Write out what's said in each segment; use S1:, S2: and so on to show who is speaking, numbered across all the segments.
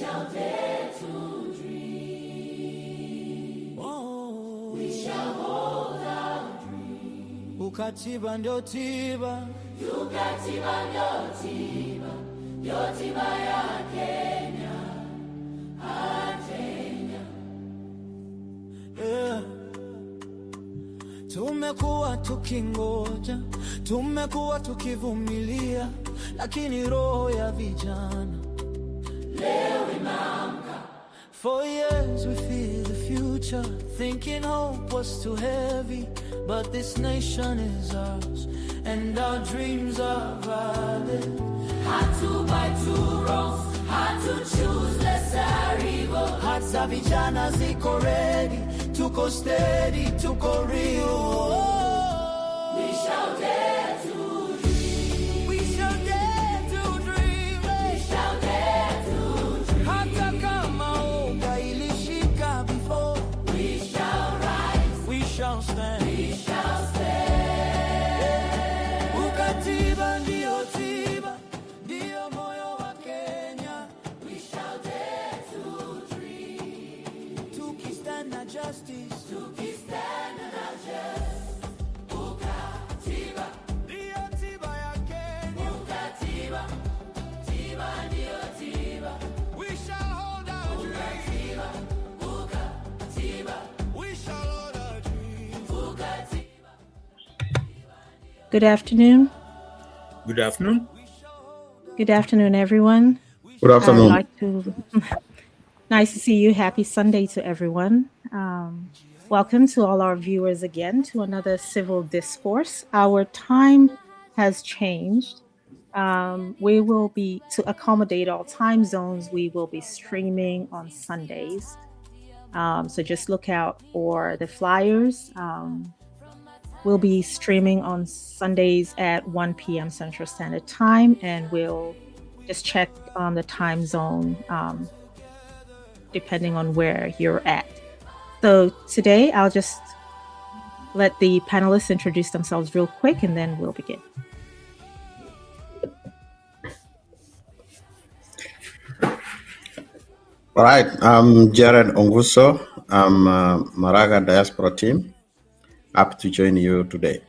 S1: shall dare to dream. Oh. We shall hold our dream. Ukatiba ndio tiba. Ukatiba ndio tiba. Ndio tiba ya Kenya. Kenya. Yeah. Tumekuwa tukingoja, tumekuwa tukivumilia, lakini roho ya vijana leo imeamka. For years we fear the future, thinking hope was too heavy, but this nation is ours, and our dreams are valid. Had to buy two wrongs, had to choose lesser evil. Hearts za vijana ziko ready, tuko steady, tuko real. We shall dare to dream. We shall dare to dream. We shall dare to dream. Hata kama oga ilishika before. We shall rise. We shall stand. We shall stand. Ukatiba ndio tiba, ndio moyo wa Kenya. We shall dare to dream. Tukistan na justice. Tukistan na justice. Ukatiba ndio tiba ya Kenya. Ukatiba, tiba ndio tiba. We shall hold our dream. Ukatiba, we shall hold our dream. Ukatiba.
S2: Good afternoon.
S3: Good afternoon.
S2: Good afternoon, everyone.
S4: Good afternoon.
S2: I'd like to nice to see you. Happy Sunday to everyone. Welcome to all our viewers again to another Civil Discourse. Our time has changed. We will be, to accommodate all time zones, we will be streaming on Sundays. So just look out for the flyers. We'll be streaming on Sundays at 1 p.m. Central Standard Time, and we'll just check the time zone depending on where you're at. So today, I'll just let the panelists introduce themselves real quick, and then we'll begin.
S4: All right, I'm Jared Onguso. I'm Maraga Diaspora team. Happy to join you today.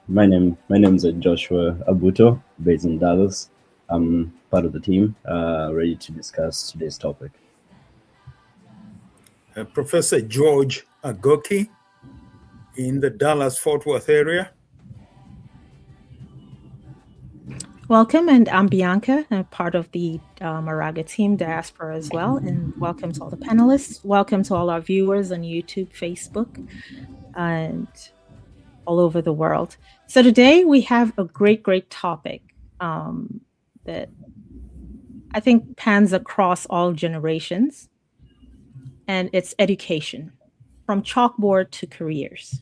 S5: My name is Joshua Abuto, based in Dallas. I'm part of the team, ready to discuss today's topic.
S3: Professor George Agoki in the Dallas-Fort Worth area.
S2: Welcome, and I'm Bianca. I'm part of the Maraga team, Diaspora as well, and welcome to all the panelists. Welcome to all our viewers on YouTube, Facebook, and all over the world. So today we have a great topic that I think pans across all generations, and it's education, from chalkboard to careers.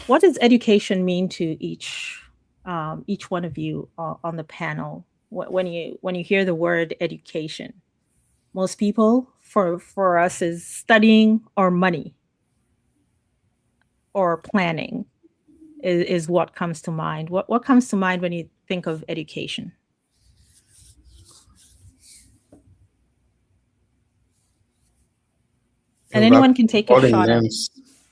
S2: What does education mean to each one of you on the panel? When you hear the word education, most people for us is studying or money or planning is what comes to mind. What comes to mind when you think of education? And anyone can take a shot at it.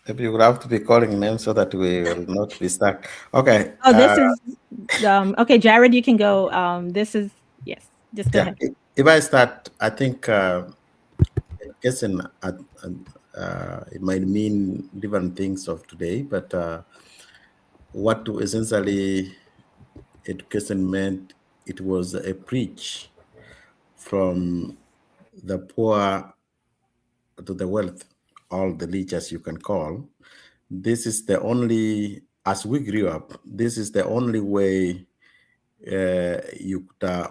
S4: Maybe you would have to be calling names so that we will not be stuck. Okay.
S2: Oh, this is okay. Jared, you can go. This is yes. Just go ahead.
S4: If I start, I think education it might mean different things of today, but what essentially education meant, it was a preach from the poor to the wealth, all the rich as you can call. This is the only, as we grew up, this is the only way you could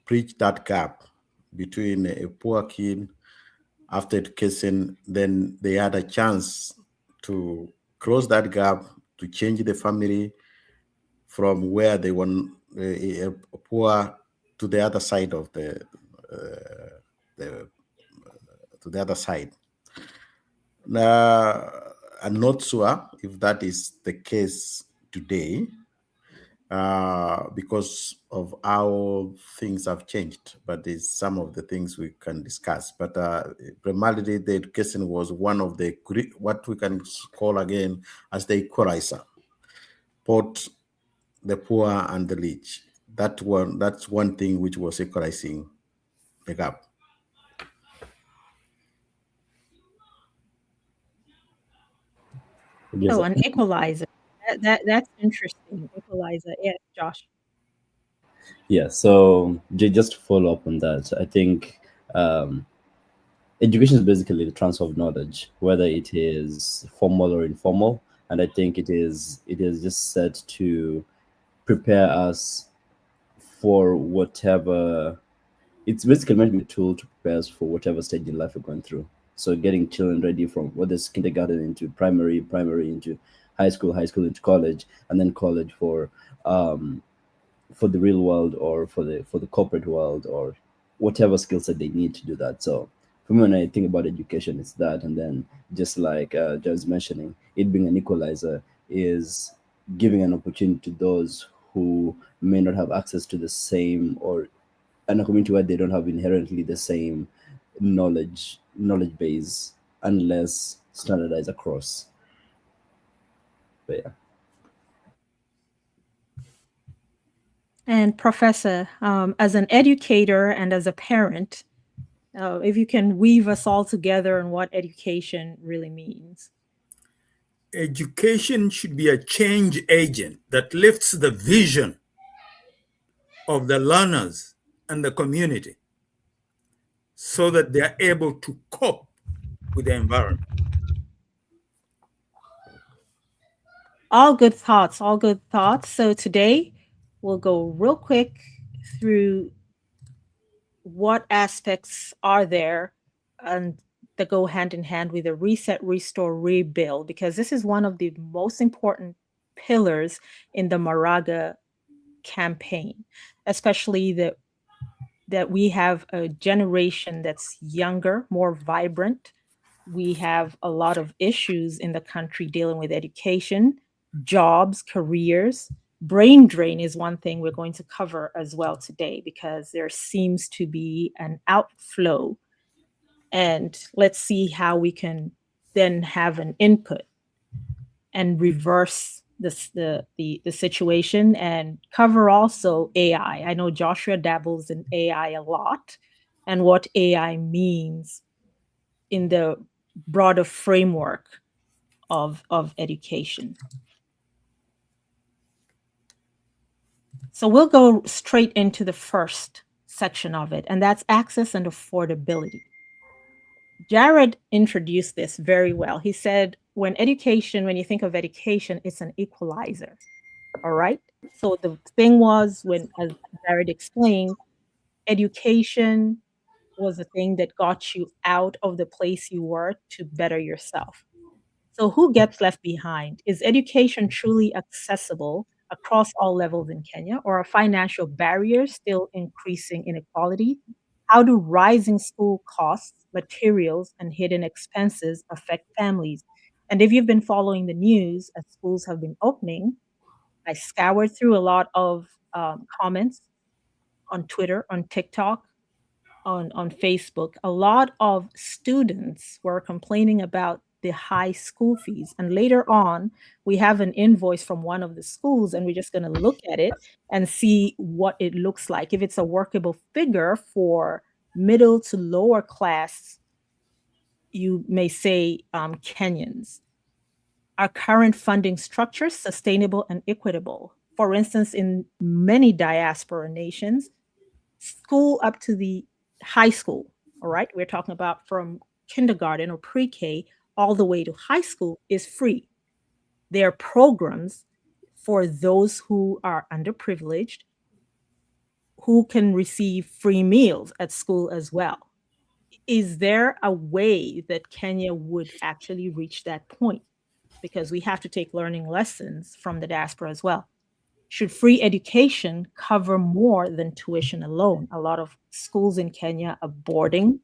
S4: preach that gap between a poor kid after education. Then they had a chance to close that gap, to change the family from where they were poor to the other side of the other side. I'm not sure if that is the case today, because of how things have changed. But there's some of the things we can discuss. But primarily, the education was one of the what we can call again as the equalizer, both the poor and the rich. That's one thing which was equalizing the gap.
S2: So an equalizer. That's interesting. Equalizer. Yes, Josh.
S5: Yeah, so just to follow up on that, I think education is basically the transfer of knowledge, whether it is formal or informal, and I think it is just set to prepare us for whatever. It's basically meant to be a tool to prepare us for whatever stage in life we're going through. So getting children ready from whether it's kindergarten into primary into high school into college, and then college for the real world or for the corporate world or whatever skill set they need to do that. So for me, when I think about education, it's that, and then just like John's mentioning, it being an equalizer is giving an opportunity to those who may not have access to the same, or in a community where they don't have inherently the same knowledge base unless standardized across. But yeah.
S2: And Professor, as an educator and as a parent, if you can weave us all together on what education really means.
S3: Education should be a change agent that lifts the vision of the learners and the community so that they are able to cope with the environment.
S2: All good thoughts, all good thoughts. So today we'll go real quick through what aspects are there and that go hand in hand with the reset, restore, rebuild, because this is one of the most important pillars in the Moraga campaign, especially that we have a generation that's younger, more vibrant. We have a lot of issues in the country dealing with education, jobs, careers. Brain drain is one thing we're going to cover as well today, because there seems to be an outflow. And let's see how we can then have an input and reverse the situation, and cover also AI. I know Joshua dabbles in AI a lot, and what AI means in the broader framework of education. So we'll go straight into the first section of it, and that's access and affordability. Jared introduced this very well. He said, when you think of education, it's an equalizer. All right. So the thing was, when, as Jared explained, education was the thing that got you out of the place you were to better yourself. So who gets left behind? Is education truly accessible across all levels in Kenya, or are financial barriers still increasing inequality? How do rising school costs, materials, and hidden expenses affect families? And if you've been following the news as schools have been opening, I scoured through a lot of comments on Twitter, on TikTok, on Facebook. A lot of students were complaining about the high school fees. And later on, we have an invoice from one of the schools, and we're just going to look at it and see what it looks like. If it's a workable figure for middle to lower class, you may say Kenyans. Are current funding structures sustainable and equitable? For instance, in many diaspora nations, school up to the high school, all right, we're talking about from kindergarten or pre-K all the way to high school, is free. There are programs for those who are underprivileged, who can receive free meals at school as well. Is there a way that Kenya would actually reach that point? Because we have to take learning lessons from the diaspora as well. Should free education cover more than tuition alone? A lot of schools in Kenya are boarding.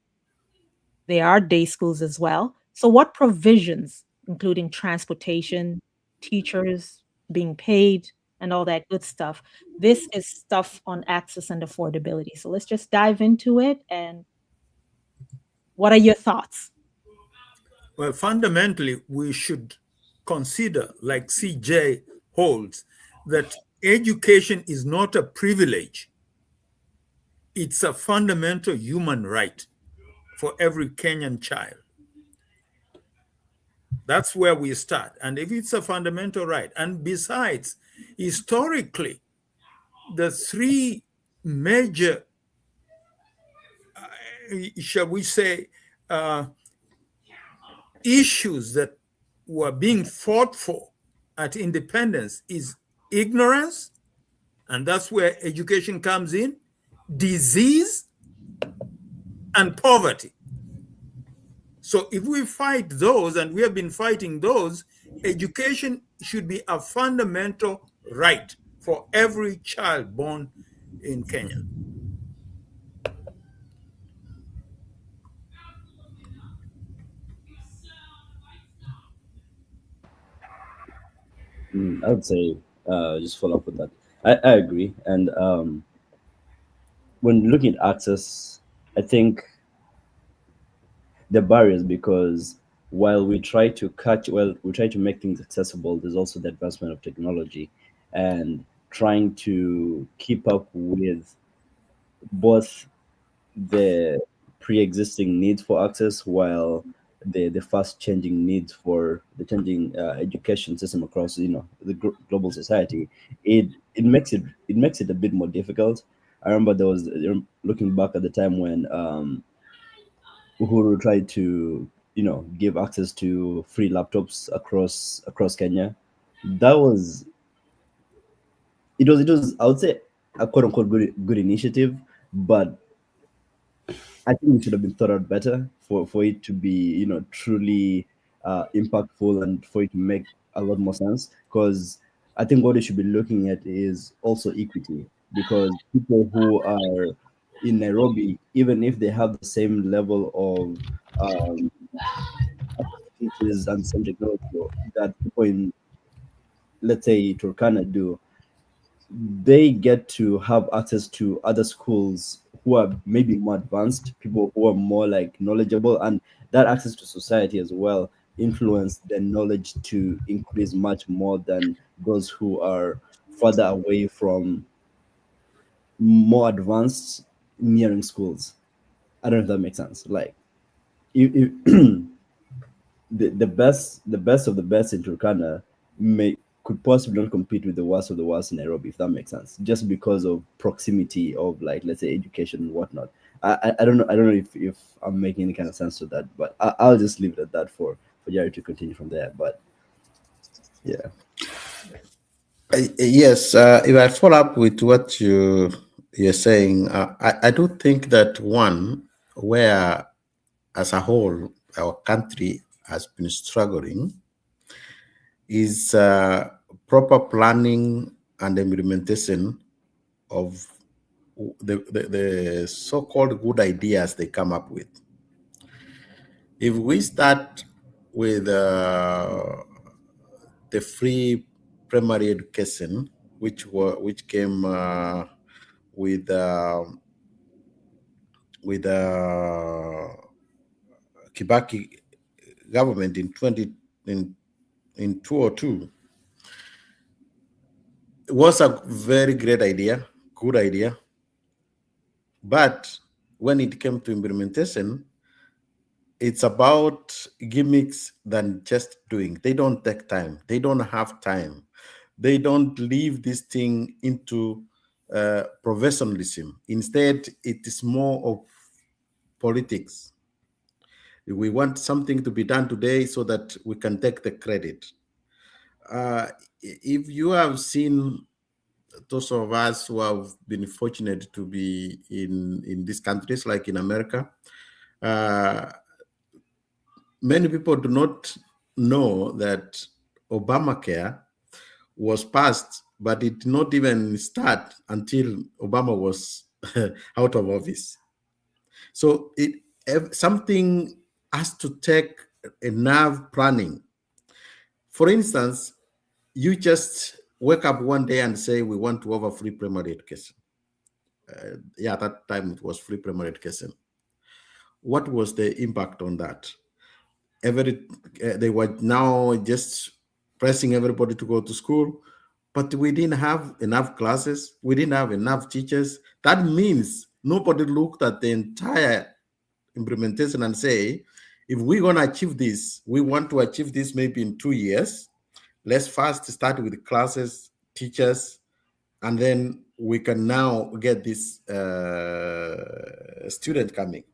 S2: They are day schools as well. So what provisions, including transportation, teachers being paid, and all that good stuff. This is stuff on access and affordability. So let's just dive into it. And what are your thoughts?
S3: Well, fundamentally, we should consider, like CJ holds, that education is not a privilege. It's a fundamental human right for every Kenyan child. That's where we start. And if it's a fundamental right, and besides, historically, the three major, shall we say, issues that were being fought for at independence is ignorance, and that's where education comes in, disease, and poverty. So if we fight those, and we have been fighting those, education should be a fundamental right for every child born in Kenya.
S5: I would say just follow up with that. I agree. And when looking at access, I think the barriers, because while we try to we try to make things accessible, there's also the advancement of technology and trying to keep up with both the pre-existing needs for access while the fast changing needs for the changing education system across the global society. It makes it a bit more difficult. I remember there was, looking back at the time when Uhuru tried to give access to free laptops across Kenya. That was it was I would say a quote unquote good initiative, but I think it should have been thought out better for it to be truly impactful and for it to make a lot more sense. Because I think what they should be looking at is also equity, because people who are in Nairobi, even if they have the same level of features and same technology that people in, let's say, Turkana do, they get to have access to other schools who are maybe more advanced, people who are more like knowledgeable, and that access to society as well influence their knowledge to increase much more than those who are further away from more advanced nearing schools. I don't know if that makes sense. Like, if the best of the best in Turkana may could possibly not compete with the worst of the worst in Nairobi, if that makes sense, just because of proximity of, like, let's say, education and whatnot. I don't know. I don't know if I'm making any kind of sense to that, but I'll just leave it at that for Jerry to continue from there. But yeah.
S4: Yes, if I follow up with what you're saying, I do think that one, where as a whole our country has been struggling, is proper planning and implementation of the so-called good ideas they come up with. If we start with the free primary education, which came with Kibaki government in 2002, it was a very great idea, good idea. But when it came to implementation, it's about gimmicks than just doing. They don't take time. They don't have time. They don't leave this thing into professionalism. Instead, it is more of politics. We want something to be done today so that we can take the credit. If you have seen, those of us who have been fortunate to be in these countries, like in America, many people do not know that Obamacare was passed, but it did not even start until Obama was out of office. So something has to take enough planning. For instance, you just wake up one day and say we want to offer free primary education. Yeah, at that time it was free primary education. What was the impact on that? They were now just pressing everybody to go to school, but we didn't have enough classes. We didn't have enough teachers. That means nobody looked at the entire implementation and say, if we're going to achieve this, we want to achieve this maybe in 2 years. Let's first start with classes, teachers, and then we can now get this student coming.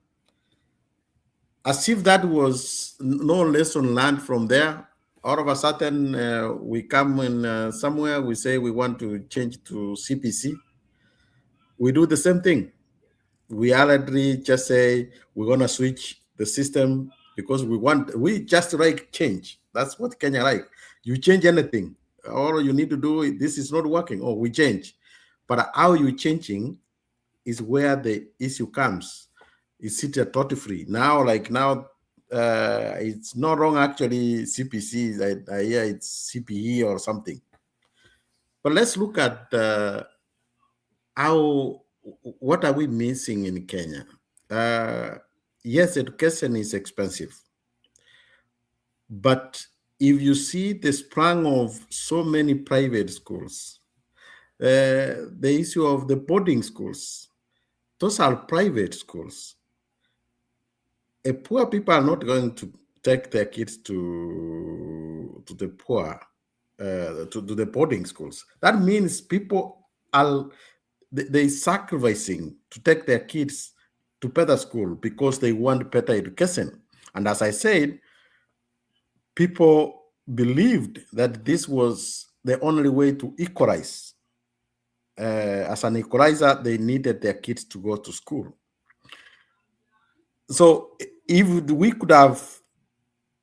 S4: As if that was no lesson learned from there. All of a sudden, we come in somewhere, we say we want to change to CPC. We do the same thing. We already just say we're going to switch the system because we just like change. That's what Kenya like. You change anything. All you need to do, this is not working. Oh, we change. But how you changing is where the issue comes. Is it a totally-free? Now, it's not wrong actually, CPC. I hear it's CPE or something. But let's look at what are we missing in Kenya? Yes, education is expensive. But if you see the sprung of so many private schools, the issue of the boarding schools, those are private schools. Poor people are not going to take their kids to the poor, to the boarding schools. That means people are they sacrificing to take their kids to better school because they want better education. And as I said, people believed that this was the only way to equalize. As an equalizer, they needed their kids to go to school. So if we could have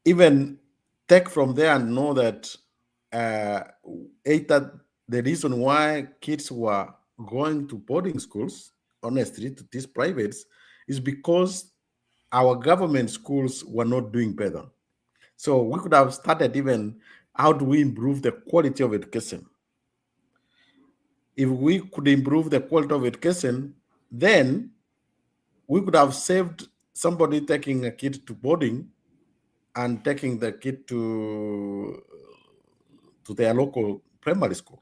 S4: even take from there and know that either the reason why kids were going to boarding schools, honestly, to these privates, is because our government schools were not doing better. So we could have started even how do we improve the quality of education. If we could improve the quality of education, then we could have saved somebody taking a kid to boarding and taking the kid to their local primary school.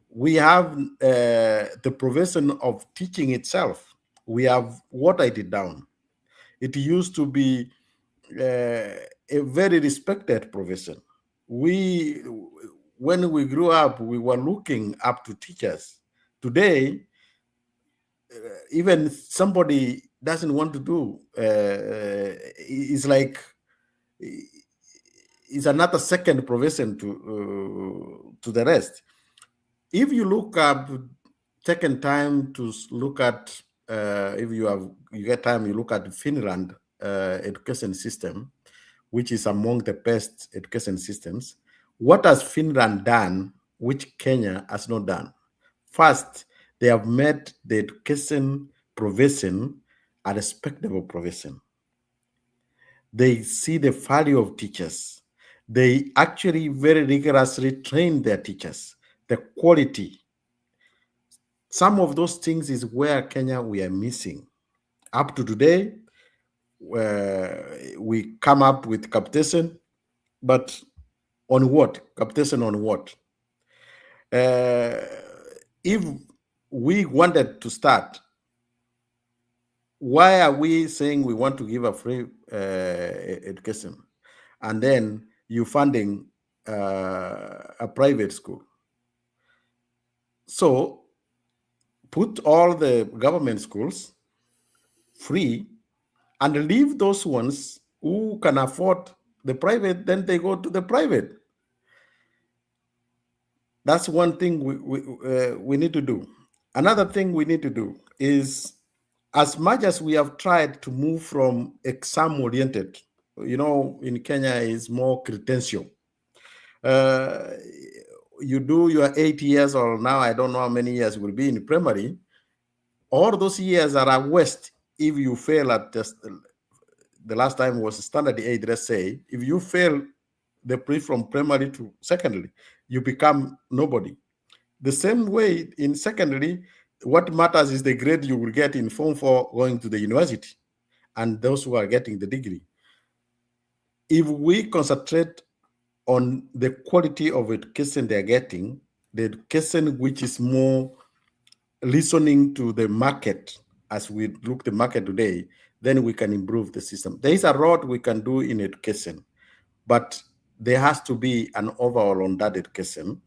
S4: We have the provision of teaching itself. We have watered it down. It used to be a very respected profession. When we grew up, we were looking up to teachers. Today, even somebody doesn't want to do, it's like it's another second profession to the rest. If you look up, taken time to look at, if you get time, you look at Finland education system, which is among the best education systems. What has Finland done, which Kenya has not done? First, they have made the education provision a respectable provision. They see the value of teachers. They actually very rigorously train their teachers, the quality. Some of those things is where Kenya we are missing. Up to today, we come up with capitation, but on what? Capitation on what? If we wanted to start, why are we saying we want to give a free education? And then you funding a private school. So put all the government schools free and leave those ones who can afford the private, then they go to the private. That's one thing we need to do. Another thing we need to do is, as much as we have tried to move from exam-oriented, in Kenya is more credential. You do your 8 years, or now I don't know how many years will be in primary. All those years are a waste if you fail at the last time was standard 8, let's say. If you fail the bridge from primary to secondary, you become nobody. The same way in secondary, what matters is the grade you will get in Form 4 going to the university, and those who are getting the degree. If we concentrate on the quality of education they're getting, the education which is more listening to the market, as we look the market today, then we can improve the system. There is a lot we can do in education, but there has to be an overall on that education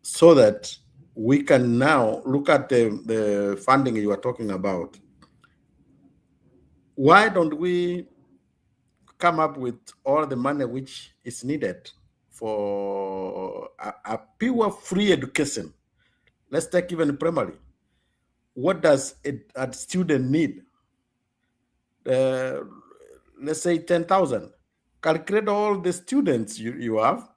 S4: so that we can now look at the funding you are talking about. Why don't we come up with all the money which is needed for a pure free education? Let's take even primary. What does a student need? Let's say 10,000. Calculate all the students you have,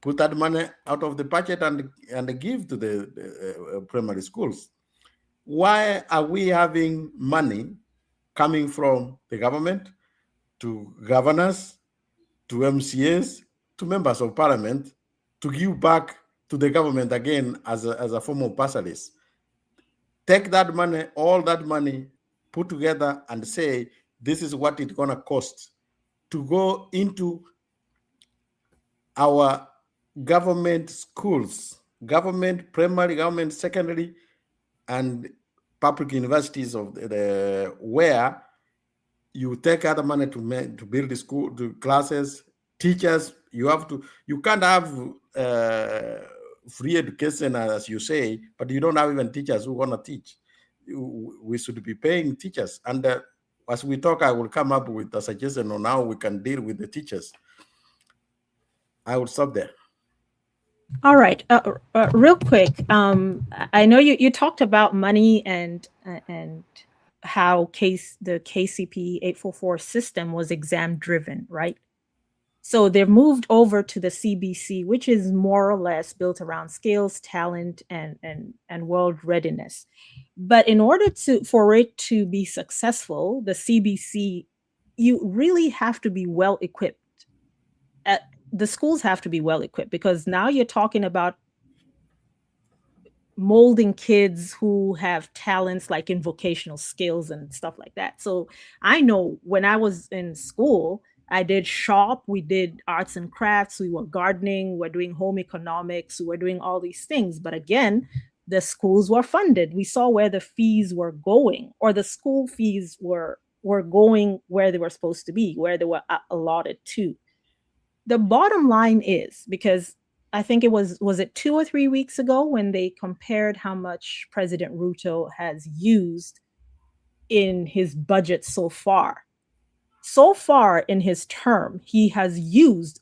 S4: put that money out of the budget and give to the primary schools. Why are we having money coming from the government to governors, to MCAs, to members of parliament, to give back to the government again as a form of bursaries? Take that money, all that money, put together and say, this is what it's gonna cost to go into our government schools, government primary, government secondary, and public universities of the where you take other money to build the school, to classes, teachers. You can't have free education, as you say, but you don't have even teachers who want to teach. We should be paying teachers. And as we talk, I will come up with a suggestion on how we can deal with the teachers. I will stop there.
S2: All right. Real quick, I know you talked about money and how the KCP 844 system was exam driven, right? So they've moved over to the CBC, which is more or less built around skills, talent, and world readiness. But in order for it to be successful, the CBC, you really have to be well equipped. The schools have to be well equipped, because now you're talking about molding kids who have talents like in vocational skills and stuff like that. So I know when I was in school, I did shop, we did arts and crafts, we were gardening, we're doing home economics, we're doing all these things. But again, the schools were funded. We saw where the fees were going, or the school fees were going where they were supposed to be, where they were allotted to. The bottom line is, because I think it was it 2 or 3 weeks ago when they compared how much President Ruto has used in his budget so far. So far in his term, he has used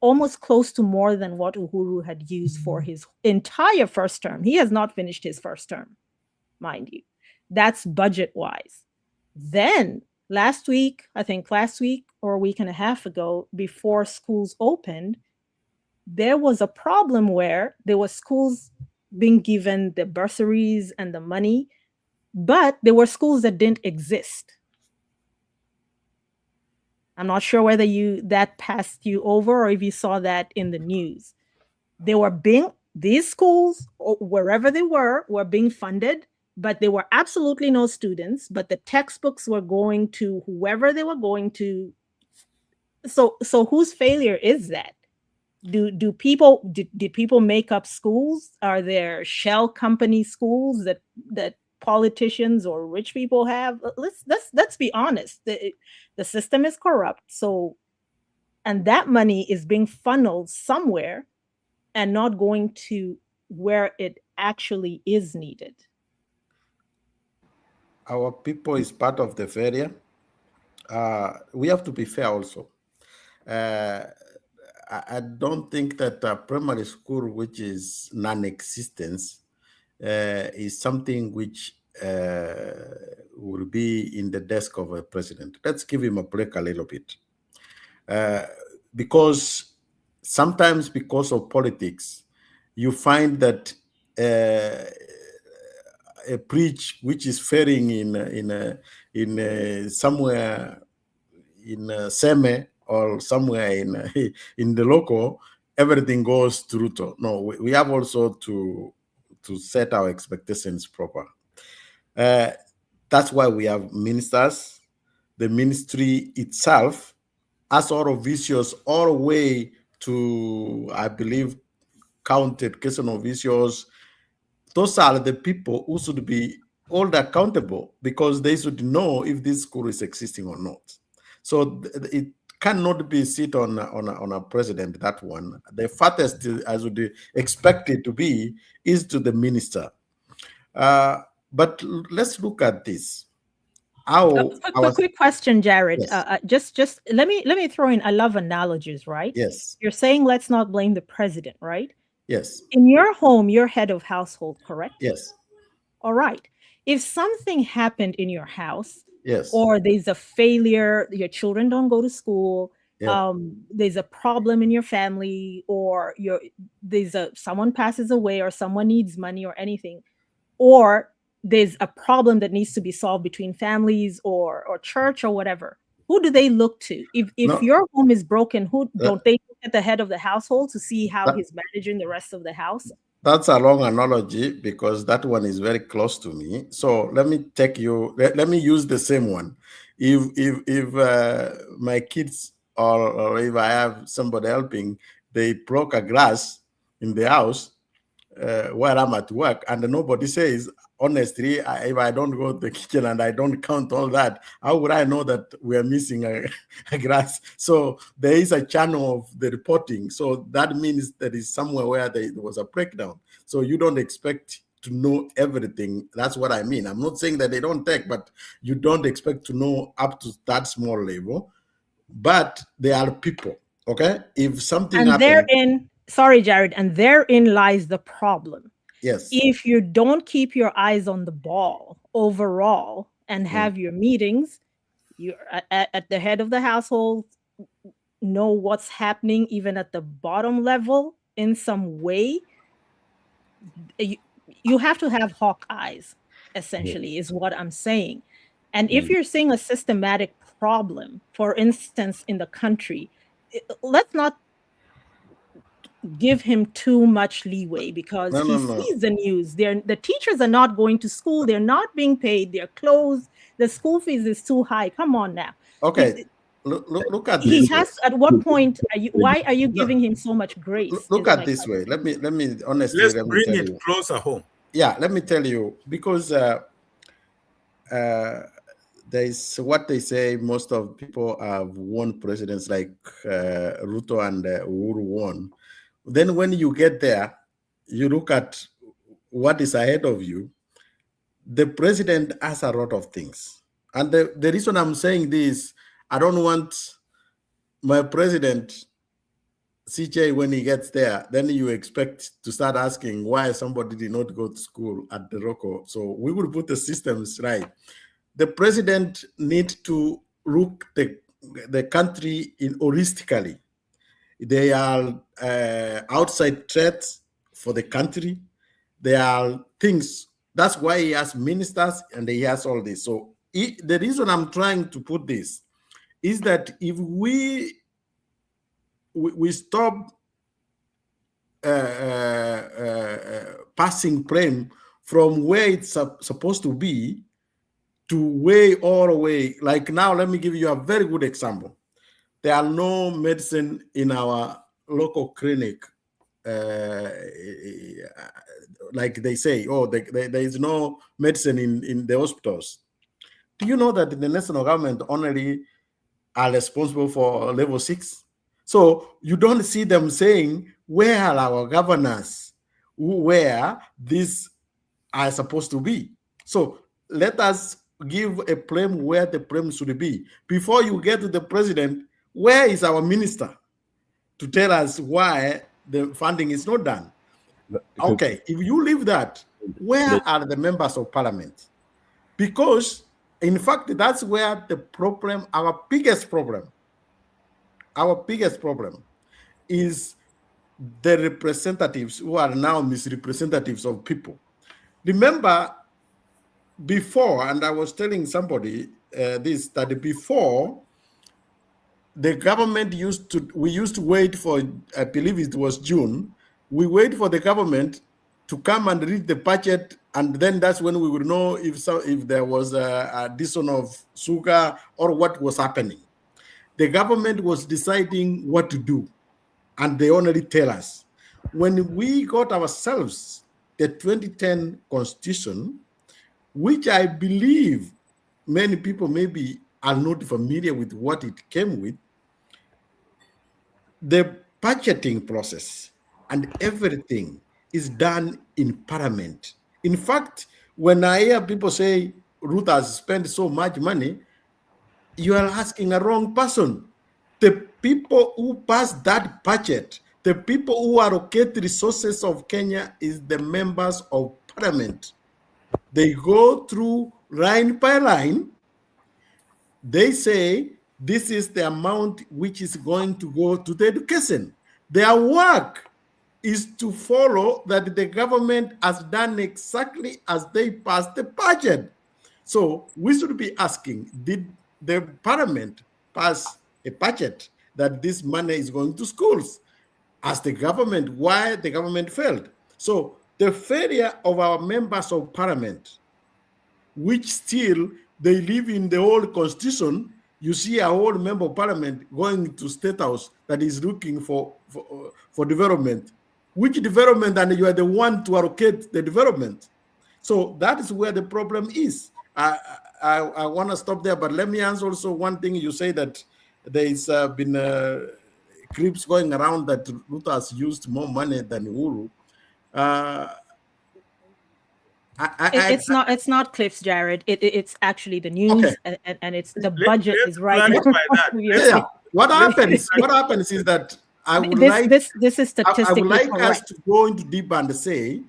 S2: almost close to more than what Uhuru had used for his entire first term. He has not finished his first term, mind you. That's budget-wise. Then last week or a week and a half ago, before schools opened, there was a problem where there were schools being given the bursaries and the money, but there were schools that didn't exist. I'm not sure whether that passed you over or if you saw that in the news. These schools, wherever they were being funded, but there were absolutely no students, but the textbooks were going to whoever they were going to. So whose failure is that? Did people make up schools? Are there shell company schools that politicians or rich people have? Let's be honest. The system is corrupt. So, and that money is being funneled somewhere and not going to where it actually is needed.
S4: Our people is part of the failure. We have to be fair also. I don't think that primary school, which is non-existent, is something which will be in the desk of a president. Let's give him a break a little bit. Because sometimes because of politics, you find that a preach which is fairing in somewhere in Seme or somewhere in the local, everything goes through to. No, we have also to set our expectations proper. That's why we have ministers. The ministry itself, as all of issues, all way to, I believe, counted question of issues. Those are the people who should be held accountable, because they should know if this school is existing or not. So it cannot be sit on a president. That one, the farthest as would expect it to be is to the minister. But let's look at this.
S2: A quick question, Jared.
S4: Yes.
S2: Just let me throw in. I love analogies, right?
S4: Yes.
S2: You're saying let's not blame the president, right?
S4: Yes.
S2: In your home, you're head of household, correct?
S4: Yes.
S2: All right. If something happened in your house,
S4: Yes.
S2: or there's a failure, your children don't go to school,
S4: Yeah.
S2: there's a problem in your family, or someone passes away, or someone needs money or anything, or there's a problem that needs to be solved between families or church or whatever, who do they look to? If
S4: No.
S2: your home is broken, don't they look at the head of the household to see how he's managing the rest of the house?
S4: That's a long analogy, because that one is very close to me. So let me take you. Let me use the same one. If my kids or if I have somebody helping, they broke a glass in the house where I'm at work, and nobody says, honestly, if I don't go to the kitchen and I don't count all that, how would I know that we're missing a glass? So there is a channel of the reporting. So that means there is somewhere where there was a breakdown. So you don't expect to know everything. That's what I mean. I'm not saying that they don't take, but you don't expect to know up to that small level. But they are people, okay? If something happens...
S2: Sorry, Jared, and therein lies the problem.
S4: Yes.
S2: If you don't keep your eyes on the ball overall and have your meetings, you're at the head of the household, know what's happening even at the bottom level in some way, you have to have hawk eyes, essentially, is what I'm saying. And if you're seeing a systematic problem, for instance, in the country, let's not give him too much leeway, because he sees the news. The teachers are not going to school. They're not being paid. They're closed. The school fees is too high. Come on now.
S4: Okay. Look at
S2: this.
S4: He has.
S2: At what point why are you giving him so much grace?
S4: Look at this way. Let me honestly.
S3: Let's bring it closer home.
S4: Yeah, let me tell you, because there's what they say. Most of people have won presidents like Ruto and Uhuru won. Then when you get there, you look at what is ahead of you. The president has a lot of things. And the reason I'm saying this, I don't want my president, CJ, when he gets there, then you expect to start asking why somebody did not go to school at the local. So we will put the systems right. The president needs to look the country in holistically. They are outside threats for the country. There are things. That's why he has ministers and he has all this. So the reason I'm trying to put this is that if we stop passing blame from where it's supposed to be to way all the way. Like now, let me give you a very good example. There are no medicine in our local clinic. Like they say, there is no medicine in the hospitals. Do you know that the national government only are responsible for level 6? So you don't see them saying, where are our governors where these are supposed to be? So let us give a blame where the blame should be. Before you get to the president, where is our minister to tell us why the funding is not done? Okay, if you leave that, where are the members of parliament? Because, in fact, that's where the problem, our biggest problem is the representatives who are now misrepresentatives of people. Remember, before, and I was telling somebody that before, the government we used to wait for, I believe it was June, we wait for the government to come and read the budget, and then that's when we would know if there was a addition of sugar or what was happening. The government was deciding what to do, and they only tell us. When we got ourselves the 2010 Constitution, which I believe many people maybe are not familiar with what it came with, the budgeting process and everything is done in Parliament. In fact, when I hear people say Ruth has spent so much money, you are asking a wrong person. The people who pass that budget, the people who allocate the resources of Kenya is the members of Parliament. They go through line by line. They say, this is the amount which is going to go to the education. Their work is to follow that the government has done exactly as they passed the budget. So we should be asking, did the Parliament pass a budget that this money is going to schools? As the government, why the government failed? So the failure of our members of Parliament, which still they live in the old constitution. You see a whole member of Parliament going to State House that is looking for development. Which development? And you are the one to allocate the development. So that is where the problem is. I want to stop there, but let me answer also one thing. You say that there's been clips going around that Ruto has used more money than Uhuru.
S2: It's not clips, Jared. It's actually the news,
S4: okay.
S2: and it's the budget is right.
S4: Yeah. What happens? What happens is that I would
S2: this is statistically
S4: I would like
S2: correct.
S4: us to go into deep and say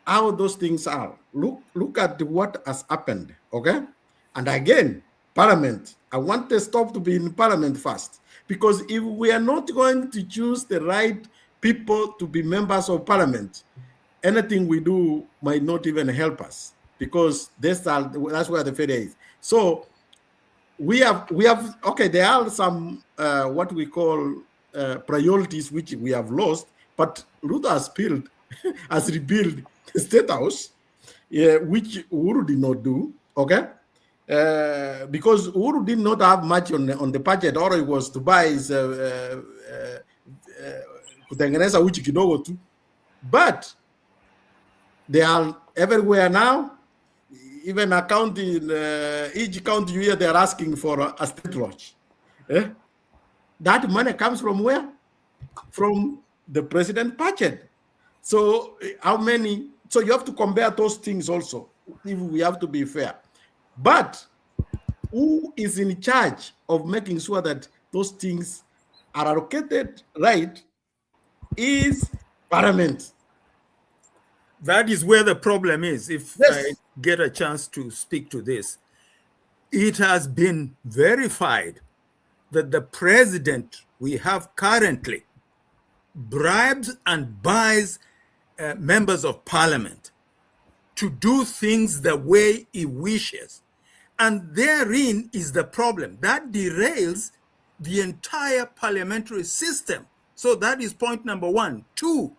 S4: how those things are. Look at what has happened. Okay, and again, Parliament. I want the stop to be in Parliament first, because if we are not going to choose the right people to be members of Parliament, anything we do might not even help us, because that's where the failure is. So we have okay, there are some what we call priorities which we have lost, but Ruto has rebuilt the State House, which Uhuru did not do. Okay, because Uhuru did not have much on the budget, or it was to buy his kutengeneza uchi kidogo tu, but they are everywhere now. Even a county, each county you hear, they're asking for a state lodge. That money comes from where? From the president budget. So how many? So you have to compare those things also, if we have to be fair. But who is in charge of making sure that those things are allocated right is Parliament.
S3: That is where the problem is. If
S4: Yes.
S3: I get a chance to speak to this, it has been verified that the president we have currently bribes and buys members of parliament to do things the way he wishes. And therein is the problem. That derails the entire parliamentary system. So that is point number one. Two,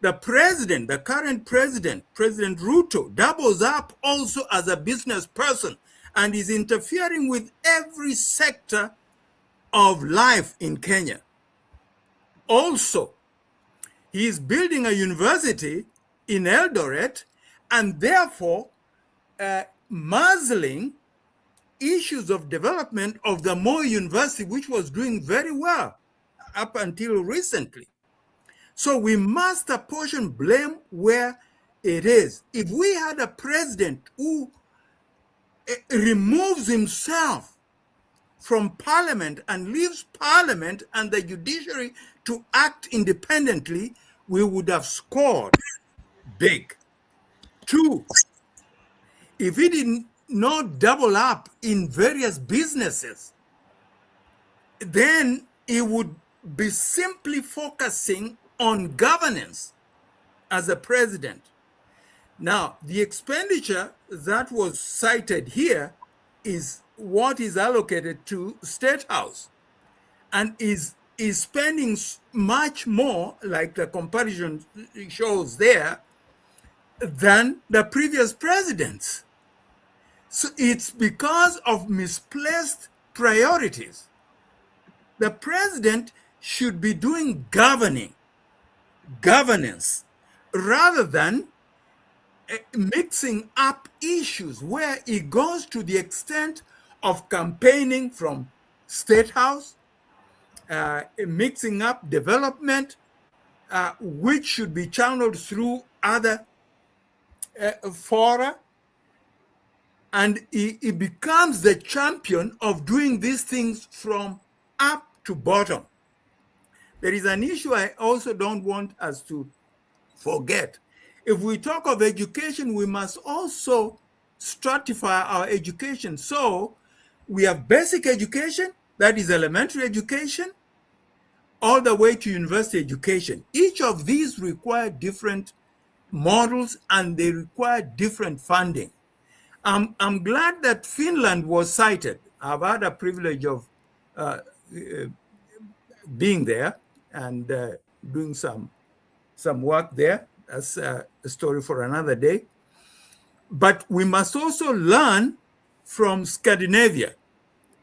S3: the president, the current president, President Ruto, doubles up also as a business person and is interfering with every sector of life in Kenya. Also, he is building a university in Eldoret and therefore muzzling issues of development of the Moi University, which was doing very well up until recently. So we must apportion blame where it is. If we had a president who removes himself from parliament and leaves parliament and the judiciary to act independently, we would have scored big. Two, if he did not double up in various businesses, then he would be simply focusing on governance as a president. Now, the expenditure that was cited here is what is allocated to State House, and is spending much more, like the comparison shows there, than the previous presidents. So it's because of misplaced priorities. The president should be doing governance, rather than mixing up issues where he goes to the extent of campaigning from State House, mixing up development, which should be channeled through other fora, and he becomes the champion of doing these things from up to bottom. There is an issue I also don't want us to forget. If we talk of education, we must also stratify our education. So we have basic education, that is elementary education, all the way to university education. Each of these require different models, and they require different funding. I'm glad that Finland was cited. I've had a privilege of being there and doing some work there. That's a story for another day. But we must also learn from Scandinavia,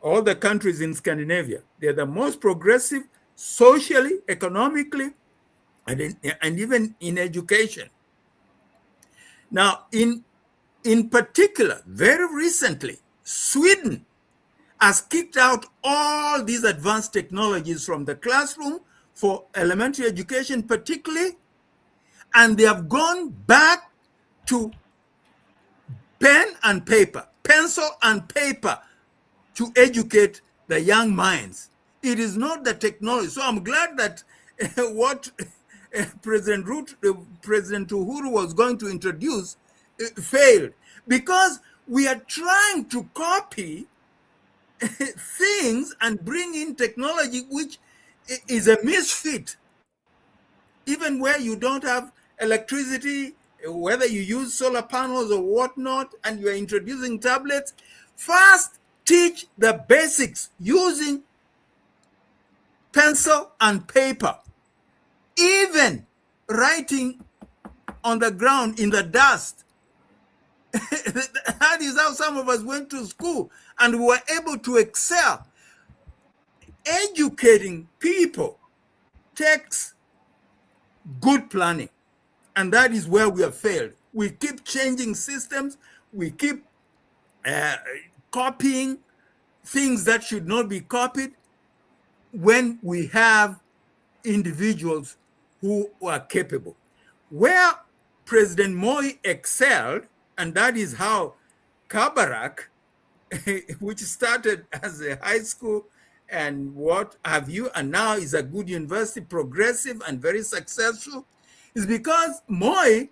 S3: all the countries in Scandinavia. They're the most progressive socially, economically, and even in education. Now, in particular, very recently, Sweden has kicked out all these advanced technologies from the classroom for elementary education particularly, and they have gone back to pen and paper, pencil and paper, to educate the young minds. It is not the technology. So I'm glad that what President Uhuru was going to introduce failed, because we are trying to copy things and bring in technology which is a misfit. Even where you don't have electricity, whether you use solar panels or whatnot, and you are introducing tablets, first teach the basics using pencil and paper. Even writing on the ground in the dust. That is how some of us went to school, and we were able to excel. Educating people takes good planning, and that is where we have failed. We keep changing systems. We keep copying things that should not be copied, when we have individuals who are capable. Where President Moi excelled, and that is how Kabarak, which started as a high school and what have you, and now is a good university, progressive and very successful, is because Moi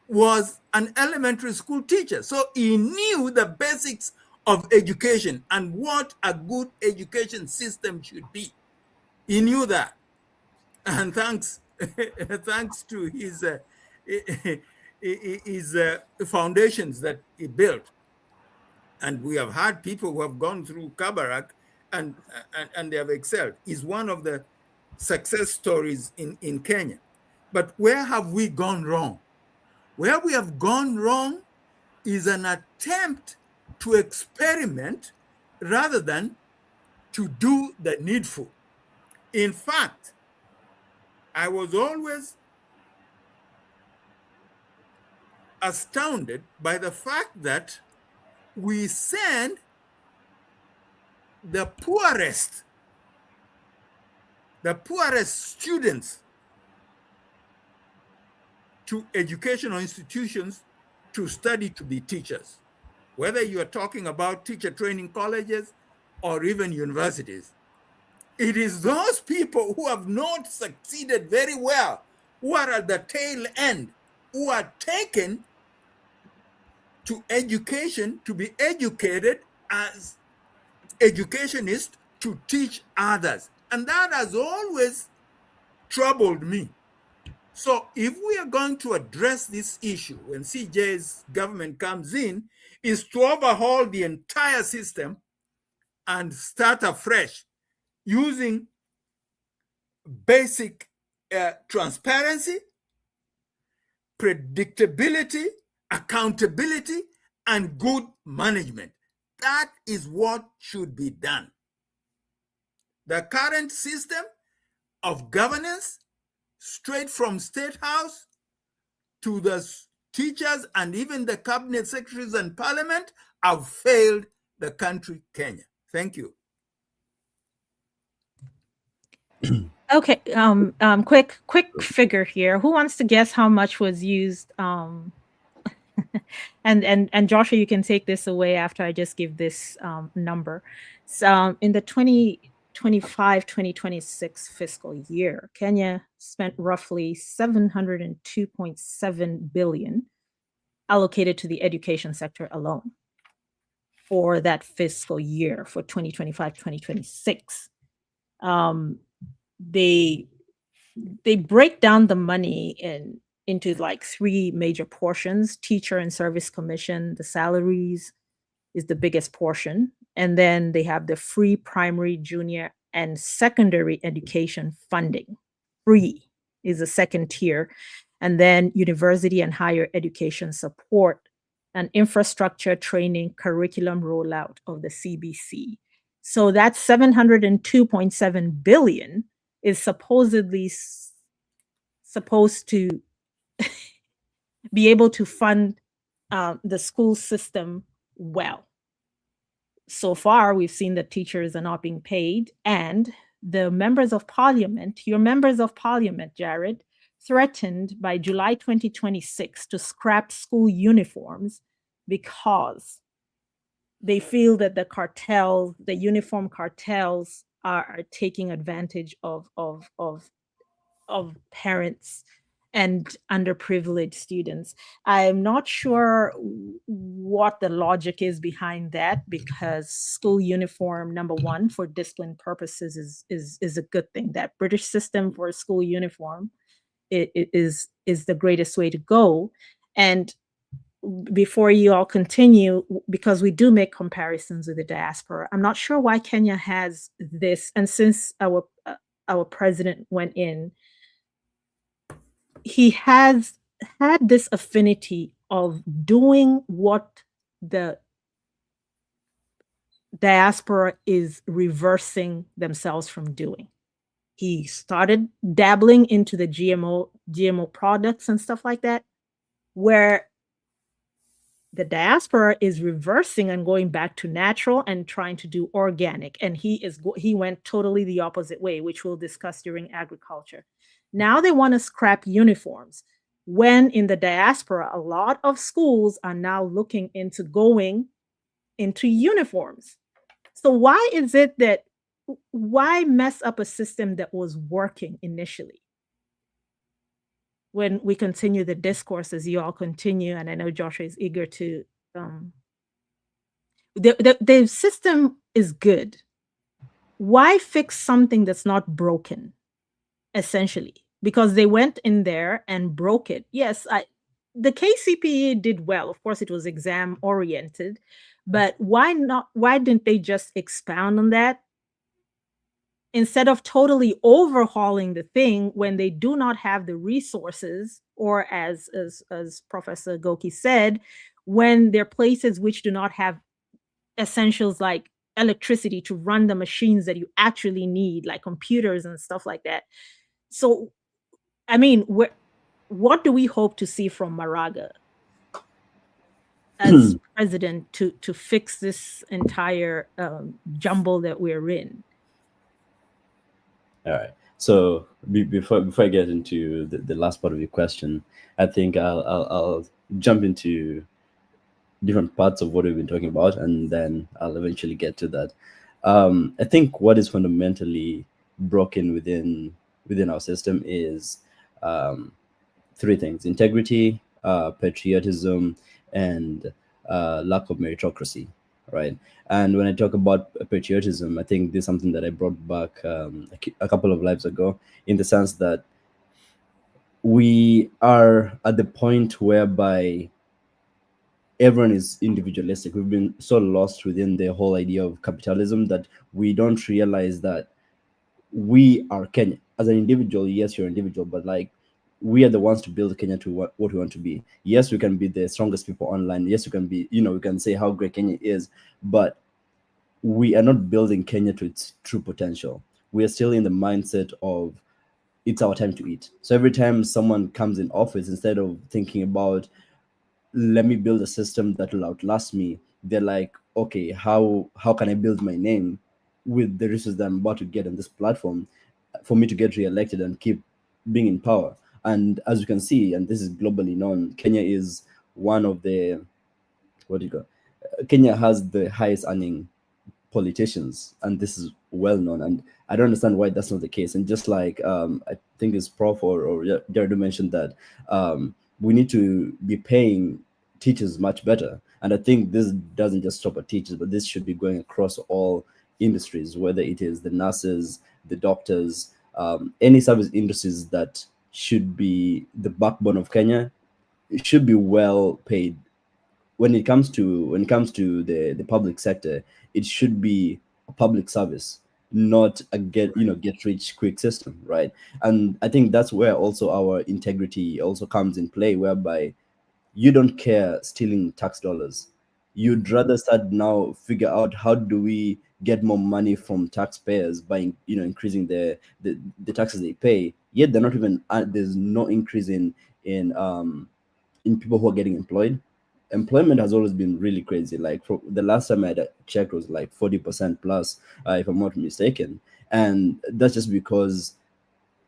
S3: was an elementary school teacher. So he knew the basics of education and what a good education system should be. He knew that. And thanks to his foundations that he built. And we have had people who have gone through Kabarak and they have excelled. Is one of the success stories in Kenya. But where have we gone wrong? Where we have gone wrong is an attempt to experiment rather than to do the needful. In fact, I was always astounded by the fact that we send the poorest students to educational institutions to study to be teachers, whether you are talking about teacher training colleges or even universities. It is those people who have not succeeded very well, who are at the tail end, who are taken to education to be educated as educationists to teach others. And that has always troubled me. So if we are going to address this issue when CJ's government comes in, is to overhaul the entire system and start afresh using basic transparency, predictability, accountability, and good management. That is what should be done. The current system of governance, straight from State House to the teachers and even the cabinet secretaries and parliament, have failed the country, Kenya. Thank you.
S2: Okay, quick figure here. Who wants to guess how much was used? And Joshua, you can take this away after I just give this number. So in the 2025-2026 fiscal year, Kenya spent roughly 702.7 billion allocated to the education sector alone for that fiscal year for 2025-2026. They break down the money into like three major portions. Teacher and service commission, the salaries is the biggest portion. And then they have the free primary, junior, and secondary education funding. Free is the second tier. And then university and higher education support and infrastructure training curriculum rollout of the CBC. So that 702.7 billion is supposedly supposed to be able to fund the school system well. So far, we've seen that teachers are not being paid, and the members of parliament, your members of parliament, Jared, threatened by July 2026 to scrap school uniforms because they feel that the cartels, the uniform cartels, are taking advantage of parents and underprivileged students. I'm not sure what the logic is behind that, because school uniform, number one, for discipline purposes is a good thing. That British system for school uniform is the greatest way to go. And before you all continue, because we do make comparisons with the diaspora, I'm not sure why Kenya has this. And since our president went in, he has had this affinity of doing what the diaspora is reversing themselves from doing. He started dabbling into the GMO products and stuff like that, where the diaspora is reversing and going back to natural and trying to do organic. And he went totally the opposite way, which we'll discuss during agriculture. Now they want to scrap uniforms, when in the diaspora, a lot of schools are now looking into going into uniforms. So why is it that, why mess up a system that was working initially? When we continue the discourse, as you all continue, and I know Joshua is eager to, the system is good. Why fix something that's not broken, essentially? Because they went in there and broke it. Yes, the KCPE did well. Of course, it was exam oriented, but why didn't they just expound on that instead of totally overhauling the thing when they do not have the resources, or as Professor Goki said, when there are places which do not have essentials like electricity to run the machines that you actually need, like computers and stuff like that. So, I mean, what do we hope to see from Maraga as president to fix this entire jumble that we're in?
S5: All right. So before I get into the last part of your question, I think I'll jump into different parts of what we've been talking about, and then I'll eventually get to that. I think what is fundamentally broken within our system is three things: integrity, patriotism, and lack of meritocracy. Right. And when I talk about patriotism, I think this is something that I brought back a couple of lives ago, in the sense that we are at the point whereby everyone is individualistic. We've been so lost within the whole idea of capitalism that we don't realize that we are Kenya. As an individual, yes, you're an individual, but like we are the ones to build Kenya to what we want to be. Yes, we can be the strongest people online. Yes, we can be, we can say how great Kenya is, but we are not building Kenya to its true potential. We are still in the mindset of it's our time to eat. So every time someone comes in office, instead of thinking about let me build a system that will outlast me, they're like, okay, how can I build my name with the resources that I'm about to get on this platform for me to get reelected and keep being in power? And as you can see, and this is globally known, Kenya is one of the what do you call Kenya has the highest earning politicians, and this is well known. And I don't understand why that's not the case. And just like I think it's Prof or Jared mentioned that we need to be paying teachers much better. And I think this doesn't just stop at teachers, but this should be going across all industries, whether it is the nurses, the doctors, any service industries that should be the backbone of Kenya. It should be well paid. When it comes to the public sector, it should be a public service, not a get rich quick system, right? And I think that's where also our integrity also comes in play, whereby you don't care stealing tax dollars. You'd rather start now figure out how do we get more money from taxpayers by increasing the taxes they pay. Yet they're not even there's no increase in people who are getting employed. Employment has always been really crazy. Like for the last time I checked was like 40% plus, if I'm not mistaken. And that's just because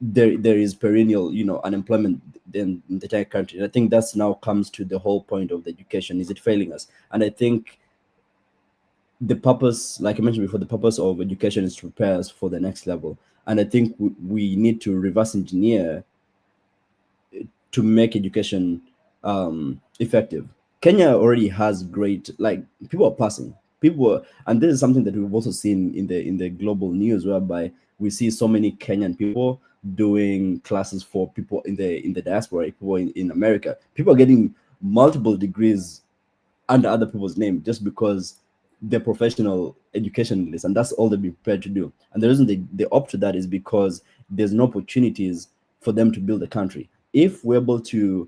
S5: there is perennial unemployment in the entire country. And I think that's now comes to the whole point of the education. Is it failing us? And I think the purpose, like I mentioned before, the purpose of education is to prepare us for the next level. And I think we need to reverse engineer to make education effective. Kenya already has great, like, people are passing. And this is something that we've also seen in the global news, whereby we see so many Kenyan people doing classes for people in the diaspora, people in America. People are getting multiple degrees under other people's name just because they're professional educationalists, and that's all they've been prepared to do. And the reason they opt to that is because there's no opportunities for them to build a country. If we're able to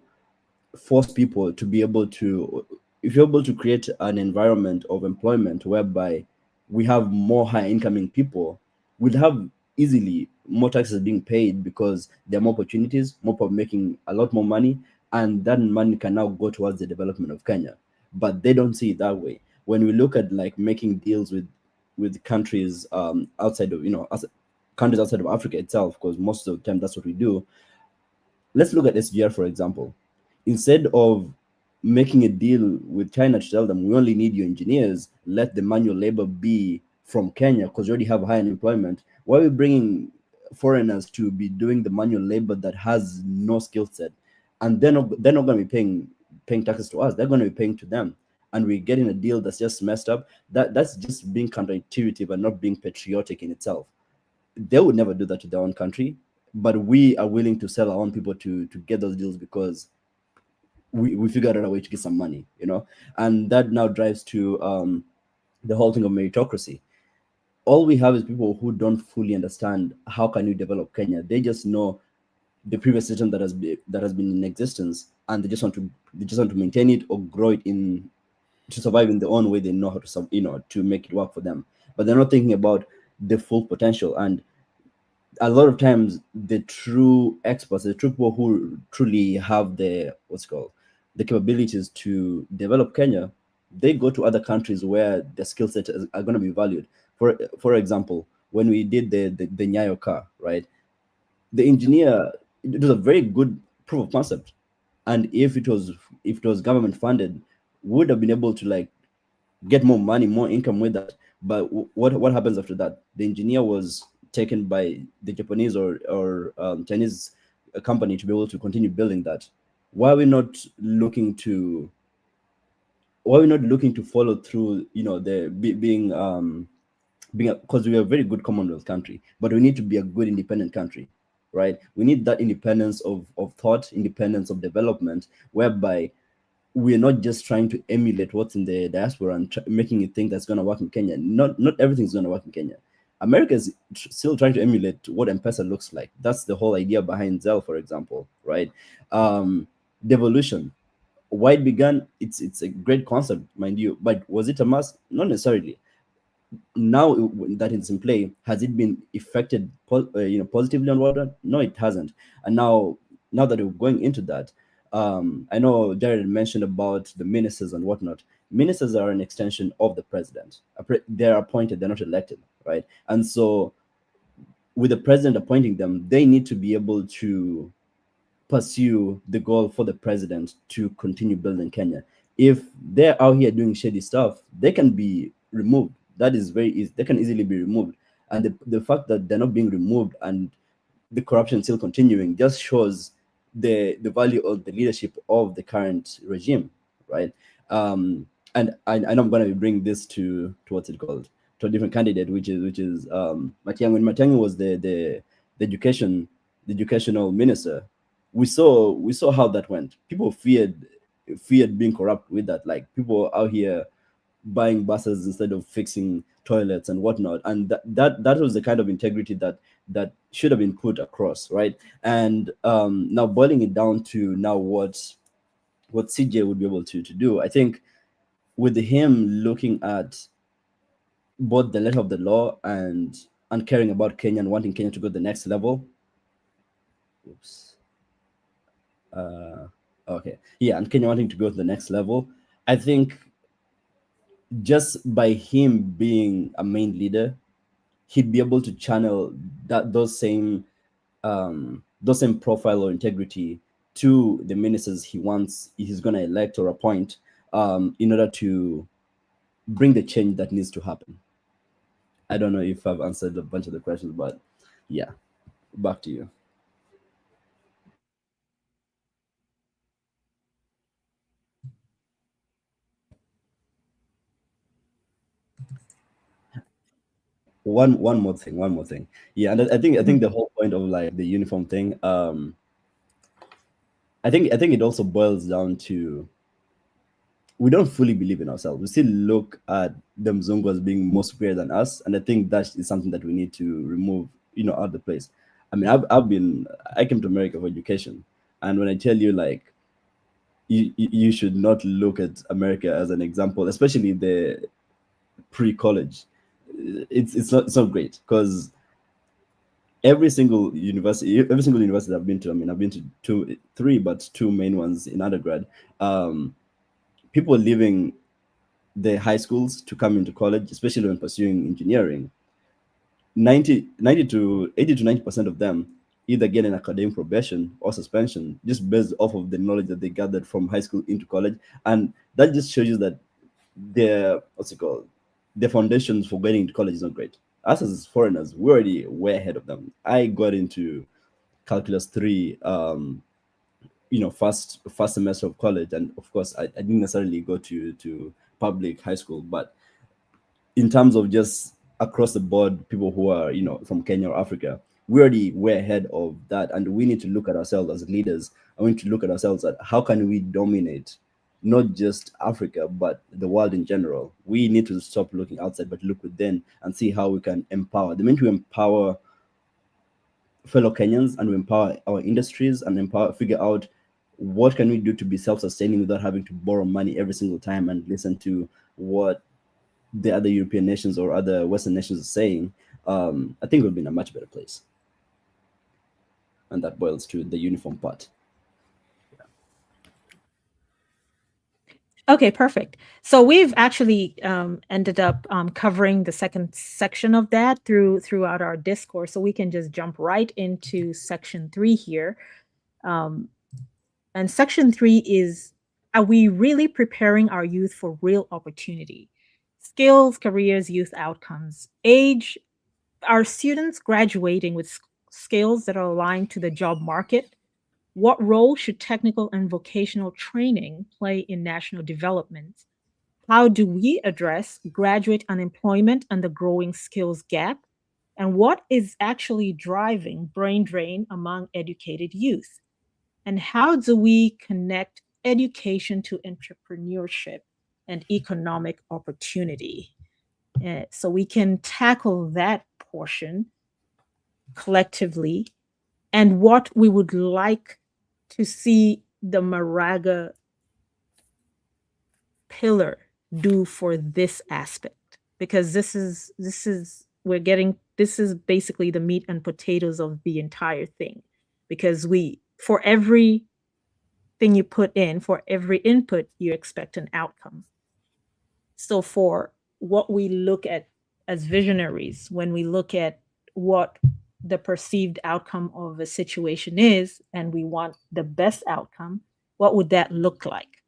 S5: force people to be able to, if you're able to create an environment of employment whereby we have more high incoming people, we'll have easily more taxes being paid because there are more opportunities, more people making a lot more money, and that money can now go towards the development of Kenya. But they don't see it that way. When we look at like making deals with countries outside of countries outside of Africa itself, because most of the time that's what we do. Let's look at SGR, for example. Instead of making a deal with China to tell them we only need your engineers, let the manual labor be from Kenya because you already have high unemployment. Why are we bringing foreigners to be doing the manual labor that has no skill set? And they're not going to be paying taxes to us. They're going to be paying to them. And we're getting a deal that's just messed up. That's just being counterintuitive and not being patriotic in itself. They would never do that to their own country, but we are willing to sell our own people to get those deals because we figured out a way to get some money, and that now drives to the whole thing of meritocracy. All we have is people who don't fully understand how can you develop Kenya. They just know the previous system that has been in existence, and they just want to maintain it or grow it to survive in their own way. They know how to to make it work for them, but they're not thinking about the full potential. And a lot of times the true experts, the true people who truly have the capabilities to develop Kenya, they go to other countries where the skill set are going to be valued. For example, when we did the Nyayo car, right, the engineer, it was a very good proof of concept, and if it was government funded, would have been able to like get more money, more income with that. But what happens after that? The engineer was taken by the Japanese or Chinese company to be able to continue building that. Why are we not looking to follow through? Because we are a very good Commonwealth country, but we need to be a good independent country, right? We need that independence of thought, independence of development, whereby we're not just trying to emulate what's in the diaspora and making it think that's going to work in Kenya. Not everything's going to work in Kenya. America is still trying to emulate what M-Pesa looks like. That's the whole idea behind Zelle, for example, right? Devolution, why it began, it's a great concept, mind you, but was it a must? Not necessarily. Now that it's in play, has it been affected positively on water? No, it hasn't. And now that we're going into that, I know Jared mentioned about the ministers and whatnot. Ministers are an extension of the president. They're appointed, they're not elected, right? And so with the president appointing them, they need to be able to pursue the goal for the president to continue building Kenya. If they're out here doing shady stuff, they can be removed. That is very easy. They can easily be removed. And the fact that they're not being removed and the corruption still continuing just shows the value of the leadership of the current regime, right? And I know I'm going to bring this to what's it called, to a different candidate, which is Matiang'i. When Matiang'i was the educational minister, we saw how that went. People feared being corrupt with that. Like, people out here buying buses instead of fixing toilets and whatnot, and that was the kind of integrity that should have been put across, right? And now boiling it down to now what CJ would be able to do, I think, with him looking at both the letter of the law and caring about Kenya and wanting Kenya to go to the next level. Oops. Okay. Yeah, and Kenya wanting to go to the next level. I think just by him being a main leader, he'd be able to channel those same profile or integrity to the ministers he's going to elect or appoint, in order to bring the change that needs to happen. I don't know if I've answered a bunch of the questions, but yeah, back to you. One more thing. Yeah, and I think the whole point of like the uniform thing, I think it also boils down to, we don't fully believe in ourselves. We still look at the Mzungu as being more superior than us, and I think that is something that we need to remove, out of the place. I mean, I came to America for education, and when I tell you, like, you should not look at America as an example, especially the pre-college. It's not great, because every single university I've been to, I mean, I've been to three, but two main ones in undergrad, people leaving the high schools to come into college, especially when pursuing engineering, 80 to 90% of them either get an academic probation or suspension, just based off of the knowledge that they gathered from high school into college. And that just shows you that their foundations for getting into college is not great. Us as foreigners, we're already way ahead of them. I got into calculus 3 first semester of college, and of course I didn't necessarily go to public high school, but in terms of just across the board, people who are from Kenya or Africa, we're already way ahead of that. And we need to look at ourselves as leaders, and we need to look at ourselves at how can we dominate not just Africa but the world in general. We need to stop looking outside but look within and see how we can empower. The minute we empower fellow Kenyans and we empower our industries and figure out what can we do to be self-sustaining without having to borrow money every single time and listen to what the other European nations or other Western nations are saying, I think we'll be in a much better place. And that boils to the uniform part.
S2: Okay, perfect. So we've actually ended up covering the second section of that throughout our discourse. So we can just jump right into section 3 here. And section 3 is, are we really preparing our youth for real opportunity? Skills, careers, youth outcomes. Age, are students graduating with skills that are aligned to the job market? What role should technical and vocational training play in national development? How do we address graduate unemployment and the growing skills gap? And what is actually driving brain drain among educated youth? And how do we connect education to entrepreneurship and economic opportunity. So we can tackle that portion collectively, and what we would like to see the Maraga pillar do for this aspect, because this is basically the meat and potatoes of the entire thing, because for every thing you put in, for every input, you expect an outcome. So for what we look at as visionaries, when we look at what the perceived outcome of a situation is, and we want the best outcome, what would that look like?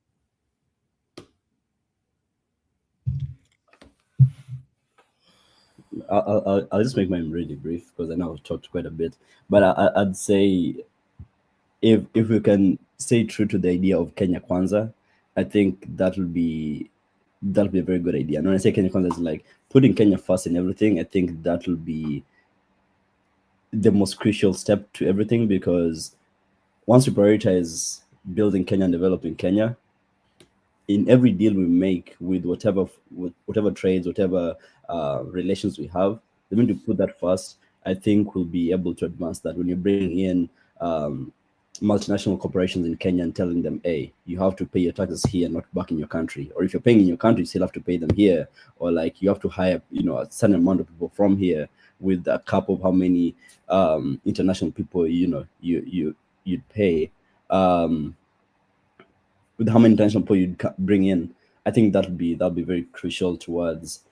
S5: I'll just make mine really brief because I know I've talked quite a bit. But I'd say if we can stay true to the idea of Kenya Kwanza, I think that'll be a very good idea. And when I say Kenya Kwanza, it's like putting Kenya first in everything. I think that'll be the most crucial step to everything, because once we prioritize building Kenya and developing Kenya, in every deal we make with whatever trades, whatever relations we have, the minute we put that first, I think we'll be able to advance that. When you bring in multinational corporations in Kenya and telling them, hey, you have to pay your taxes here, not back in your country. Or if you're paying in your country, you still have to pay them here. Or like you have to hire, a certain amount of people from here with a cap of how many international people, you'd pay. With how many international people you'd bring in, I think that'll be very crucial towards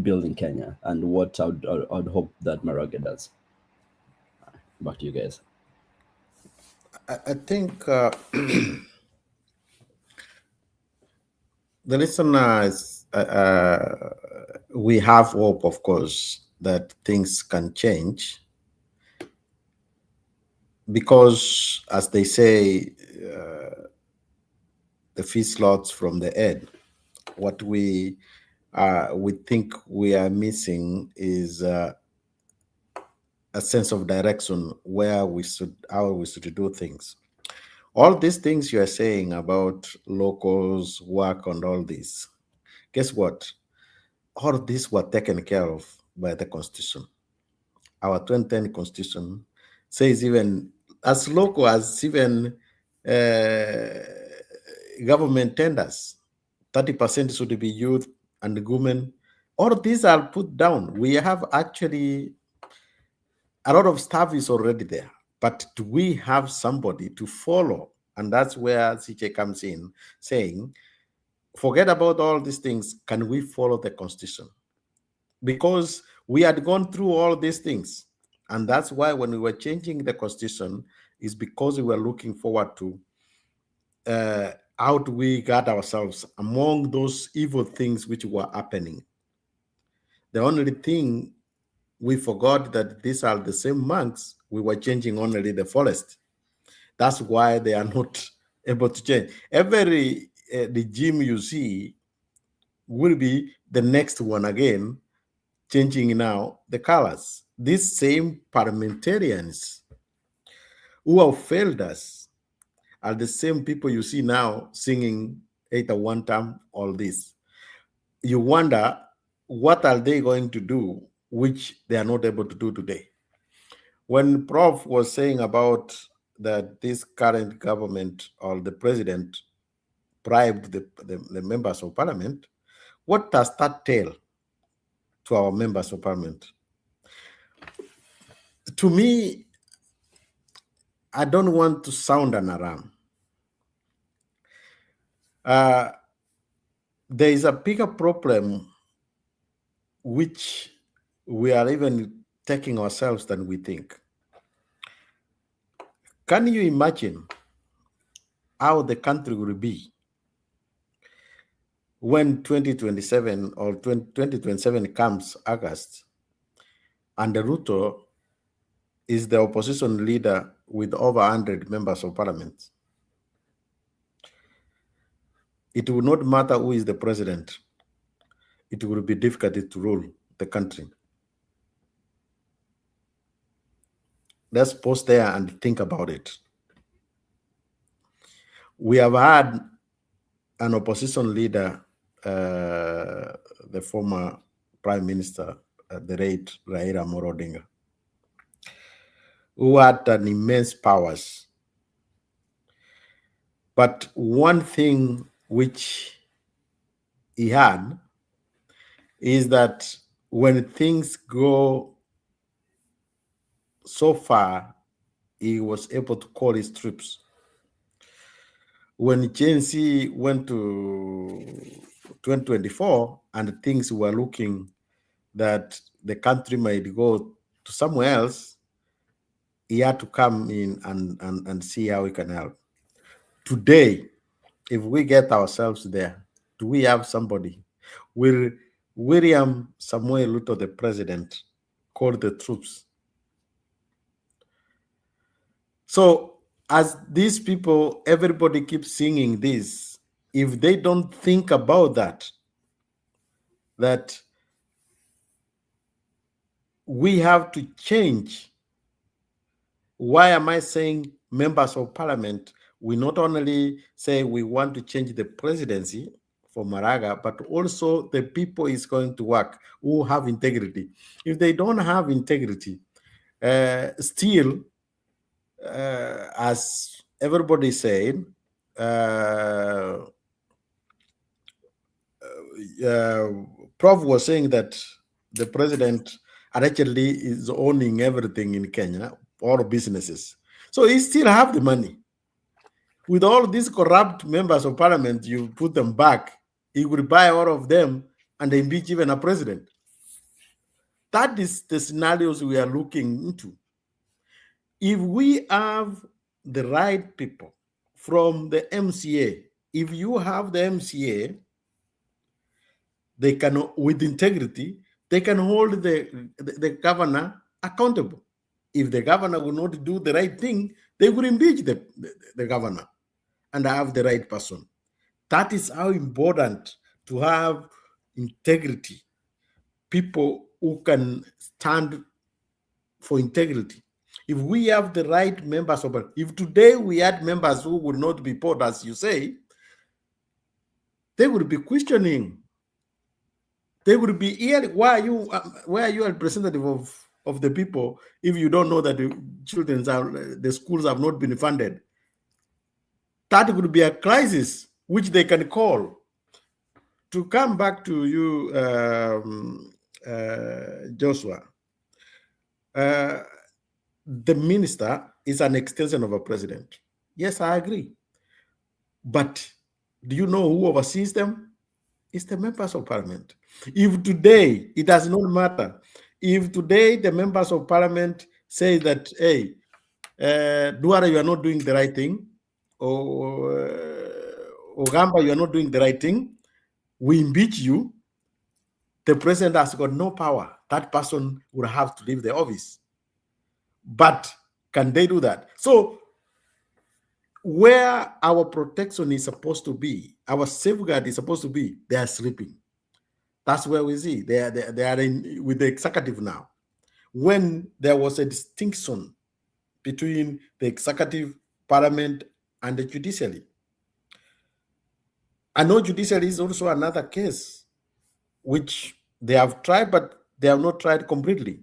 S5: building Kenya, and what I'd hope that Maraga does. Back to you guys.
S4: I think the listeners, we have hope, of course, that things can change, because, as they say, the fish slots from the head. What we think we are missing is a sense of direction, how we should do things. All these things you are saying about locals, work, and all this, guess what? All of these were taken care of by the Constitution. Our 2010 Constitution says even as local as even government tenders, 30% should be youth and women. All of these are put down. We have actually a lot of stuff is already there, but do we have somebody to follow? And that's where CJ comes in, saying, forget about all these things. Can we follow the Constitution? Because we had gone through all these things. And that's why when we were changing the Constitution, is because we were looking forward to how do we guard ourselves among those evil things which were happening. The only thing we forgot that these are the same monks we were changing only the forest. That's why they are not able to change. Every regime you see will be the next one again, changing now the colors. These same parliamentarians who have failed us are the same people you see now singing either one term, all this. You wonder, what are they going to do which they are not able to do today? When Prof was saying about that this current government or the president bribed the members of parliament, what does that tell to our members of parliament? To me, I don't want to sound an alarm. There is a bigger problem which we are even taking ourselves than we think. Can you imagine how the country will be when 2027 or 2027 comes August, and Ruto is the opposition leader with over 100 members of parliament? It will not matter who is the president. It will be difficult to rule the country. Let's pause there and think about it. We have had an opposition leader, the former Prime Minister, the late Raila Amolo Odinga, who had an immense powers. But one thing which he had is that when things go so far, he was able to call his troops. When Gen Z went to 2024 and things were looking that the country might go to somewhere else, he had to come in and see how he can help. Today, if we get ourselves there, do we have somebody? Will William Samuel Ruto, the president, call the troops? So as these people, everybody keeps singing this, if they don't think about that we have to change. Why am I saying members of parliament? We not only say we want to change the presidency for Maraga, but also the people is going to work who have integrity. If they don't have integrity, still, as everybody said, Prof was saying that the president allegedly is owning everything in Kenya, all businesses. So he still have the money. With all these corrupt members of parliament, you put them back, he would buy all of them and impeach even a president. That is the scenarios we are looking into. If we have the right people from the MCA, if you have the MCA, they can, with integrity, they can hold the governor accountable. If the governor will not do the right thing, they will impeach the governor and have the right person. That is how important to have integrity, people who can stand for integrity. If we have the right members of, if today we had members who would not be poor, as you say, they would be questioning. They would be here. Why are you a representative of the people if you don't know that the schools have not been funded? That would be a crisis which they can call. To come back to you, Joshua, the minister is an extension of a president. Yes, I agree. But do you know who oversees them? It's the members of parliament. If today, it does not matter. If today the members of parliament say that, hey, Duara, you are not doing the right thing, or Ogamba, you are not doing the right thing, we impeach you, the president has got no power. That person would have to leave the office. But can they do that? So where our protection is supposed to be, our safeguard is supposed to be, they are sleeping. That's where we see they are in with the executive now. When there was a distinction between the executive, parliament, and the judiciary. I know judiciary is also another case which they have tried, but they have not tried completely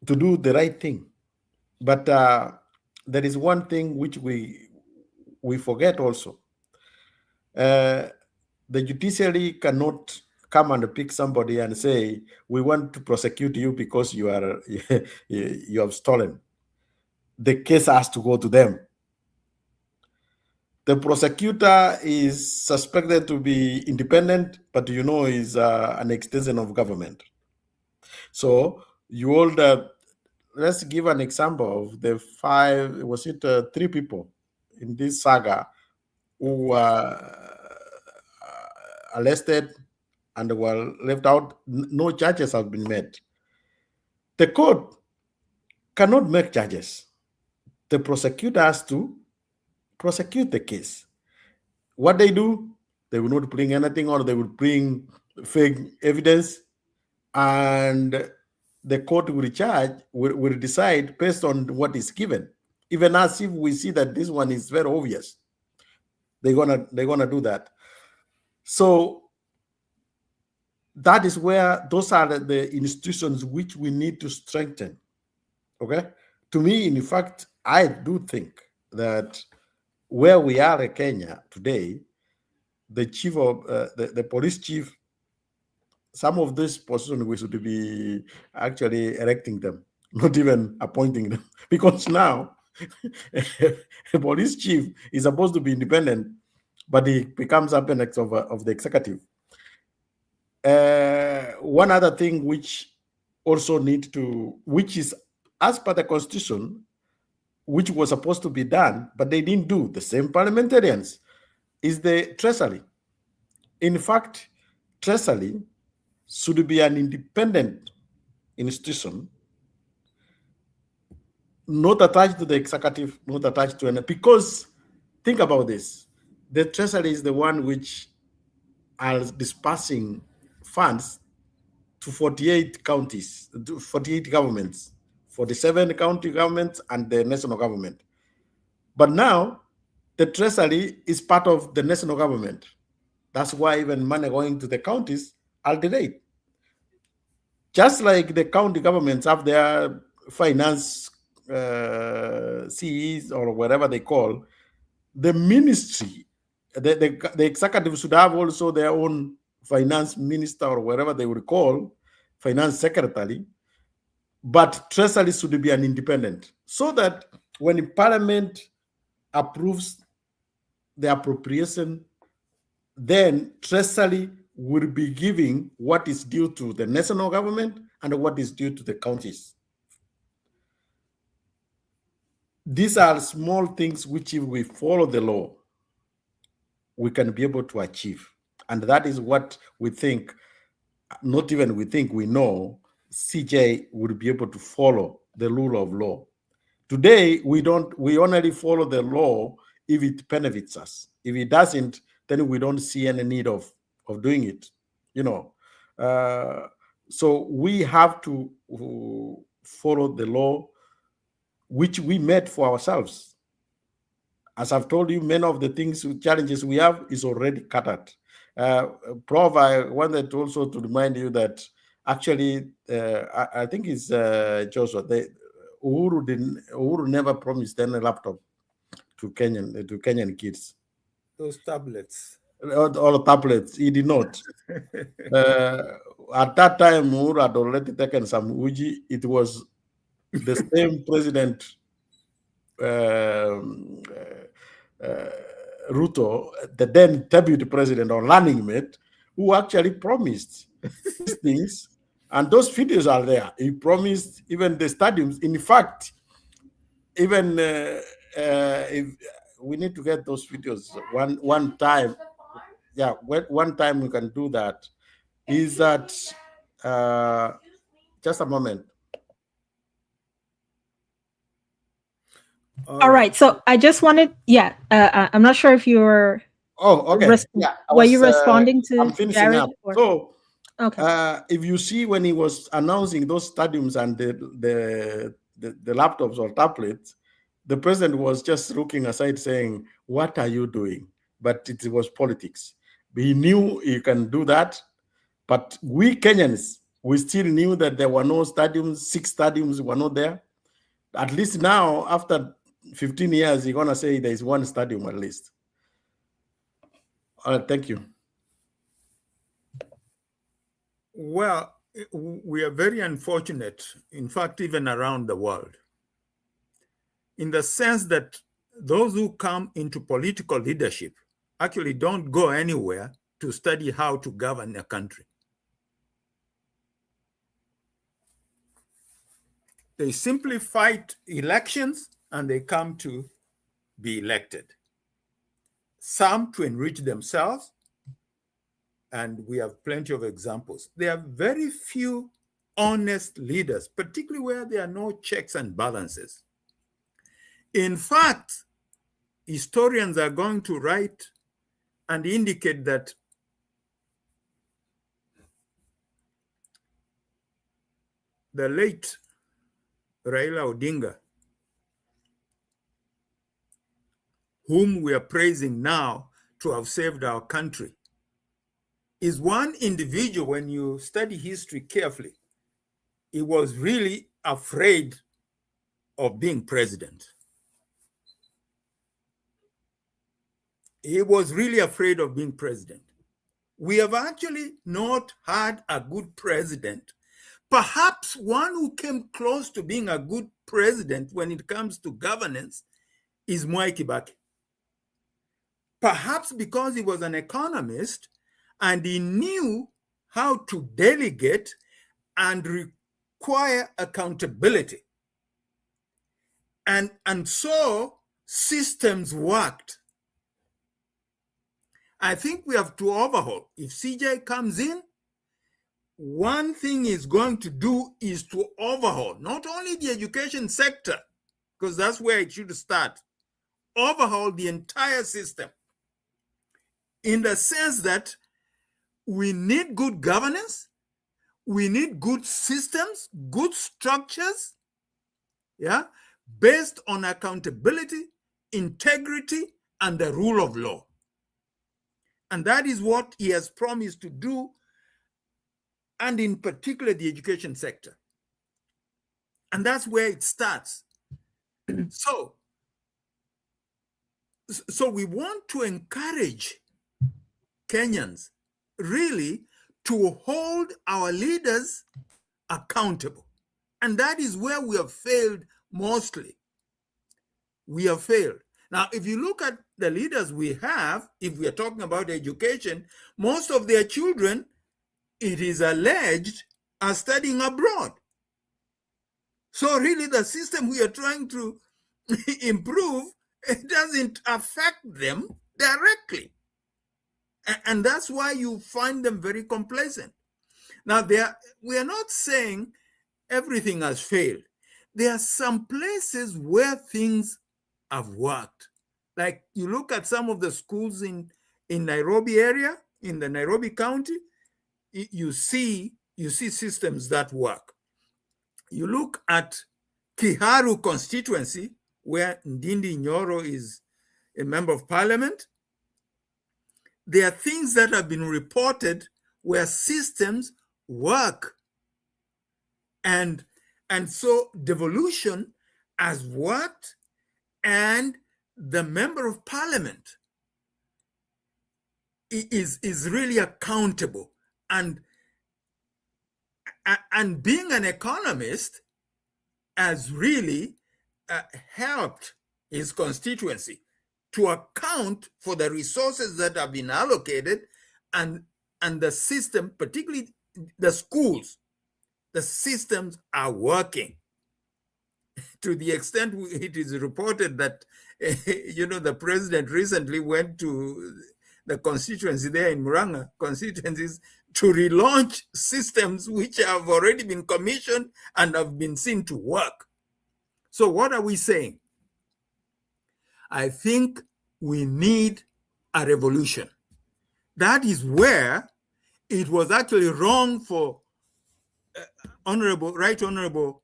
S4: to do the right thing. But there is one thing which we forget also. The judiciary cannot come and pick somebody and say, we want to prosecute you because you are you have stolen. The case has to go to them. The prosecutor is suspected to be independent, but is an extension of government. So you all, let's give an example of the three people in this saga who were arrested and were left out. No charges have been made. The court cannot make charges. The prosecutor has to prosecute the case. What they do, they will not bring anything, or they will bring fake evidence, and the court will decide based on what is given. even as if we see that this one is very obvious. They're gonna do that. So that is where those are the institutions which we need to strengthen. Okay, to me, in fact, I do think that where we are in Kenya today, the chief of the police chief, some of these positions we should be actually electing them, not even appointing them, because now a police chief is supposed to be independent, but he becomes appendix of the executive. One other thing which also need to, which is as per the constitution, which was supposed to be done, but they didn't do, the same parliamentarians, is the treasury. In fact, treasury should be an independent institution, not attached to the executive, not attached to any, because think about this, the treasury is the one which are dispersing funds to 48 counties, to 48 governments, 47 county governments and the national government. But now the treasury is part of the national government. That's why even money going to the counties are delayed. Just like the county governments have their finance CEs or whatever they call, the ministry, the executive should have also their own finance minister or whatever they would call, finance secretary, but treasury should be an independent, so that when parliament approves the appropriation, then treasury will be giving what is due to the national government and what is due to the counties. These are small things which, if we follow the law, we can be able to achieve. And that is what we think, not even we think, we know CJ would be able to follow the rule of law. Today, we only follow the law if it benefits us. If it doesn't, then we don't see any need of doing it, you know. So we have to follow the law which we made for ourselves. As I've told you, many of the things, challenges we have is already covered. Prof, I wanted also to remind you that actually, I think it's Joshua, Uhuru never promised any laptop to Kenyan kids.
S3: Those tablets.
S4: All tablets, he did not. At that time, Uhuru had already taken some Uji. It was the same president, Ruto, the then deputy president or running mate, who actually promised these things. And those videos are there. He promised even the stadiums. In fact, even if we need to get those videos one time. Yeah, one time we can do that. Is that just a moment?
S2: All right. So I just wanted, I'm not sure if you're.
S4: Oh, okay.
S2: Were you responding to?
S4: I'm finishing
S2: Jared,
S4: up.
S2: or?
S4: So,
S2: okay.
S4: If you see when he was announcing those stadiums and the laptops or tablets, the president was just looking aside, saying, "What are you doing?" But it was politics. He knew he can do that, but we Kenyans, we still knew that there were no stadiums. 6 stadiums were not there. At least now, after 15 years, you're gonna say there is one stadium at least. All right, thank you.
S3: Well, we are very unfortunate, in fact, even around the world, in the sense that those who come into political leadership actually don't go anywhere to study how to govern a country. They simply fight elections and they come to be elected. Some to enrich themselves, and we have plenty of examples. There are very few honest leaders, particularly where there are no checks and balances. In fact, historians are going to write and indicate that the late Raila Odinga whom we are praising now to have saved our country, is one individual. When you study history carefully, he was really afraid of being president. He was really afraid of being president. We have actually not had a good president. Perhaps one who came close to being a good president when it comes to governance is Mwai Kibaki. Perhaps because he was an economist and he knew how to delegate and require accountability. And so systems worked. I think we have to overhaul. If CJ comes in, one thing he's going to do is to overhaul not only the education sector, because that's where it should start, overhaul the entire system, in the sense that we need good governance, we need good systems, good structures, based on accountability, integrity, and the rule of law. And that is what he has promised to do, and in particular the education sector. And that's where it starts. So we want to encourage Kenyans really to hold our leaders accountable. And that is where we have failed mostly. We have failed. Now, if you look at the leaders we have, if we are talking about education, most of their children, it is alleged, are studying abroad. So really the system we are trying to improve, it doesn't affect them directly. And that's why you find them very complacent. Now, we are not saying everything has failed. There are some places where things have worked. Like you look at some of the schools in Nairobi area, in the Nairobi County, you see systems that work. You look at Kiharu constituency, where Ndindi Nyoro is a member of parliament. There are things that have been reported where systems work. And so devolution has worked, and the member of parliament is really accountable. And being an economist has really helped his constituency to account for the resources that have been allocated, and the system, particularly the schools, the systems are working. To the extent it is reported that, the president recently went to the constituency there in Murang'a constituencies to relaunch systems which have already been commissioned and have been seen to work. So what are we saying? I think we need a revolution. That is where it was actually wrong for Right Honorable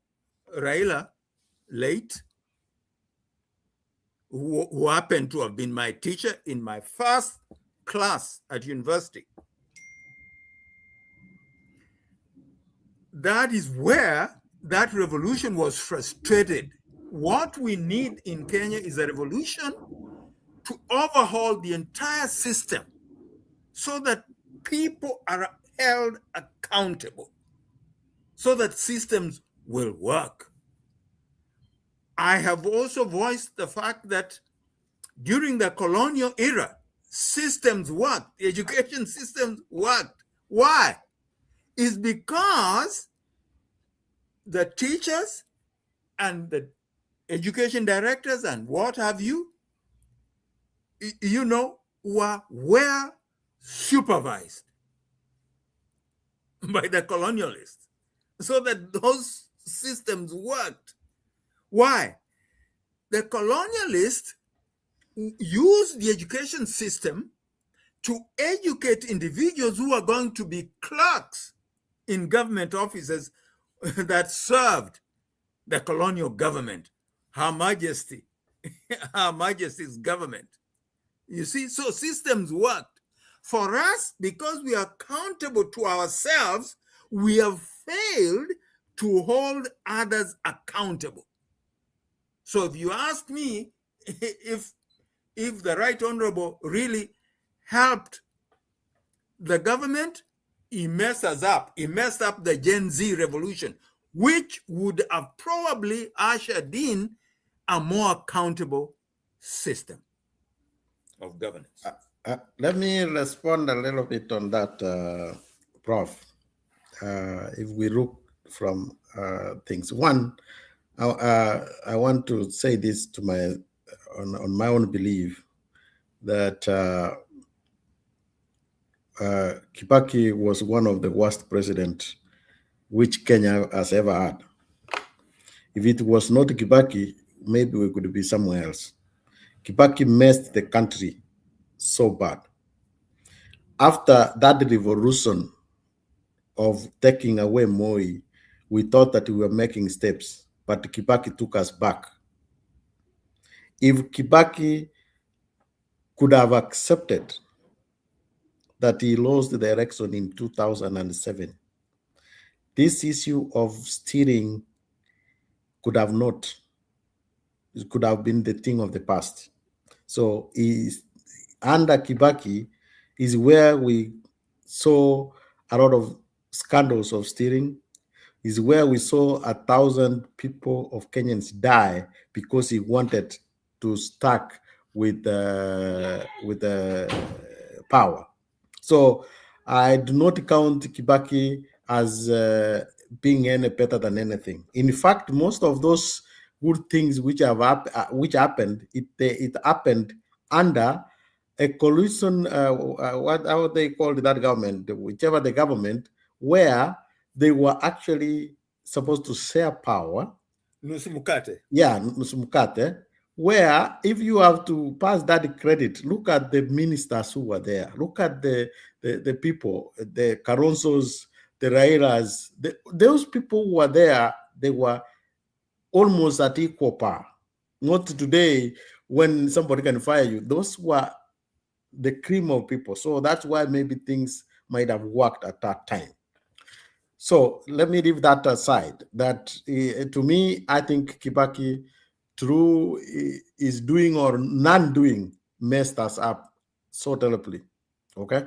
S3: Raila, late, who happened to have been my teacher in my first class at university. That is where that revolution was frustrated. What we need in Kenya is a revolution to overhaul the entire system so that people are held accountable, so that systems will work. I have also voiced the fact that during the colonial era, systems worked, the education systems worked. Why? It's because the teachers and the education directors and what have you, were well supervised by the colonialists, so that those systems worked. Why? The colonialists used the education system to educate individuals who are going to be clerks in government offices that served the colonial government, Her Majesty, Her Majesty's government. You see, so systems worked. For us, because we are accountable to ourselves, we have failed to hold others accountable. So if you ask me if the Right Honorable really helped the government, he messed us up. He messed up the Gen Z revolution, which would have probably ushered in a more accountable system of governance.
S4: Let me respond a little bit on that, Prof. If we look from things, one, I want to say this to on my own belief that Kibaki was one of the worst presidents which Kenya has ever had. If it was not Kibaki, maybe we could be somewhere else. Kibaki messed the country so bad. After that revolution of taking away Moi, we thought that we were making steps, but Kibaki took us back. If Kibaki could have accepted that he lost the election in 2007, this issue of stealing could have it could have been the thing of the past. So under Kibaki is where we saw a lot of scandals of stealing, is where we saw 1,000 people of Kenyans die because he wanted to stack with the power. So I do not count Kibaki as being any better than anything. In fact, most of those good things which happened, it happened under a coalition. How they called that government, whichever the government, where they were actually supposed to share power.
S3: Nusumukate.
S4: Yeah, Nusumukate. Where if you have to pass that credit, look at the ministers who were there. Look at the people, the Karonsos, the Rairas. Those people who were there, they were almost at equal par. Not today when somebody can fire you. Those were the cream of people. So that's why maybe things might have worked at that time. So let me leave that aside. That to me, I think Kibaki, through his doing or non-doing, messed us up so terribly. Okay.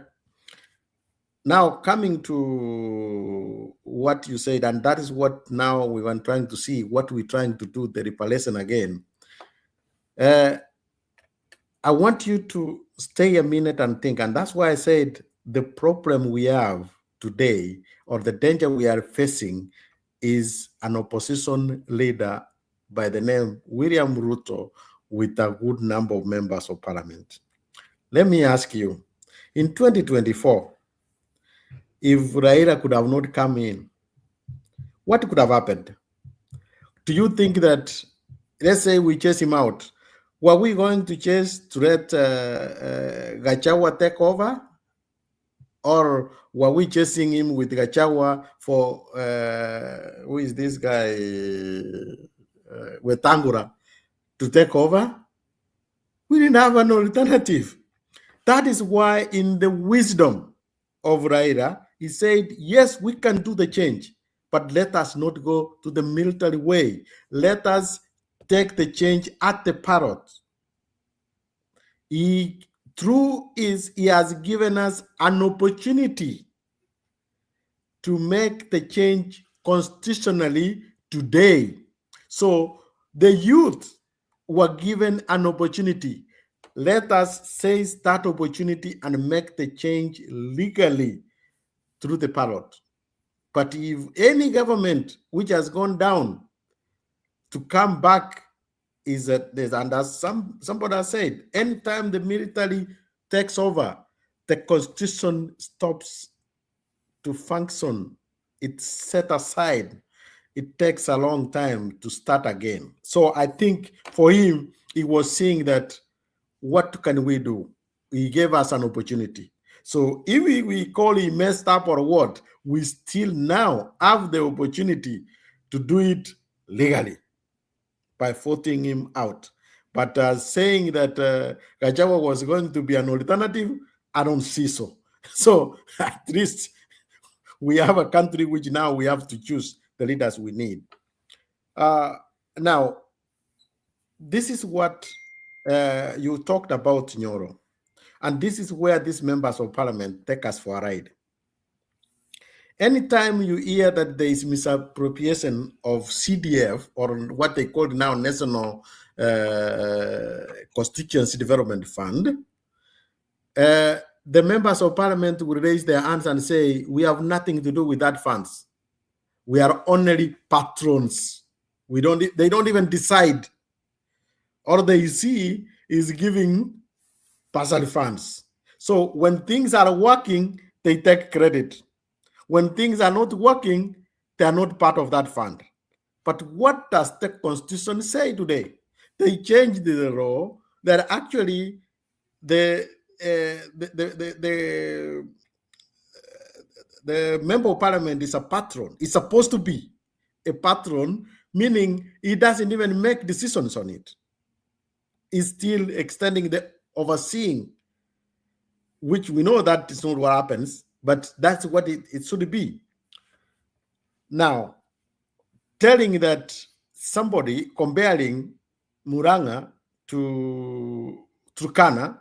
S4: Now coming to what you said, and that is what now we were trying to see, what we're trying to do, the repalation again. I want you to stay a minute and think, and that's why I said the problem we have today, or the danger we are facing, is an opposition leader by the name William Ruto with a good number of members of parliament. Let me ask you, in 2024, if Raila could have not come in, what could have happened? Do you think that, let's say we chase him out, were we going to chase to let Gachagua take over? Or were we chasing him with Gachagua for, who is this guy, Wetangula, to take over? We didn't have an alternative. That is why in the wisdom of Raila, he said, yes, we can do the change, but let us not go to the military way. Let us take the change at the parrot. He has given us an opportunity to make the change constitutionally today. So the youth were given an opportunity. Let us seize that opportunity and make the change legally through the ballot. But if any government which has gone down to come back is that there's, and as somebody has said, anytime the military takes over, the constitution stops to function. It's set aside. It takes a long time to start again. So I think for him, he was saying that, what can we do? He gave us an opportunity. So if we call him messed up or what, we still now have the opportunity to do it legally by voting him out. But saying that Gachagua was going to be an alternative, I don't see so. So at least we have a country which now we have to choose the leaders we need. Now, this is what you talked about, Nyoro. And this is where these members of parliament take us for a ride. Anytime you hear that there is misappropriation of CDF, or what they call now National Constituency Development Fund, the members of parliament will raise their hands and say, we have nothing to do with that funds. We are only patrons. They don't even decide. All they see is giving partial funds. So when things are working, they take credit. When things are not working, they are not part of that fund. But what does the Constitution say today? They changed the law that actually the member of parliament is a patron. It's supposed to be a patron, meaning he doesn't even make decisions on it. He's still extending the overseeing, which we know that is not what happens, but that's what it should be. Now, telling that somebody comparing Muranga to Turkana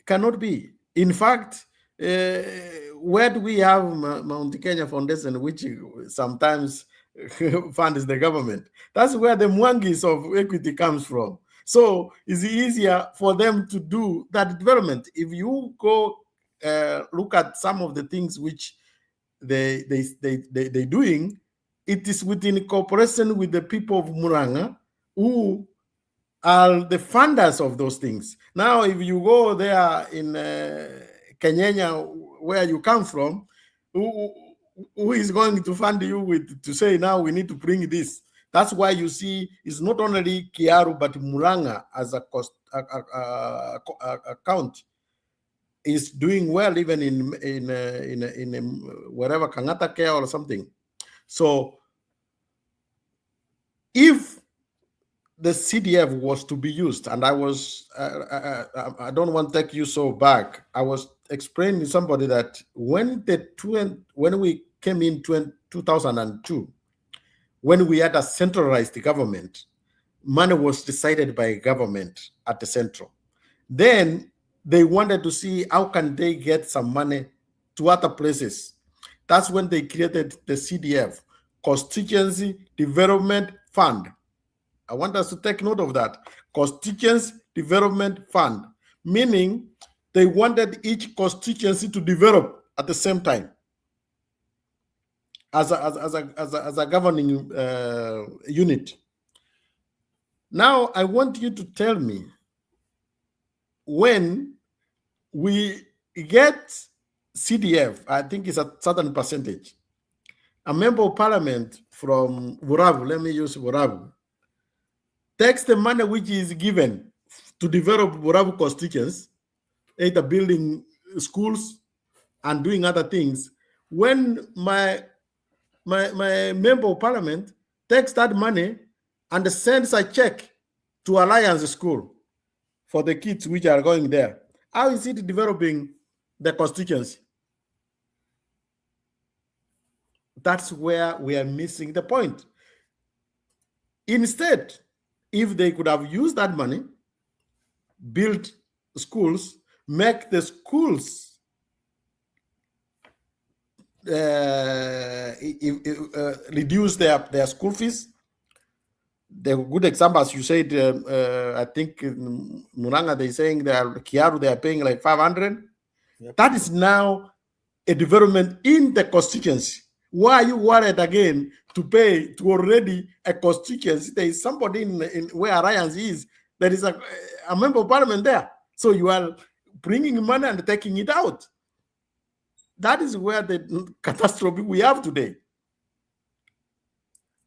S4: cannot be. In fact, where do we have Mount Kenya Foundation, which sometimes funds the government? That's where the Mwangis of equity comes from. So it's easier for them to do that development. If you go look at some of the things which they're doing, it is within cooperation with the people of Muranga who are the funders of those things. Now, if you go there in Kenya, where you come from, who is going to fund you with to say, now we need to bring this? That's why you see it's not only Kiaru, but Muranga as a cost account is doing well, even in wherever Kangata Care or something. So if the CDF was to be used, and I was, I don't want to take you so back. I was explaining to somebody that when we came in 2002, when we had a centralized government, money was decided by government at the central. Then they wanted to see how can they get some money to other places. That's when they created the CDF, Constituency Development Fund. I want us to take note of that. Constituency Development Fund, meaning they wanted each constituency to develop at the same time as a governing unit. Now, I want you to tell me, when we get CDF, I think it's a certain percentage, a member of parliament from Buravu, let me use Buravu, takes the money which is given to develop Buravu constituents, either building schools and doing other things. When my member of parliament takes that money and sends a check to Alliance School for the kids which are going there, how is it developing the constituency? That's where we are missing the point. Instead, if they could have used that money, build schools, make the schools reduce their school fees. The good example, as you said, I think in Muranga, they're saying Kiaru, they are paying like 500. Yep. That is now a development in the constituency. Why are you worried again to pay to already a constituency? There is somebody in where Alliance is. There is a member of parliament there. So you are bringing money and taking it out. That is where the catastrophe we have today.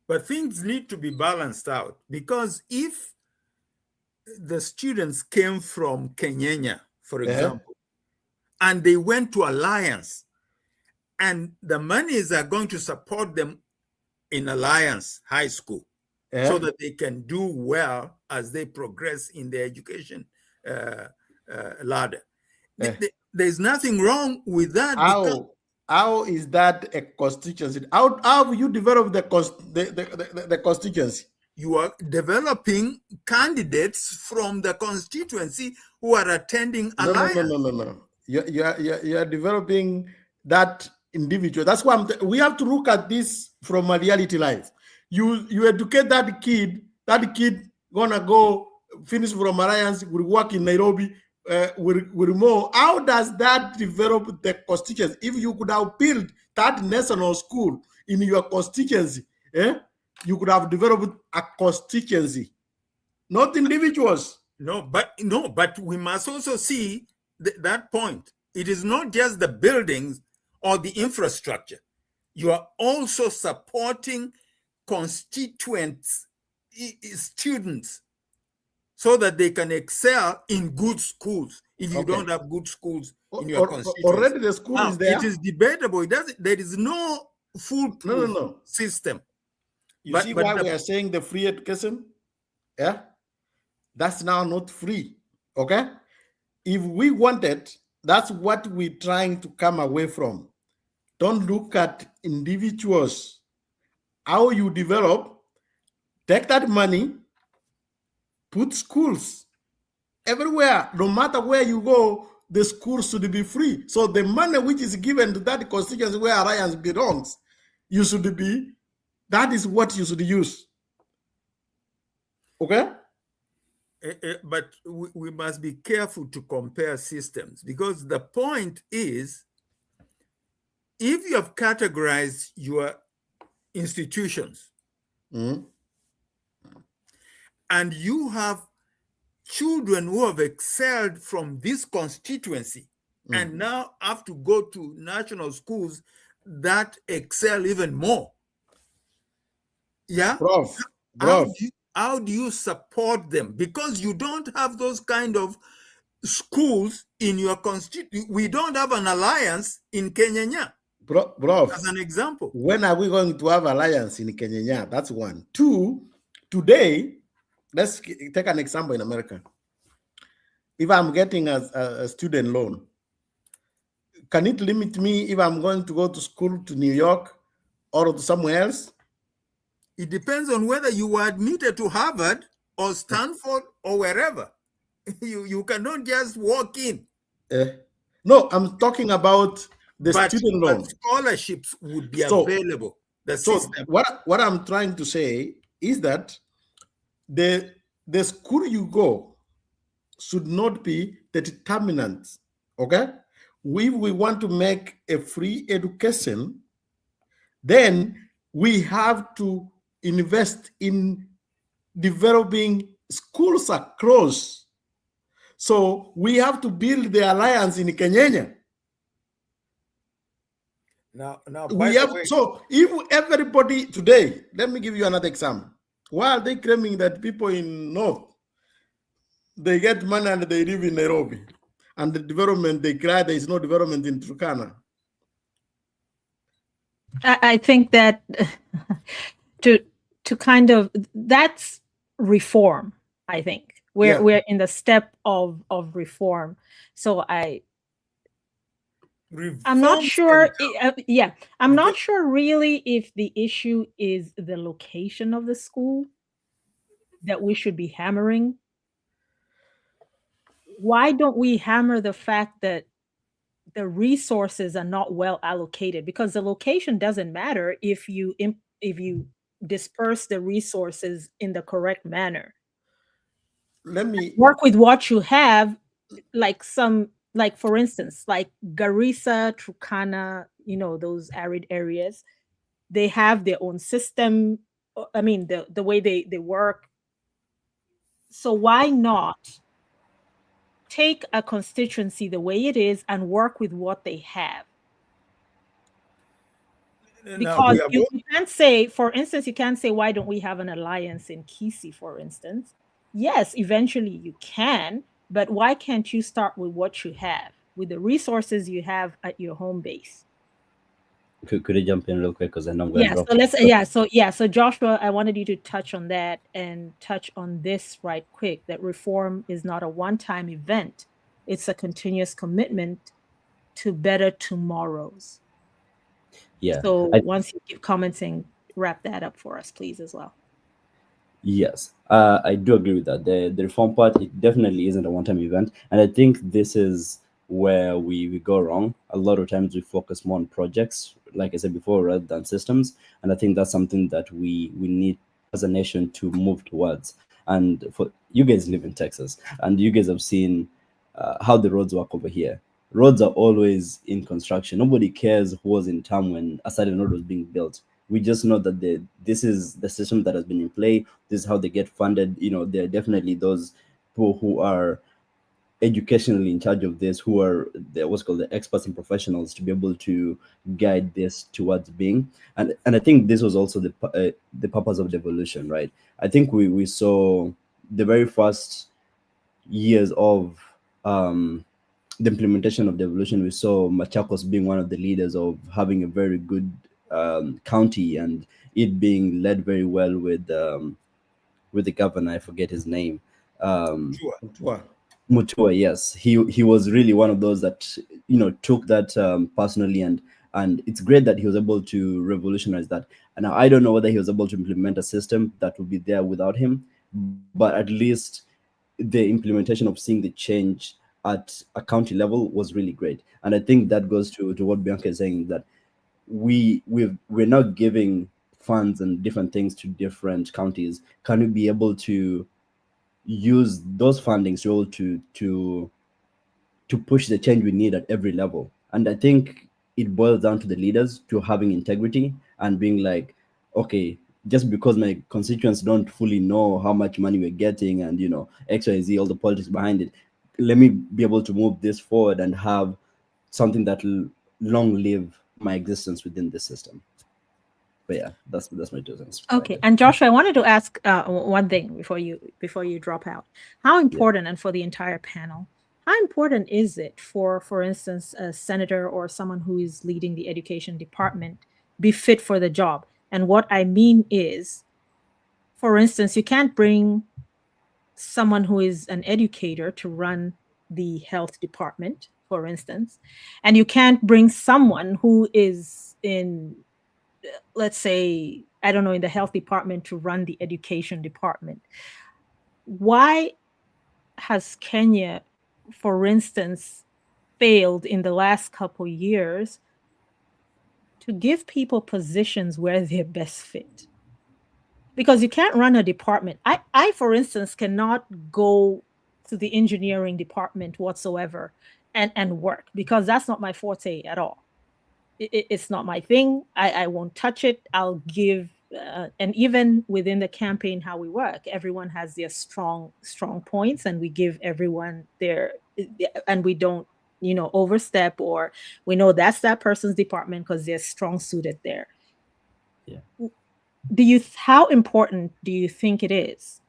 S3: But things need to be balanced out, because if the students came from Kenya, for example, and they went to Alliance, and the monies are going to support them in Alliance High School so that they can do well as they progress in their education ladder. There's nothing wrong with that.
S4: How is that a constituency? How have you developed the constituency?
S3: You are developing candidates from the constituency who are attending alliance.
S4: No. You are developing that individual. That's why we have to look at this from a reality life. You educate that kid gonna go finish from alliance, will work in Nairobi, with more. How does that develop the constituency? If you could have built that national school in your constituency, you could have developed a constituency, not individuals.
S3: No, but we must also see that point. It is not just the buildings or the infrastructure. You are also supporting constituents, students, so that they can excel in good schools. If you don't have good schools in your constituency,
S4: already the school is there.
S3: It is debatable. There is no foolproof system.
S4: You see why we are saying the free education? Yeah, that's now not free. Okay, if we wanted, that's what we're trying to come away from. Don't look at individuals. How you develop, take that money, put schools everywhere. No matter where you go, the schools should be free. So the money which is given to that constituency where alliance belongs, that is what you should use. Okay?
S3: But we must be careful to compare systems, because the point is, if you have categorized your institutions and you have children who have excelled from this constituency and now have to go to national schools that excel even more. Yeah? How do you support them? Because you don't have those kind of schools in your constituency. We don't have an alliance in Kenya. As an example.
S4: When are we going to have alliance in Kenya? That's one. Two, today, let's take an example in America. If I'm getting a student loan, can it limit me if I'm going to go to school to New York or to somewhere else?
S3: It depends on whether you were admitted to Harvard or Stanford or wherever. You cannot just walk in.
S4: No, I'm talking about the student loan.
S3: But scholarships would be available.
S4: So what I'm trying to say is that the school you go should not be the determinant. Okay? If we want to make a free education, then we have to invest in developing schools across. So we have to build the alliance in Kenya.
S3: Now,
S4: so if everybody today, let me give you another example. Why are they claiming that people in North, they get money and they live in Nairobi, and the development, they cry there is no development in Turkana?
S2: I think that to kind of, that's reform. I think we're in the step of reform. So I'm not sure. I'm not sure really if the issue is the location of the school that we should be hammering. Why don't we hammer the fact that the resources are not well allocated? Because the location doesn't matter if you disperse the resources in the correct manner.
S4: Let me
S2: work with what you have, like for instance, like Garissa, Turkana, those arid areas, they have their own system. I mean, the way they work. So why not take a constituency the way it is and work with what they have? Because you can't say, for instance, why don't we have an alliance in Kisi, for instance? Yes, eventually you can, but why can't you start with what you have, with the resources you have at your home base?
S5: Could I jump in real quick, because I know I'm going to
S2: Yeah,
S5: drop.
S2: so Joshua, I wanted you to touch on that and touch on this right quick, that reform is not a one-time event. It's a continuous commitment to better tomorrows.
S5: Yeah.
S2: So once you keep commenting, wrap that up for us, please, as well.
S5: Yes, I do agree with that. The reform part, it definitely isn't a one-time event, and I think this is where we go wrong. A lot of times we focus more on projects, like I said before, rather than systems, and I think that's something that we need as a nation to move towards. And for you guys live in Texas, and you guys have seen how the roads work over here. Roads are always in construction. Nobody cares who was in town when a certain road was being built. We just know that this is the system that has been in play. This is how they get funded. There are definitely those people who are educationally in charge of this, who are what's called the experts and professionals to be able to guide this towards being. And I think this was also the purpose of devolution, right? I think we saw the very first years of the implementation of devolution. We saw Machakos being one of the leaders of having a very good county, and it being led very well with the governor. I forget his name. Mutua, yes, he was really one of those that took that personally, and it's great that he was able to revolutionize that. And I don't know whether he was able to implement a system that would be there without him, but at least the implementation of seeing the change at a county level was really great. And I think that goes to what Bianca is saying, that we're not giving funds and different things to different counties. Can we be able to use those fundings to push the change we need at every level? And I think it boils down to the leaders to having integrity and being like, okay, just because my constituents don't fully know how much money we're getting and XYZ, all the politics behind it, let me be able to move this forward and have something that will long live my existence within this system. But yeah, that's my 2 cents.
S2: Okay, and Joshua, I wanted to ask one thing before you drop out. How important, and for the entire panel, how important is it for instance, a senator or someone who is leading the education department be fit for the job? And what I mean is, for instance, you can't bring someone who is an educator to run the health department, for instance, and you can't bring someone who is in, let's say, I don't know, in the health department to run the education department. Why has Kenya, for instance, failed in the last couple years to give people positions where they're best fit? Because you can't run a department. I, for instance, cannot go to the engineering department whatsoever and work, because that's not my forte at all. It's not my thing. I won't touch it. I'll give, and even within the campaign, how we work, everyone has their strong points, and we give everyone their, and we don't, overstep, or we know that's that person's department because they're strong suited there.
S5: Yeah.
S2: How important do you think it is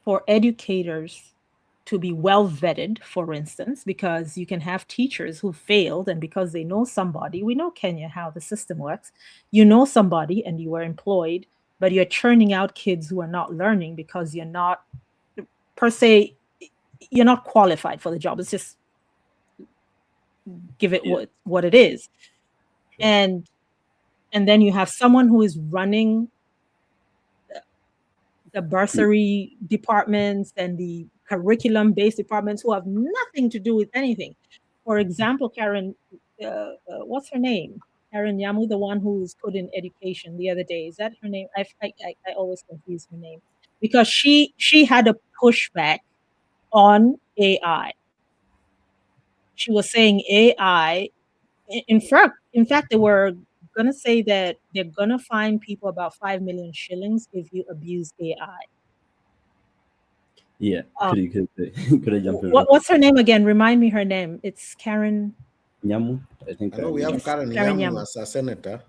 S2: for educators to be well vetted, for instance, because you can have teachers who failed, and because they know somebody, we know Kenya, how the system works. You know somebody and you are employed, but you're churning out kids who are not learning because you're not, per se, you're not qualified for the job. It's just give it what it is. And then you have someone who is running the bursary departments and the curriculum-based departments who have nothing to do with anything. For example, Karen, what's her name? Karen Yamu, the one who was put in education the other day. Is that her name? I always confuse her name, because she had a pushback on AI. She was saying AI. In fact, they were going to say that they're going to fine people about 5 million shillings if you abuse AI.
S5: Yeah. Could I jump in?
S2: What's her name again? Remind me her name. It's Karen
S5: Nyamu, I think.
S4: I know we have Karen Nyamu as a senator.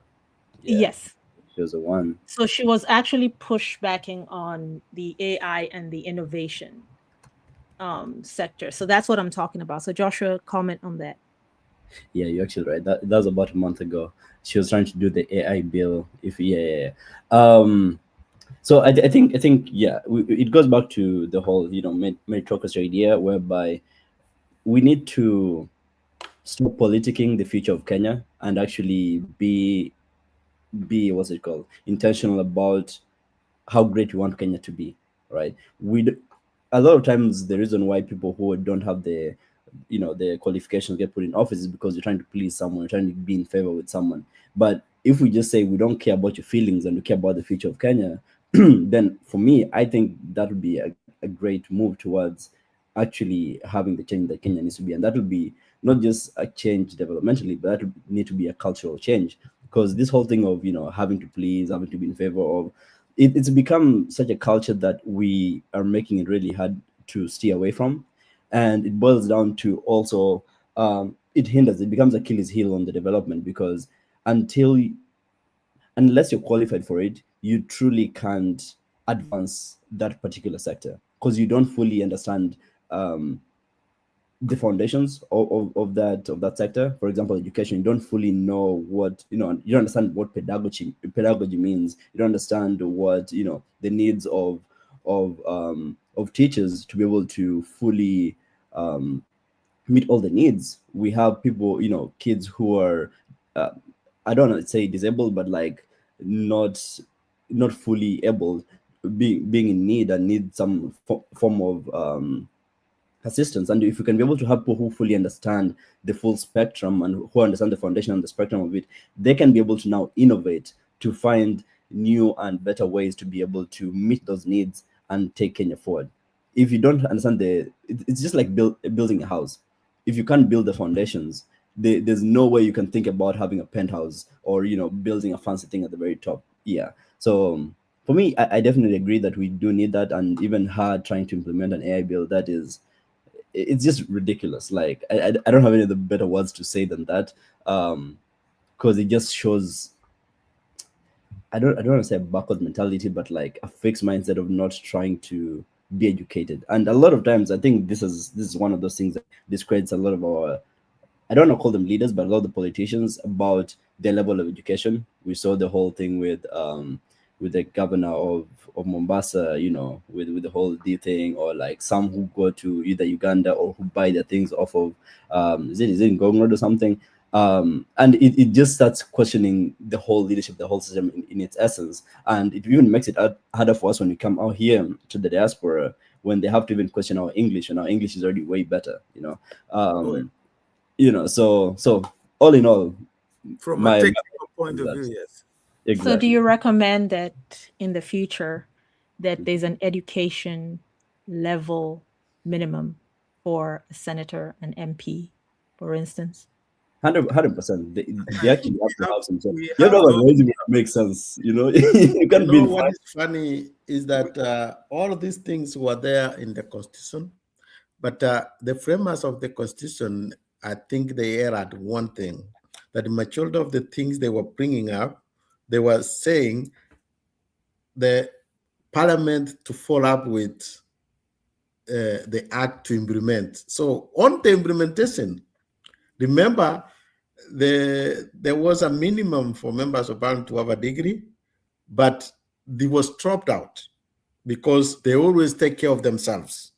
S5: Yeah,
S2: yes.
S5: She was the one.
S2: So she was actually pushbacking on the AI and the innovation sector. So that's what I'm talking about. So Joshua, comment on that.
S5: Yeah, you're actually right. That was about a month ago. She was trying to do the AI bill. So I think yeah, it goes back to the whole meritocracy idea, whereby we need to stop politicking the future of Kenya and actually be what's it called, intentional about how great we want Kenya to be, right? A lot of times the reason why people who don't have the qualifications get put in office is because you're trying to please someone, you're trying to be in favor with someone. But if we just say we don't care about your feelings and we care about the future of Kenya, then for me, I think that would be a great move towards actually having the change that Kenya needs to be. And that will be not just a change developmentally, but that would need to be a cultural change. Because this whole thing of having to please, having to be in favor of, it's become such a culture that we are making it really hard to stay away from. And it boils down to also it becomes Achilles heel on the development, because unless you're qualified for it, you truly can't advance that particular sector, because you don't fully understand the foundations of that sector. For example, education, you don't fully know what you don't understand what pedagogy means. You don't understand what the needs of teachers to be able to fully meet all the needs. We have people, kids who are uh, I don't want to say disabled, but like not fully able, being in need and need some form of assistance. And if you can be able to have people who fully understand the full spectrum and who understand the foundation and the spectrum of it, they can be able to now innovate to find new and better ways to be able to meet those needs and take Kenya forward. If you don't understand it's just like building a house. If you can't build the foundations, there's no way you can think about having a penthouse or building a fancy thing at the very top. Yeah. So for me, I definitely agree that we do need that. And even her trying to implement an AI bill, it's just ridiculous. Like I don't have any other better words to say than that, because it just shows, I don't want to say a backward mentality, but like a fixed mindset of not trying to be educated. And a lot of times I think this is one of those things that discredits a lot of our, I don't want to call them leaders, but a lot of the politicians, about their level of education. We saw the whole thing with the governor of Mombasa, with the whole D thing, or like some who go to either Uganda or who buy their things off of is it in Ngong Road or something. And it just starts questioning the whole leadership, the whole system in its essence. And it even makes it harder for us when we come out here to the diaspora, when they have to even question our English, and our English is already way better, so all in all,
S3: from a technical point of view, yes.
S5: Exactly.
S2: So do you recommend that in the future that there's an education level minimum for a senator and MP, for instance?
S5: 100%. They actually have to have some sense. You have to have a resume that makes sense. You can't be.
S4: What is funny is that all these things were there in the Constitution, but the framers of the Constitution, I think they erred at one thing, that the majority of the things they were bringing up, they were saying the Parliament to follow up with the act to implement. So on the implementation, remember, there was a minimum for members of Parliament to have a degree, but it was dropped out because they always take care of themselves.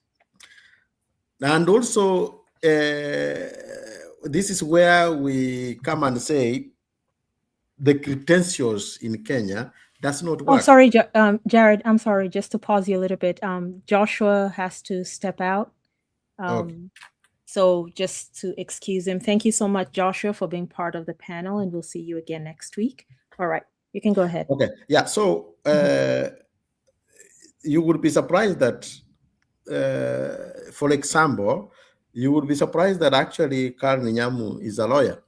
S4: And also, this is where we come and say the credentials in Kenya does not work.
S2: Oh, sorry, Jared, I'm sorry, just to pause you a little bit. Joshua has to step out.
S4: Okay.
S2: So just to excuse him, thank you so much, Joshua, for being part of the panel, and we'll see you again next week. All right, you can go ahead.
S4: Okay, yeah, so you would be surprised that, for example, you would be surprised that actually Karl Nyamu is a lawyer.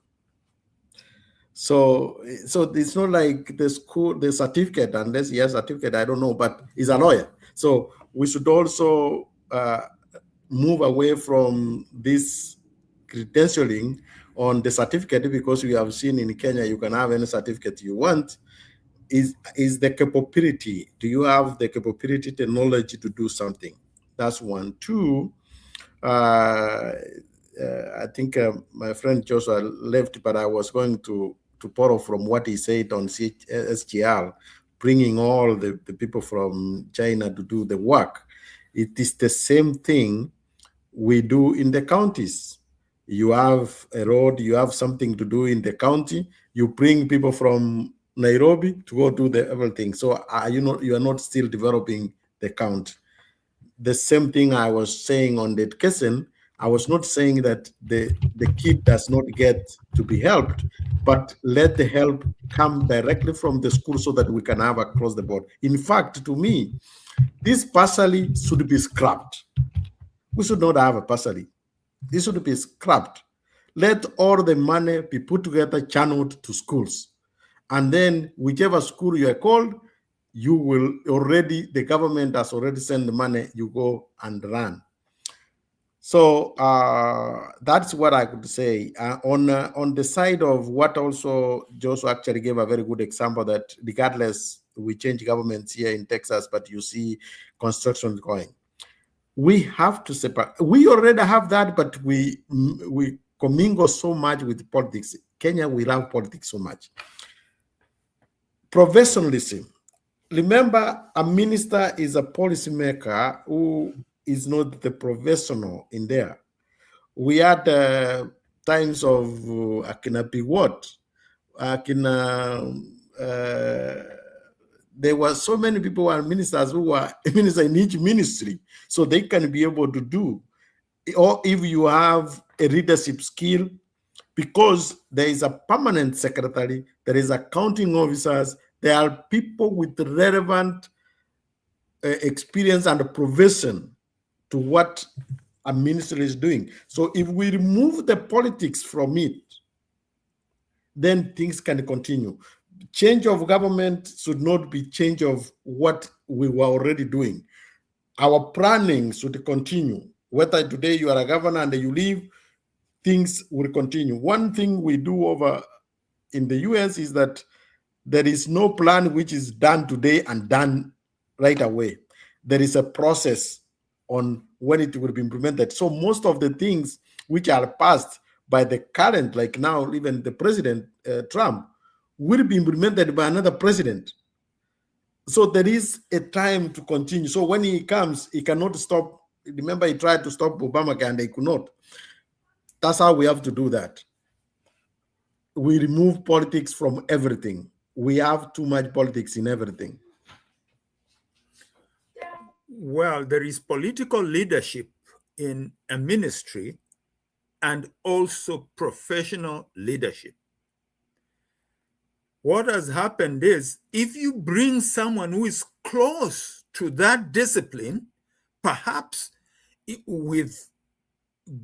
S4: So it's not like the certificate, unless he has a certificate, I don't know, but he's a lawyer. So we should also move away from this credentialing on the certificate, because we have seen in Kenya, you can have any certificate you want. Is the capability, do you have the capability, the knowledge to do something? That's one. Two, I think my friend Joshua left, but I was going to borrow from what he said on SGR, bringing all the people from China to do the work. It is the same thing we do in the counties. You have a road, you have something to do in the county, you bring people from Nairobi to go do the everything. So you are not still developing the county. The same thing I was saying on the education, I was not saying that the kid does not get to be helped, but let the help come directly from the school so that we can have across the board. In fact, to me, this partially should be scrapped. We should not have a partially. This should be scrapped. Let all the money be put together, channeled to schools. And then whichever school you are called, you will already, the government has already sent the money, you go and run. So that's what I could say. On the side of what also Joshua actually gave a very good example that regardless, we change governments here in Texas, but you see construction going. We have to separate. We already have that, but we commingle so much with politics. Kenya, we love politics so much. Professionalism. Remember, a minister is a policymaker who is not the professional in there. We had times of Akina Piwot, there were so many people who are ministers who were ministers in each ministry, so they can be able to do. Or if you have a leadership skill, because there is a permanent secretary, there is accounting officers, there are people with relevant experience and profession to what a ministry is doing. So if we remove the politics from it, then things can continue. Change of government should not be change of what we were already doing. Our planning should continue. Whether today you are a governor and you leave, things will continue. One thing we do over in the US is that there is no plan which is done today and done right away. There is a process on when it will be implemented. So most of the things which are passed by the current, like now even the president, Trump, will be implemented by another president. So there is a time to continue. So when he comes, he cannot stop. Remember, he tried to stop Obamacare and they could not. That's how we have to do that. We remove politics from everything. We have too much politics in everything.
S3: Well, there is political leadership in a ministry and also professional leadership. What has happened is, if you bring someone who is close to that discipline, perhaps with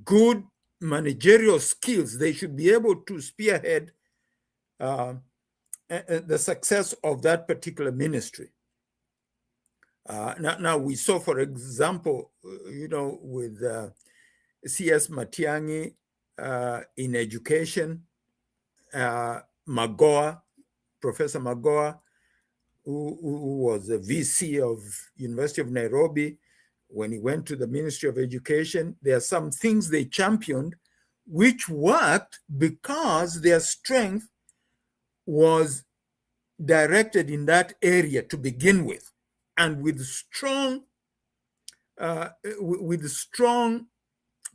S3: good managerial skills, they should be able to spearhead the success of that particular ministry. Now we saw, for example, with C.S. Matiang'i in education, Magoa, Professor Magoa, who was a VC of University of Nairobi, when he went to the Ministry of Education, there are some things they championed which worked because their strength was directed in that area to begin with. And with strong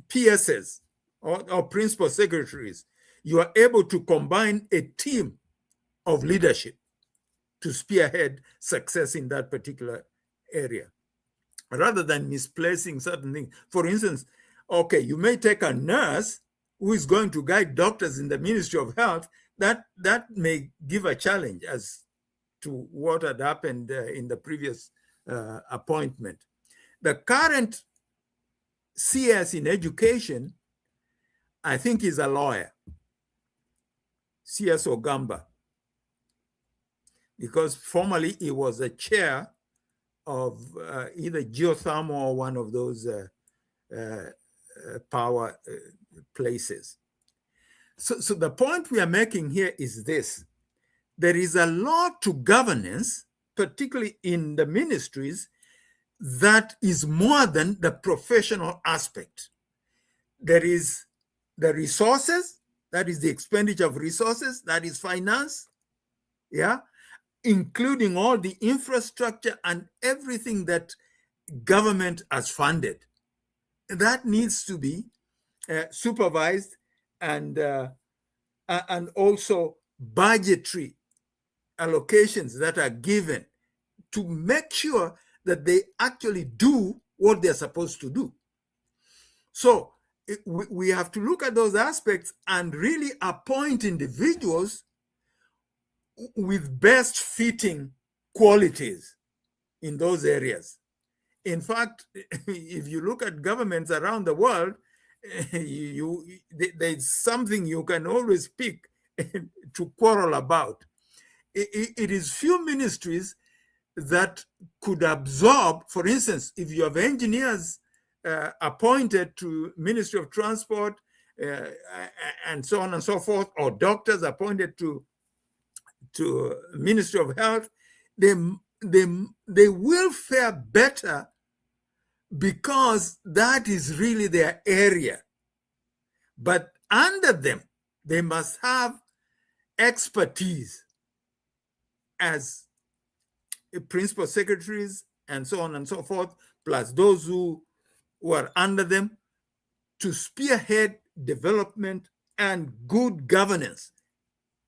S3: PSs or principal secretaries, you are able to combine a team of leadership to spearhead success in that particular area, rather than misplacing certain things. For instance, okay, you may take a nurse who is going to guide doctors in the Ministry of Health. That may give a challenge as to what had happened in the previous appointment. The current CS in education, I think, is a lawyer, CS Ogamba, because formerly he was a chair of either geothermal or one of those power places. So the point we are making here is this. There is a law to governance, particularly in the ministries, that is more than the professional aspect. There is the resources, that is the expenditure of resources, that is finance, yeah, including all the infrastructure and everything that government has funded. That needs to be supervised, and also budgetary allocations that are given to make sure that they actually do what they're supposed to do. So we have to look at those aspects and really appoint individuals with best fitting qualities in those areas. In fact, if you look at governments around the world, there's something you can always pick to quarrel about. It is few ministries that could absorb, for instance, if you have engineers appointed to Ministry of Transport and so on and so forth, or doctors appointed to Ministry of Health, they will fare better because that is really their area. But under them, they must have expertise as principal secretaries and so on and so forth, plus those who are under them, to spearhead development and good governance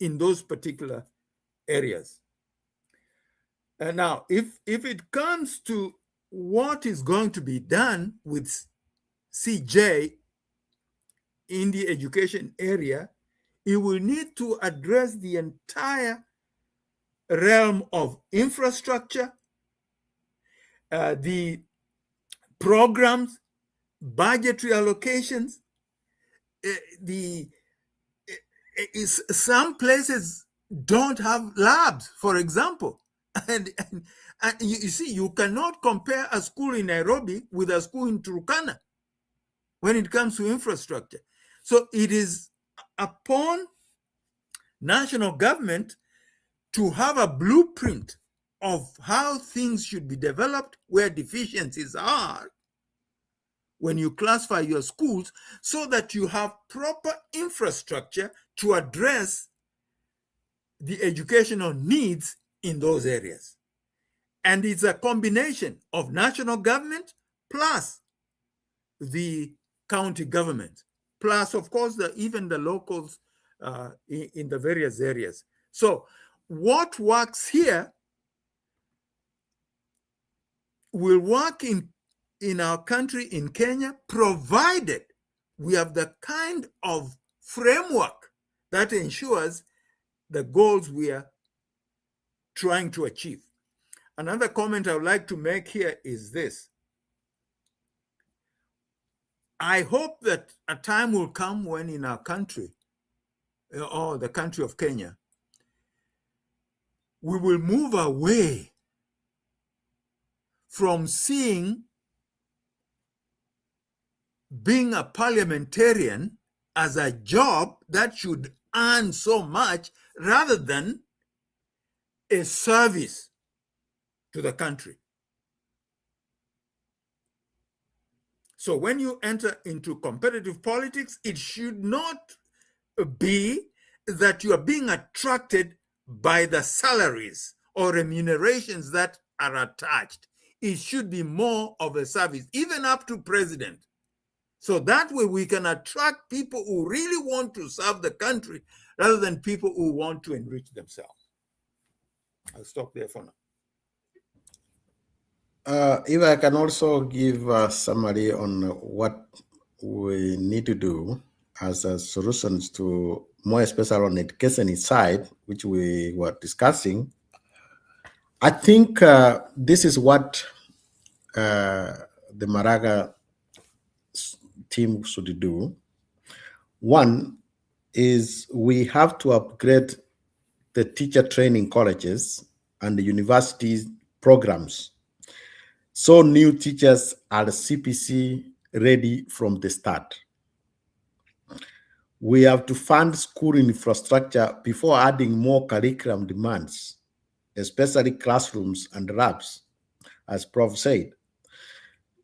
S3: in those particular areas. And now, if it comes to what is going to be done with CJ in the education area, it will need to address the entire realm of infrastructure, the programs, budgetary allocations. Some places don't have labs, for example. And you see, you cannot compare a school in Nairobi with a school in Turkana when it comes to infrastructure. So it is upon national government to have a blueprint of how things should be developed, where deficiencies are, when you classify your schools, so that you have proper infrastructure to address the educational needs in those areas. And it's a combination of national government plus the county government, plus, of course, even the locals in the various areas. So what works here will work in our country, in Kenya, provided we have the kind of framework that ensures the goals we are trying to achieve. Another comment I would like to make here is this. I hope that a time will come when in our country, or the country of Kenya, we will move away from seeing being a parliamentarian as a job that should earn so much, rather than a service to the country. So when you enter into competitive politics, it should not be that you are being attracted by the salaries or remunerations that are attached. It should be more of a service, even up to president. So that way we can attract people who really want to serve the country, rather than people who want to enrich themselves. I'll stop there for now.
S4: If I can also give a summary on what we need to do as a solutions to, more especially on the education side, which we were discussing. I think this is what the Maraga team should do. One is we have to upgrade the teacher training colleges and the universities programs, so new teachers are CPC ready from the start. We have to fund school infrastructure before adding more curriculum demands, especially classrooms and labs, as Prof said.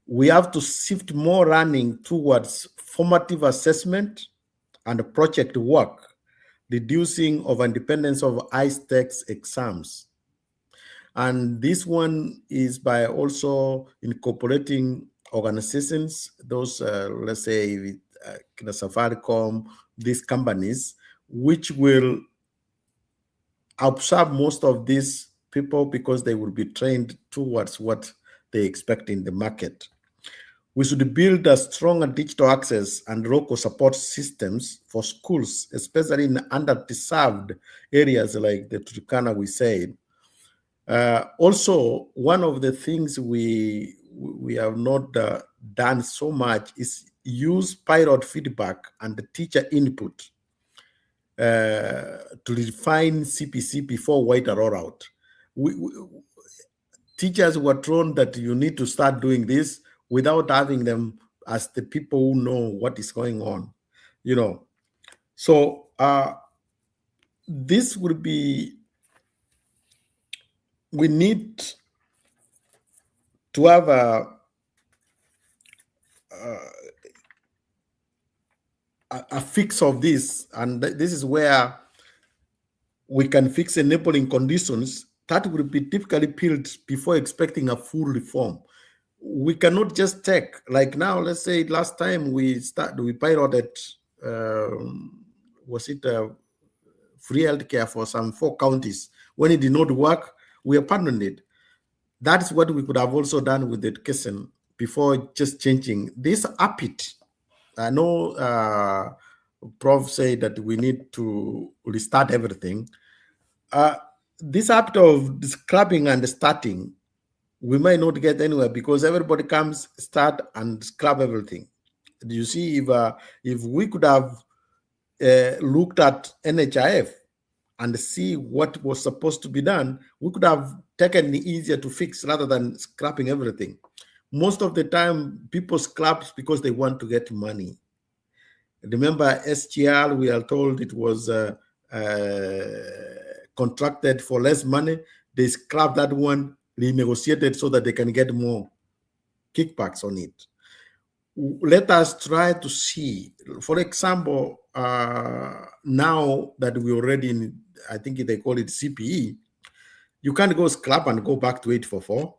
S4: We have to shift more learning towards formative assessment and project work, reducing of independence of high-stakes exams. And this one is by also incorporating organizations, those, let's say, Safaricom, these companies, which will absorb most of these people because they will be trained towards what they expect in the market. We should build a stronger digital access and local support systems for schools, especially in underserved areas like the Turkana we said. Also, one of the things we have not done so much is use pilot feedback and the teacher input to refine CPC before wider rollout. Teachers were told that you need to start doing this without having them as the people who know what is going on, you know. So this would be, we need to have a fix of this, and this is where we can fix enabling conditions that would be typically built before expecting a full reform. We cannot just take, like now, let's say last time we piloted, was it free healthcare for some 4 counties. When it did not work, we abandoned it. That's what we could have also done with education before just changing this APIT. I know Prof said that we need to restart everything. This act of scrapping and starting, we might not get anywhere because everybody comes, start, and scrap everything. You see, if we could have looked at NHIF and see what was supposed to be done, we could have taken it easier to fix rather than scrapping everything. Most of the time, people scrap because they want to get money. Remember SGL, we are told it was contracted for less money. They scrapped that one, renegotiated so that they can get more kickbacks on it. Let us try to see, for example, now that we already in, I think they call it CPE, you can't go scrap and go back to 844.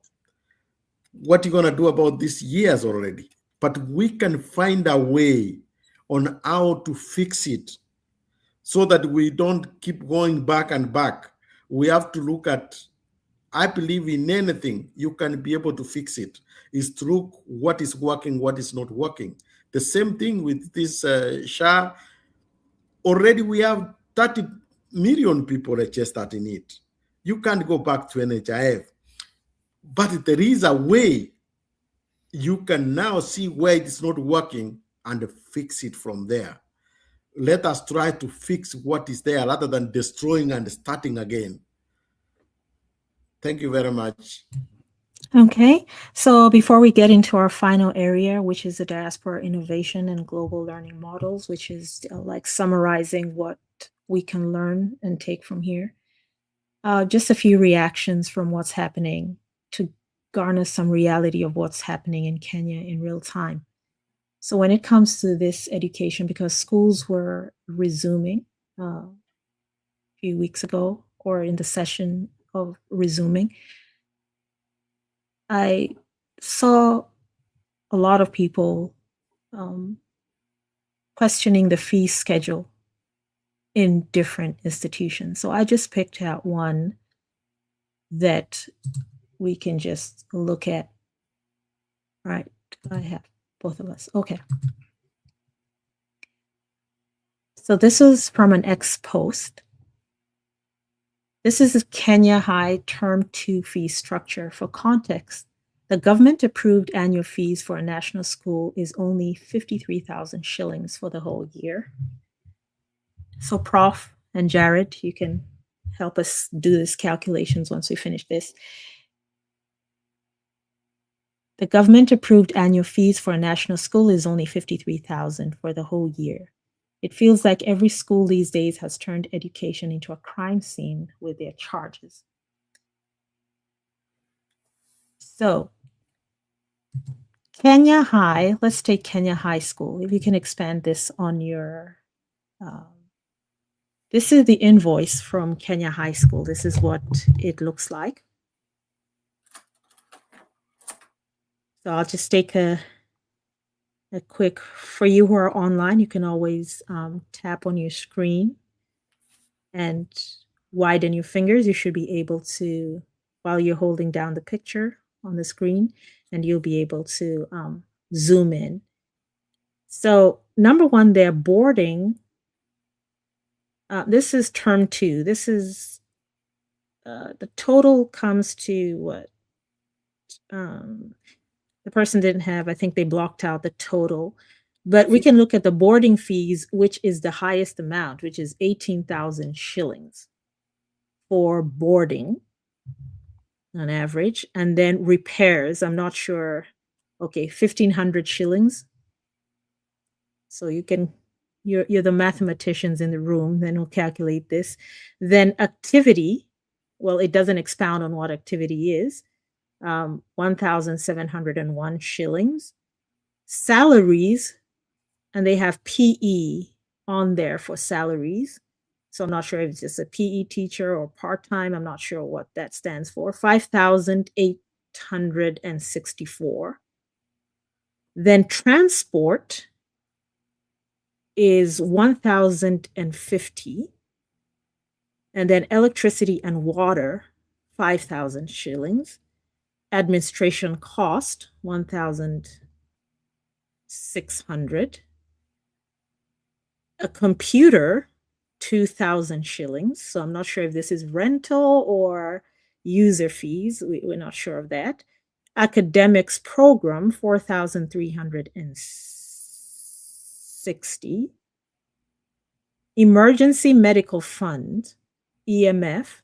S4: What are you going to do about these years already? But we can find a way on how to fix it so that we don't keep going back and back. We have to look at, I believe in anything, you can be able to fix it. Is through what is working, what is not working. The same thing with this SHA. Already we have 30 million people registered in it. You can't go back to NHIF. But there is a way you can now see where it is not working and fix it from there. Let us try to fix what is there rather than destroying and starting again. Thank you very much.
S2: Okay, so before we get into our final area, which is the diaspora innovation and global learning models, which is like summarizing what we can learn and take from here, just a few reactions from what's happening to garner some reality of what's happening in Kenya in real time. So when it comes to this education, because schools were resuming a few weeks ago or in the session of resuming, I saw a lot of people questioning the fee schedule in different institutions. So I just picked out one that we can just look at. All right, I have both of us. Okay. So this is from an ex-post. This is a Kenya High Term 2 fee structure. For context, the government-approved annual fees for a national school is only 53,000 shillings for the whole year. So Prof and Jared, you can help us do these calculations once we finish this. The government-approved annual fees for a national school is only 53,000 for the whole year. It feels like every school these days has turned education into a crime scene with their charges. So, Kenya High, let's take Kenya High School. If you can expand this on your This is the invoice from Kenya High School. This is what it looks like. So I'll just take a quick, for you who are online, you can always tap on your screen and widen your fingers. You should be able to, while you're holding down the picture on the screen, and you'll be able to zoom in. So number one, they're boarding. This is term 2. This is, the total comes to what? The person didn't have, I think they blocked out the total, but we can look at the boarding fees, which is the highest amount, which is 18,000 shillings for boarding on average. And then repairs, I'm not sure. Okay, 1,500 shillings. So you can, you're the mathematicians in the room, then we'll calculate this. Then activity, well, it doesn't expound on what activity is. 1,701 shillings. Salaries, and they have PE on there for salaries. So I'm not sure if it's just a PE teacher or part-time. I'm not sure what that stands for. 5,864. Then transport is 1,050. And then electricity and water, 5,000 shillings. Administration cost, 1,600. A computer, 2,000 shillings. So I'm not sure if this is rental or user fees. We're not sure of that. Academics program, 4,360. Emergency medical fund, EMF,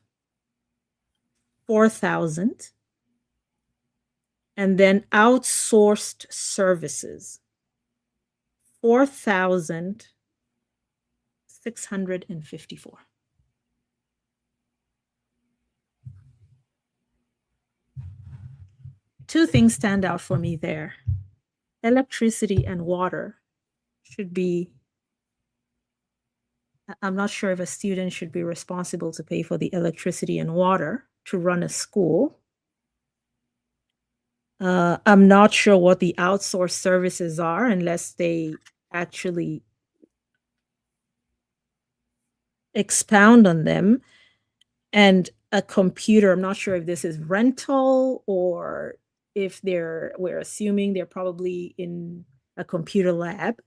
S2: 4,000. And then outsourced services, 4,654. Two things stand out for me there. Electricity and water should be, I'm not sure if a student should be responsible to pay for the electricity and water to run a school. I'm not sure what the outsourced services are unless they actually expound on them. And a computer, I'm not sure if this is rental or if we're assuming they're probably in a computer lab.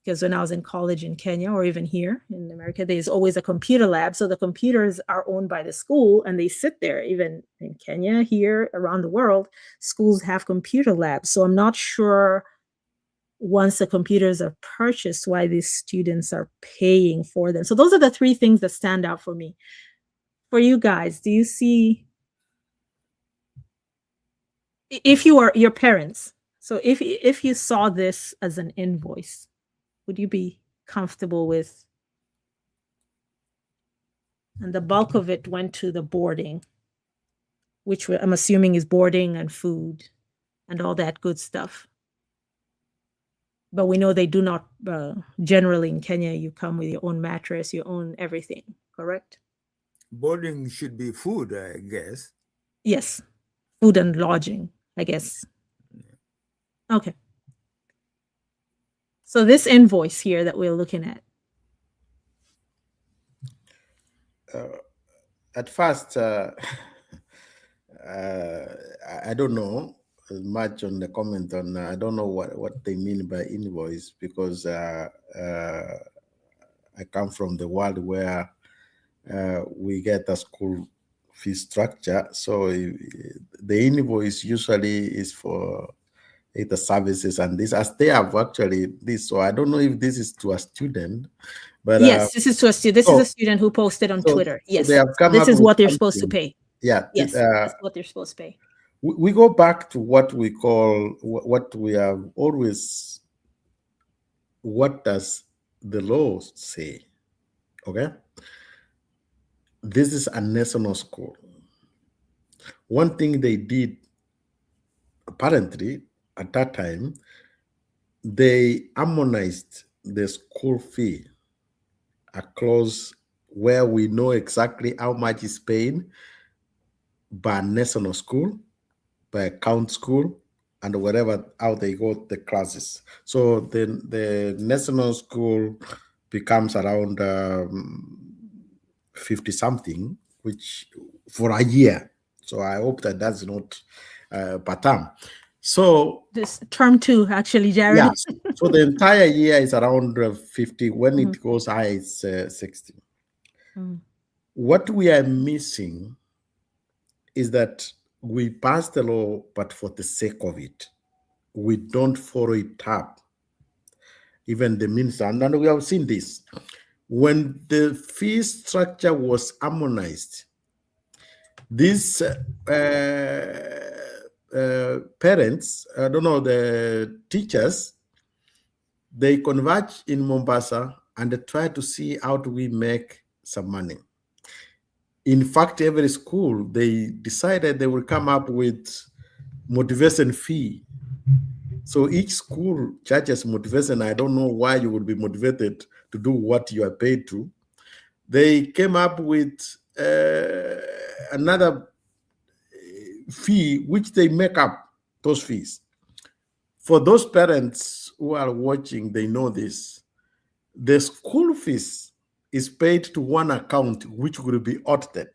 S2: Because when I was in college in Kenya or even here in America, there's always a computer lab. So the computers are owned by the school and they sit there. Even in Kenya, here, around the world, schools have computer labs. So I'm not sure once the computers are purchased why these students are paying for them. So those are the three things that stand out for me. For you guys, do you see, if you are your parents, so if you saw this as an invoice, would you be comfortable with? And the bulk of it went to the boarding, which I'm assuming is boarding and food and all that good stuff. But we know they do not, generally in Kenya, you come with your own mattress, your own everything, correct?
S3: Boarding should be food, I guess.
S2: Yes, food and lodging, I guess. Okay. So this invoice here that we're looking at.
S4: At first, I don't know much on the comment on, I don't know what they mean by invoice, because I come from the world where we get a school fee structure. So the invoice usually is for the services and this, as they have actually this. So I don't know if this is to a student, but
S2: yes, this is to a student. This is a student who posted on Twitter. Yes,
S4: so they have come
S2: this is what they're
S4: something.
S2: supposed to pay.
S4: Yeah,
S2: yes, that's what they're supposed to pay.
S4: We go back to what we call, what we have always, what does the law say? Okay, this is a national school. One thing they did, apparently, at that time, they harmonized the school fee a clause where we know exactly how much is paid by national school, by count school, and whatever how they go the classes. So the national school becomes around 50 something, which for a year. So I hope that that's not per term. So
S2: this term 2, actually, Jared.
S4: yes. So the entire year is around 50. When it goes high, it's 60. What we are missing is that we pass the law, but for the sake of it, we don't follow it up. Even the minister, and we have seen this. When the fee structure was harmonized, these parents, I don't know, the teachers, they converge in Mombasa and they try to see how do we make some money. In fact, every school, they decided they will come up with motivation fee. So each school charges motivation. I don't know why you would be motivated to do what you are paid to. They came up with another fee, which they make up those fees. For those parents who are watching, they know this. The school fees is paid to one account, which will be audited.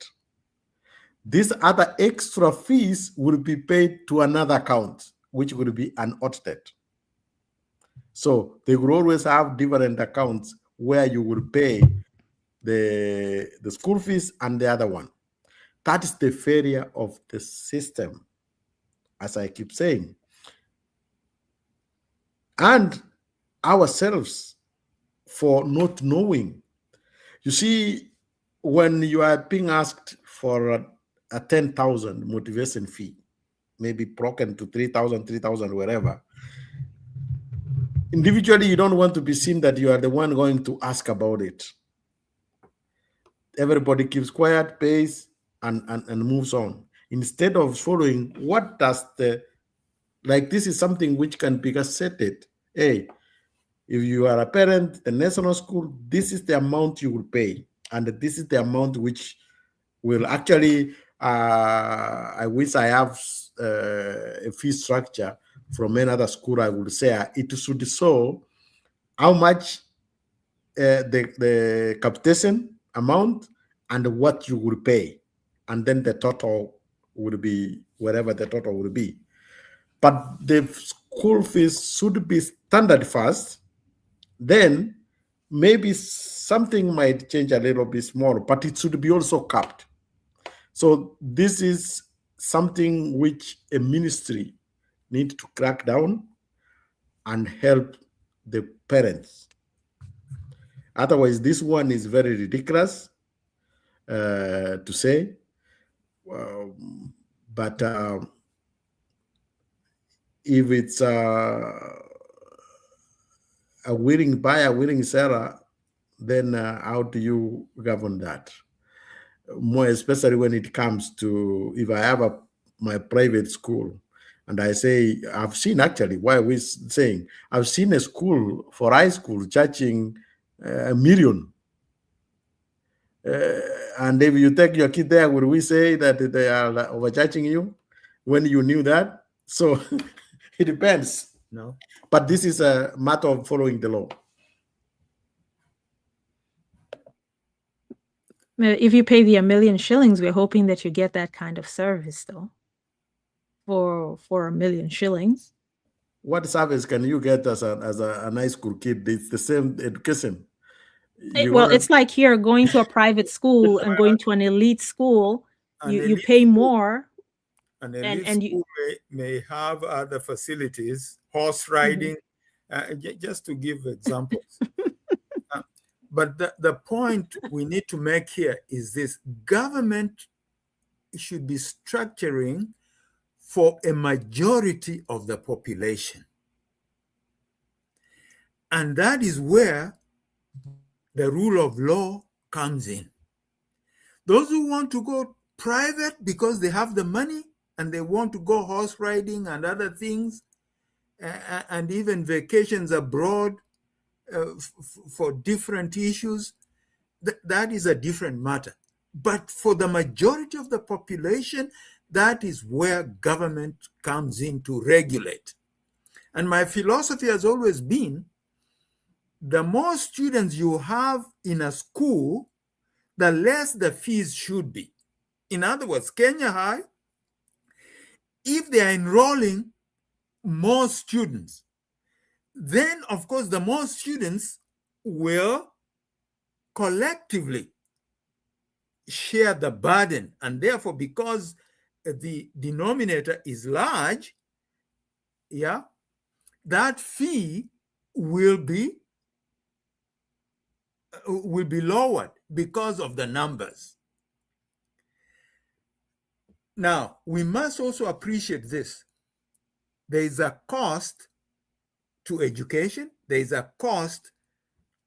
S4: These other extra fees will be paid to another account, which will be unaudited. So they will always have different accounts where you will pay the school fees and the other one. That is the failure of the system, as I keep saying. And ourselves for not knowing. You see, when you are being asked for a 10,000 motivation fee, maybe broken to 3,000, wherever, individually, you don't want to be seen that you are the one going to ask about it. Everybody keeps quiet, pays, and moves on. Instead of following what does this is something which can be asserted. Hey, if you are a parent, the national school, this is the amount you will pay. And this is the amount which will actually, I wish I have a fee structure from another school. I would say it should show how much the capitation amount and what you will pay. And then the total would be whatever the total will be. But the school fees should be standard first. Then maybe something might change a little bit more, but it should be also capped. So this is something which a ministry needs to crack down and help the parents. Otherwise, this one is very ridiculous to say. But if it's a willing buyer, willing seller, then how do you govern that? More especially when it comes to, if I have my private school and I say, I've seen actually, why are we saying, I've seen a school for high school charging $1 million. And if you take your kid there, would we say that they are overcharging you when you knew that? So it depends. No, but this is a matter of following the law.
S2: If you pay the 1 million shillings, we're hoping that you get that kind of service, though. For 1 million shillings.
S4: What service can you get as a high school kid? It's the same education.
S2: It's like here going to a private school and going to an elite school. You pay more.
S3: An elite school may have other facilities, horse riding, just to give examples. But the point we need to make here is this: government should be structuring for a majority of the population. And that is where the rule of law comes in. Those who want to go private because they have the money and they want to go horse riding and other things, and even vacations abroad for different issues, that is a different matter. But for the majority of the population, that is where government comes in to regulate. And my philosophy has always been, the more students you have in a school, the less the fees should be. In other words, Kenya High, if they are enrolling more students, then of course the more students will collectively share the burden, and therefore, because the denominator is large, that fee will be lowered because of the numbers. Now, we must also appreciate this. There is a cost to education. There is a cost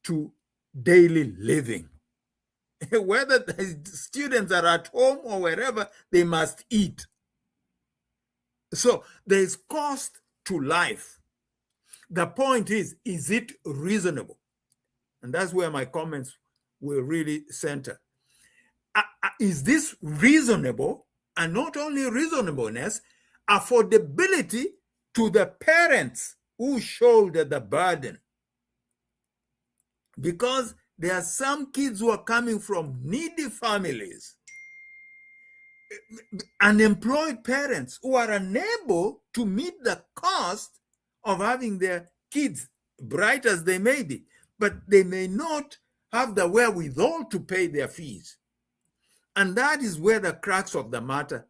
S3: to daily living. Whether the students are at home or wherever, they must eat. So there is cost to life. The point is it reasonable? And that's where my comments will really center. Is this reasonable? And not only reasonableness, affordability to the parents who shoulder the burden. Because there are some kids who are coming from needy families, unemployed parents who are unable to meet the cost of having their kids, bright as they may be, but they may not have the wherewithal to pay their fees. And that is where the crux of the matter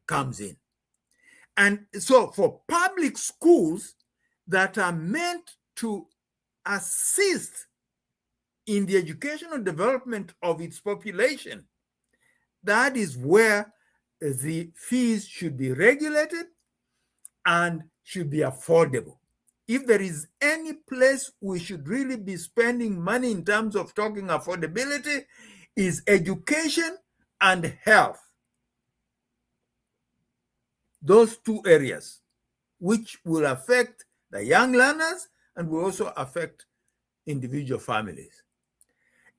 S3: comes in. And so for public schools that are meant to assist in the educational development of its population, that is where the fees should be regulated and should be affordable. If there is any place we should really be spending money in terms of talking affordability, is education and health. Those two areas, which will affect the young learners and will also affect individual families.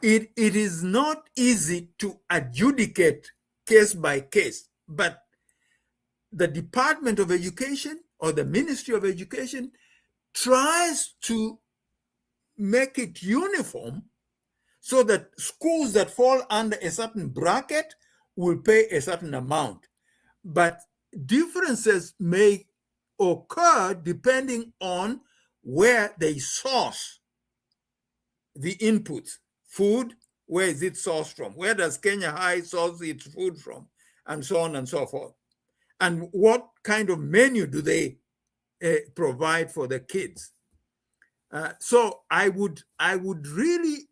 S3: It is not easy to adjudicate case by case, but the Department of Education or the Ministry of Education tries to make it uniform so that schools that fall under a certain bracket will pay a certain amount. But differences may occur depending on where they source the inputs. Food, where is it sourced from? Where does Kenya High source its food from? And so on and so forth. And what kind of menu do they provide for the kids? So I would really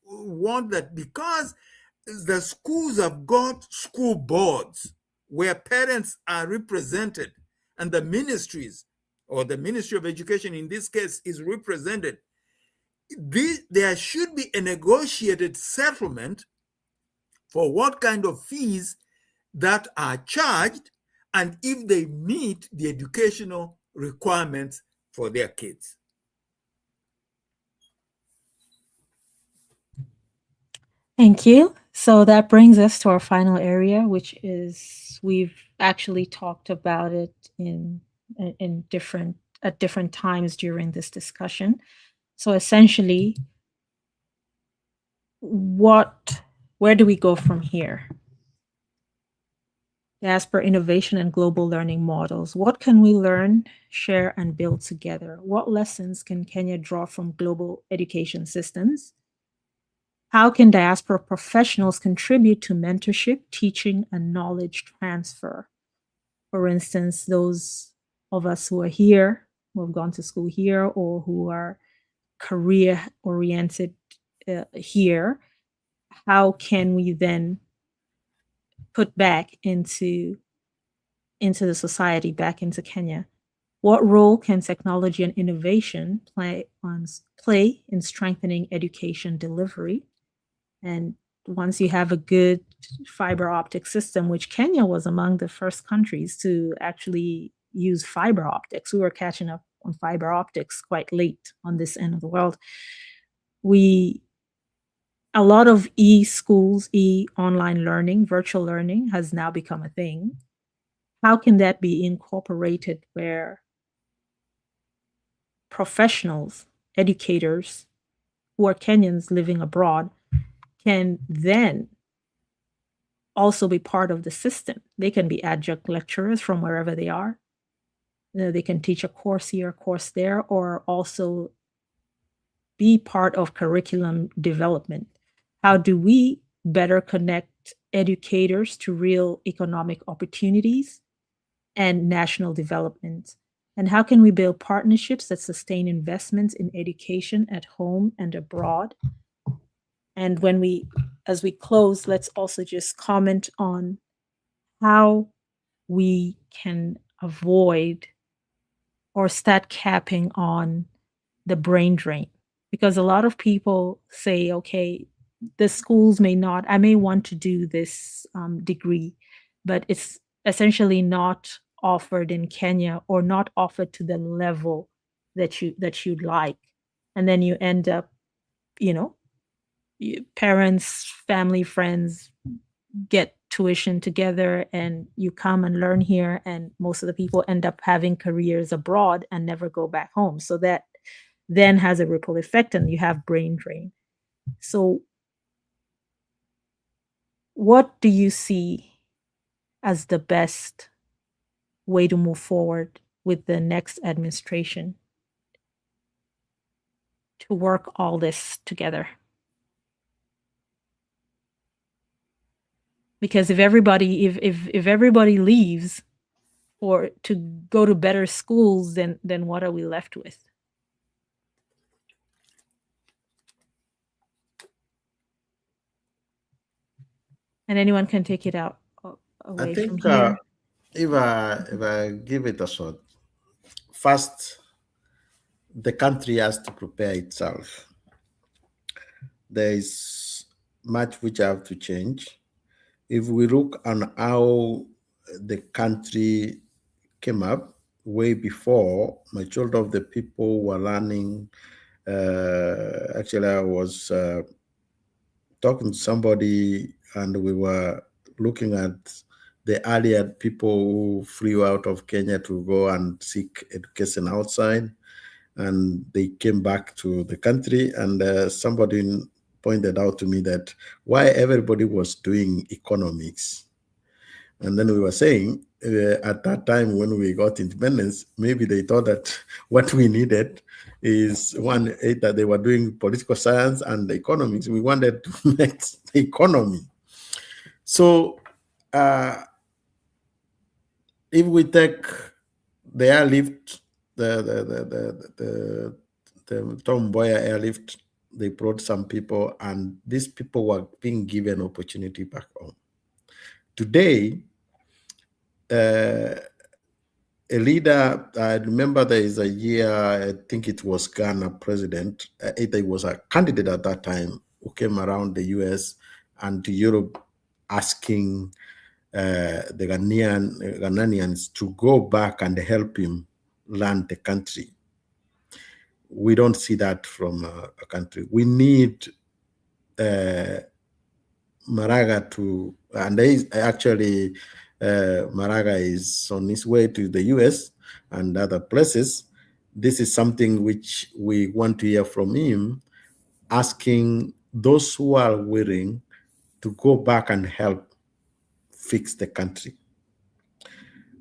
S3: want that, because the schools have got school boards where parents are represented, and the ministries, or the Ministry of Education in this case, is represented. There should be a negotiated settlement for what kind of fees that are charged and if they meet the educational requirements for their kids.
S2: Thank you. So that brings us to our final area, which is, we've actually talked about it at different times during this discussion. So essentially, where do we go from here? Diaspora innovation and global learning models. What can we learn, share, and build together? What lessons can Kenya draw from global education systems? How can diaspora professionals contribute to mentorship, teaching, and knowledge transfer? For instance, those of us who are here, who have gone to school here, or who are career-oriented here, how can we then put back into the society, back into Kenya? What role can technology and innovation play in strengthening education delivery? And once you have a good fiber optic system, which Kenya was among the first countries to actually use fiber optics, we were catching up on fiber optics quite late on this end of the world. We a lot of e-schools, e-online learning, virtual learning has now become a thing. How can that be incorporated where professionals, educators who are Kenyans living abroad can then also be part of the system? They can be adjunct lecturers from wherever they are. They can teach a course here, a course there, or also be part of curriculum development. How do we better connect educators to real economic opportunities and national development? And how can we build partnerships that sustain investments in education at home and abroad? And as we close, let's also just comment on how we can avoid or start capping on the brain drain. Because a lot of people say, okay, the schools I may want to do this degree, but it's essentially not offered in Kenya or not offered to the level that you'd like. And then you end up, parents, family, friends get tuition together and you come and learn here, and most of the people end up having careers abroad and never go back home. So that then has a ripple effect and you have brain drain. So what do you see as the best way to move forward with the next administration to work all this together? Because if everybody leaves or to go to better schools, then what are we left with? And anyone can take it out away
S4: I think
S2: from here.
S4: if I give it a shot, first, the country has to prepare itself. There is much which have to change. If we look on how the country came up way before, majority of the people were learning. Actually, I was talking to somebody and we were looking at the earlier people who flew out of Kenya to go and seek education outside, and they came back to the country, and somebody pointed out to me that why everybody was doing economics. And then we were saying at that time when we got independence, maybe they thought that what we needed is that they were doing political science and economics. We wanted to make the economy. So if we take the airlift, the Tom Mboya airlift, they brought some people, and these people were being given opportunity back home. Today, a leader, I remember there is a year, I think it was Ghana president, either was a candidate at that time who came around the US and to Europe asking the Ghanaians to go back and help him learn the country. We don't see that from a country. We need Maraga to, and actually Maraga is on his way to the US and other places. This is something which we want to hear from him, asking those who are willing to go back and help fix the country.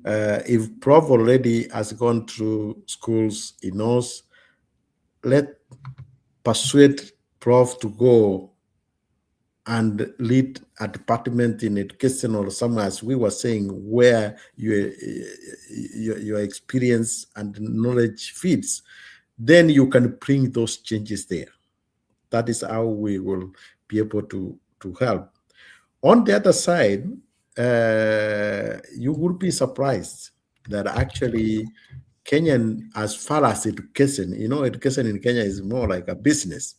S4: If Prof already has gone through schools, he knows, let persuade Prof to go and lead a department in education or somewhere, as we were saying, where your experience and knowledge fits, then you can bring those changes there. That is how we will be able to help. On the other side, you will be surprised that actually Kenyan, as far as education, education in Kenya is more like a business.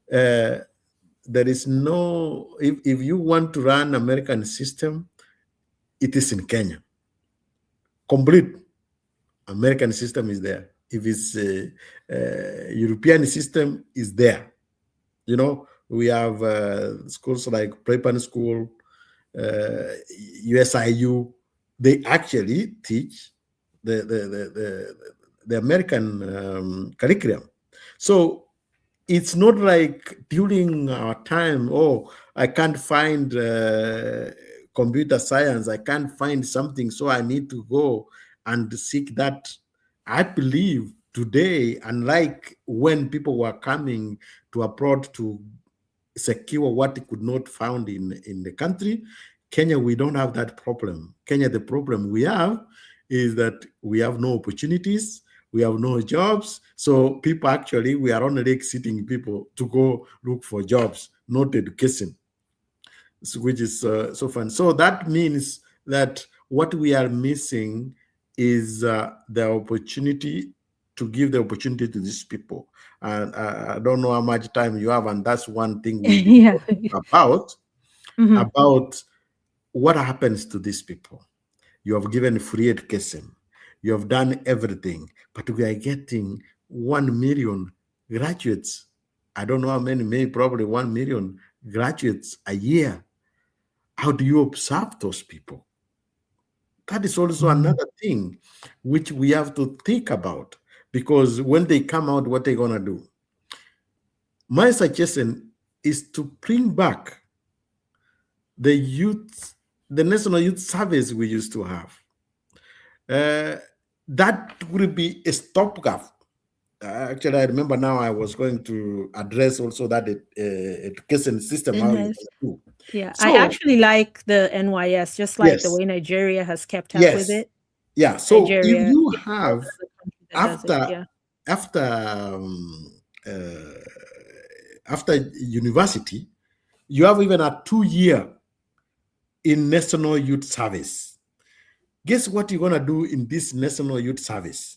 S4: There is no, if you want to run American system, it is in Kenya. Complete American system is there. If it's European system, is there. We have schools like Prepan School, USIU. They actually teach the American curriculum. So it's not like during our time, oh, I can't find computer science, I can't find something, so I need to go and seek that. I believe today, unlike when people were coming to abroad to secure what they could not found in the country, Kenya, we don't have that problem. Kenya, the problem we have is that we have no opportunities, we have no jobs. So people actually, we are only exiting people to go look for jobs, not education, which is so fun. So that means that what we are missing is the opportunity to give the opportunity to these people. And I don't know how much time you have, and that's one thing we
S2: Yeah.
S4: about
S2: Mhm.
S4: about what happens to these people. You have given free education, you have done everything, but we are getting 1 million graduates. I don't know how many, maybe probably 1 million graduates a year. How do you observe those people? That is also another thing which we have to think about, because when they come out, what they're gonna do? My suggestion is to bring back the youth, the National Youth Service we used to have. That would be a stopgap. Actually, I remember now I was going to address also that education system, how you
S2: NYS.
S4: do.
S2: Yeah,
S4: So,
S2: I actually like the NYS, just like the
S4: yes,
S2: way Nigeria has kept up with
S4: yes,
S2: it.
S4: yeah. So if
S2: Nigeria
S4: you
S2: is the
S4: have
S2: other country that does it. Yeah.
S4: after uh, after university, you have even a 2 year in National Youth Service. Guess what you're gonna do in this National Youth Service?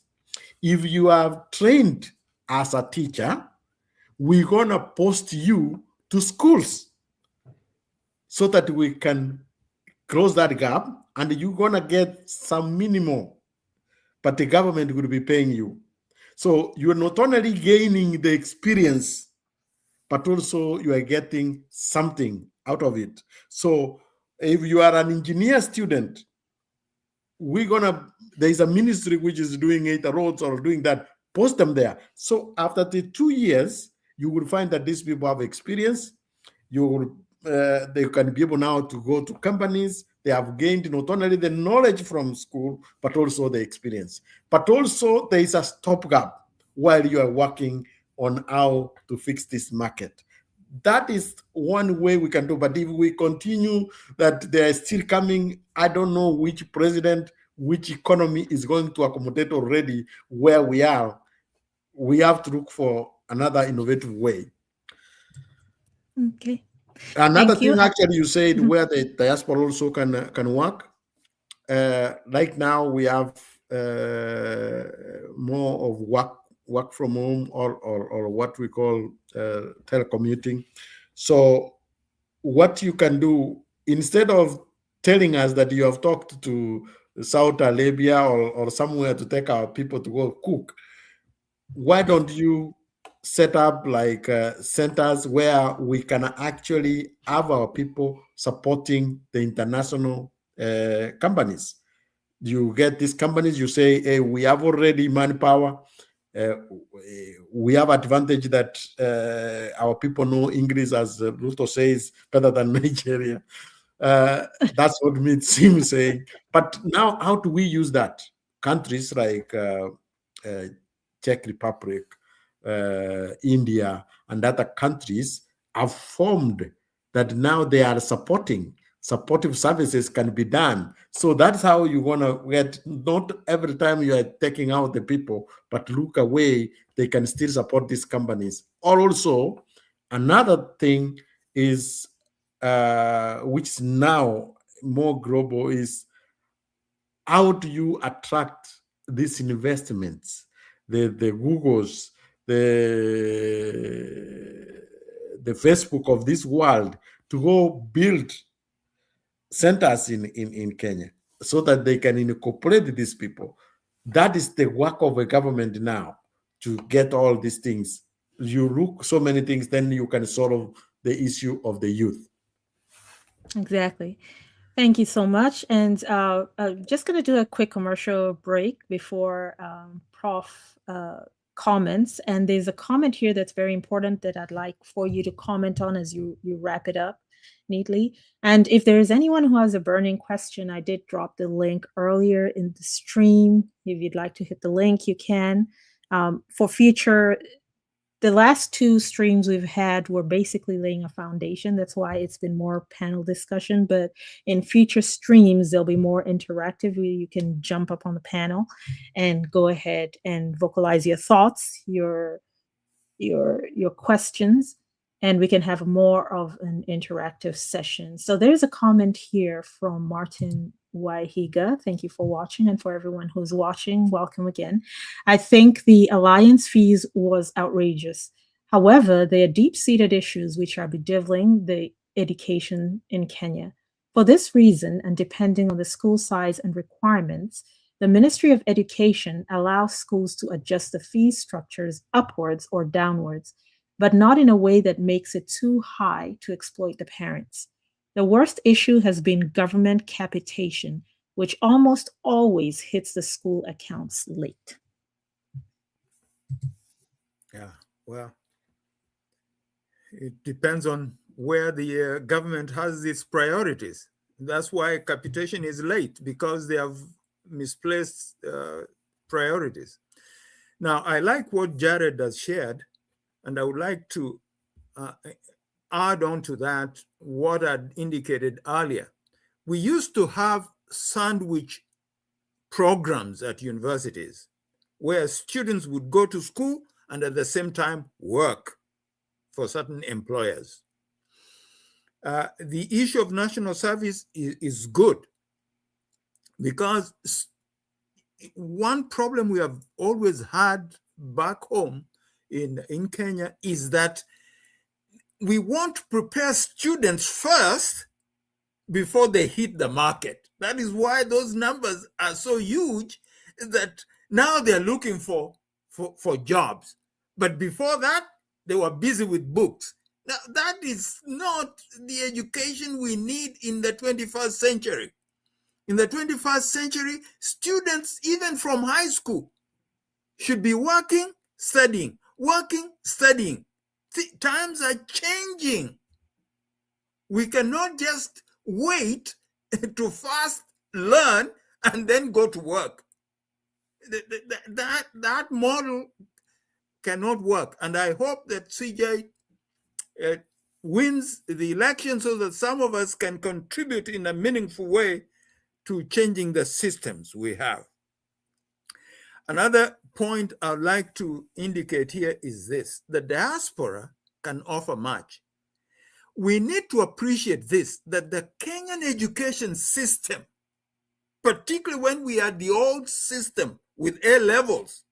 S4: If you are trained as a teacher, we're gonna post you to schools so that we can close that gap, and you're gonna get some minimum, but the government will be paying you. So you're not only gaining the experience, but also you are getting something out of it. So if you are an engineer student, there's a ministry which is doing it, the roads or doing that, post them there. So after the 2 years, you will find that these people have experience. They can be able now to go to companies. They have gained not only the knowledge from school, but also the experience. But also there is a stopgap while you are working on how to fix this market. That is one way we can do. But if we continue that they are still coming, I don't know which president, which economy is going to accommodate already where we are. We have to look for another innovative way.
S2: Okay.
S4: Another
S2: Thank you.
S4: thing, actually, you said where the diaspora also can work. Right now, we have more of work from home or what we call telecommuting. So what you can do, instead of telling us that you have talked to Saudi Arabia or somewhere to take our people to go cook, why don't you set up like centers where we can actually have our people supporting the international companies? You get these companies, you say, hey, we have already manpower. We have advantage that our people know English, as Ruto says, better than Nigeria. That's what me seem saying. But now, how do we use that? Countries like Czech Republic, India, and other countries have formed that now they are supportive services can be done. So that's how you want to get, not every time you are taking out the people, but look away, they can still support these companies. Or also, another thing is, which is now more global, is how do you attract these investments, the Googles, the Facebook of this world, to go build centers in Kenya so that they can incorporate these people. That is the work of a government now, to get all these things. You look so many things, then you can sort of the issue of the youth.
S2: Exactly. Thank you so much. And just going to do a quick commercial break before Prof comments. And there's a comment here that's very important that I'd like for you to comment on as you wrap it up neatly. And if there's anyone who has a burning question, I did drop the link earlier in the stream. If you'd like to hit the link, you can. For future, the last two streams we've had were basically laying a foundation. That's why it's been more panel discussion. But in future streams, there'll be more interactive where you can jump up on the panel and go ahead and vocalize your thoughts, your questions, and we can have more of an interactive session. So there's a comment here from Martin Waihiga. Thank you for watching, and for everyone who's watching, welcome again. I think the alliance fees was outrageous. However, there are deep-seated issues which are bedeviling the education in Kenya. For this reason, and depending on the school size and requirements, the Ministry of Education allows schools to adjust the fee structures upwards or downwards, but not in a way that makes it too high to exploit the parents. The worst issue has been government capitation, which almost always hits the school accounts late.
S3: Yeah, well, it depends on where the government has its priorities. That's why capitation is late, because they have misplaced priorities. Now, I like what Jared has shared, and I would like to add on to that what I'd indicated earlier. We used to have sandwich programs at universities where students would go to school and at the same time work for certain employers. The issue of national service is good, because one problem we have always had back home in Kenya is that we want to prepare students first before they hit the market. That is why those numbers are so huge, that now they're looking for jobs. But before that, they were busy with books. Now, that is not the education we need in the 21st century. In the 21st century, students, even from high school, should be working, studying, working, studying. Times are changing. We cannot just wait to first learn and then go to work. That model cannot work. And I hope that CJ wins the election so that some of us can contribute in a meaningful way to changing the systems we have. Another point I'd like to indicate here is this: the diaspora can offer much. We need to appreciate this, that the Kenyan education system, particularly when we had the old system with A levels,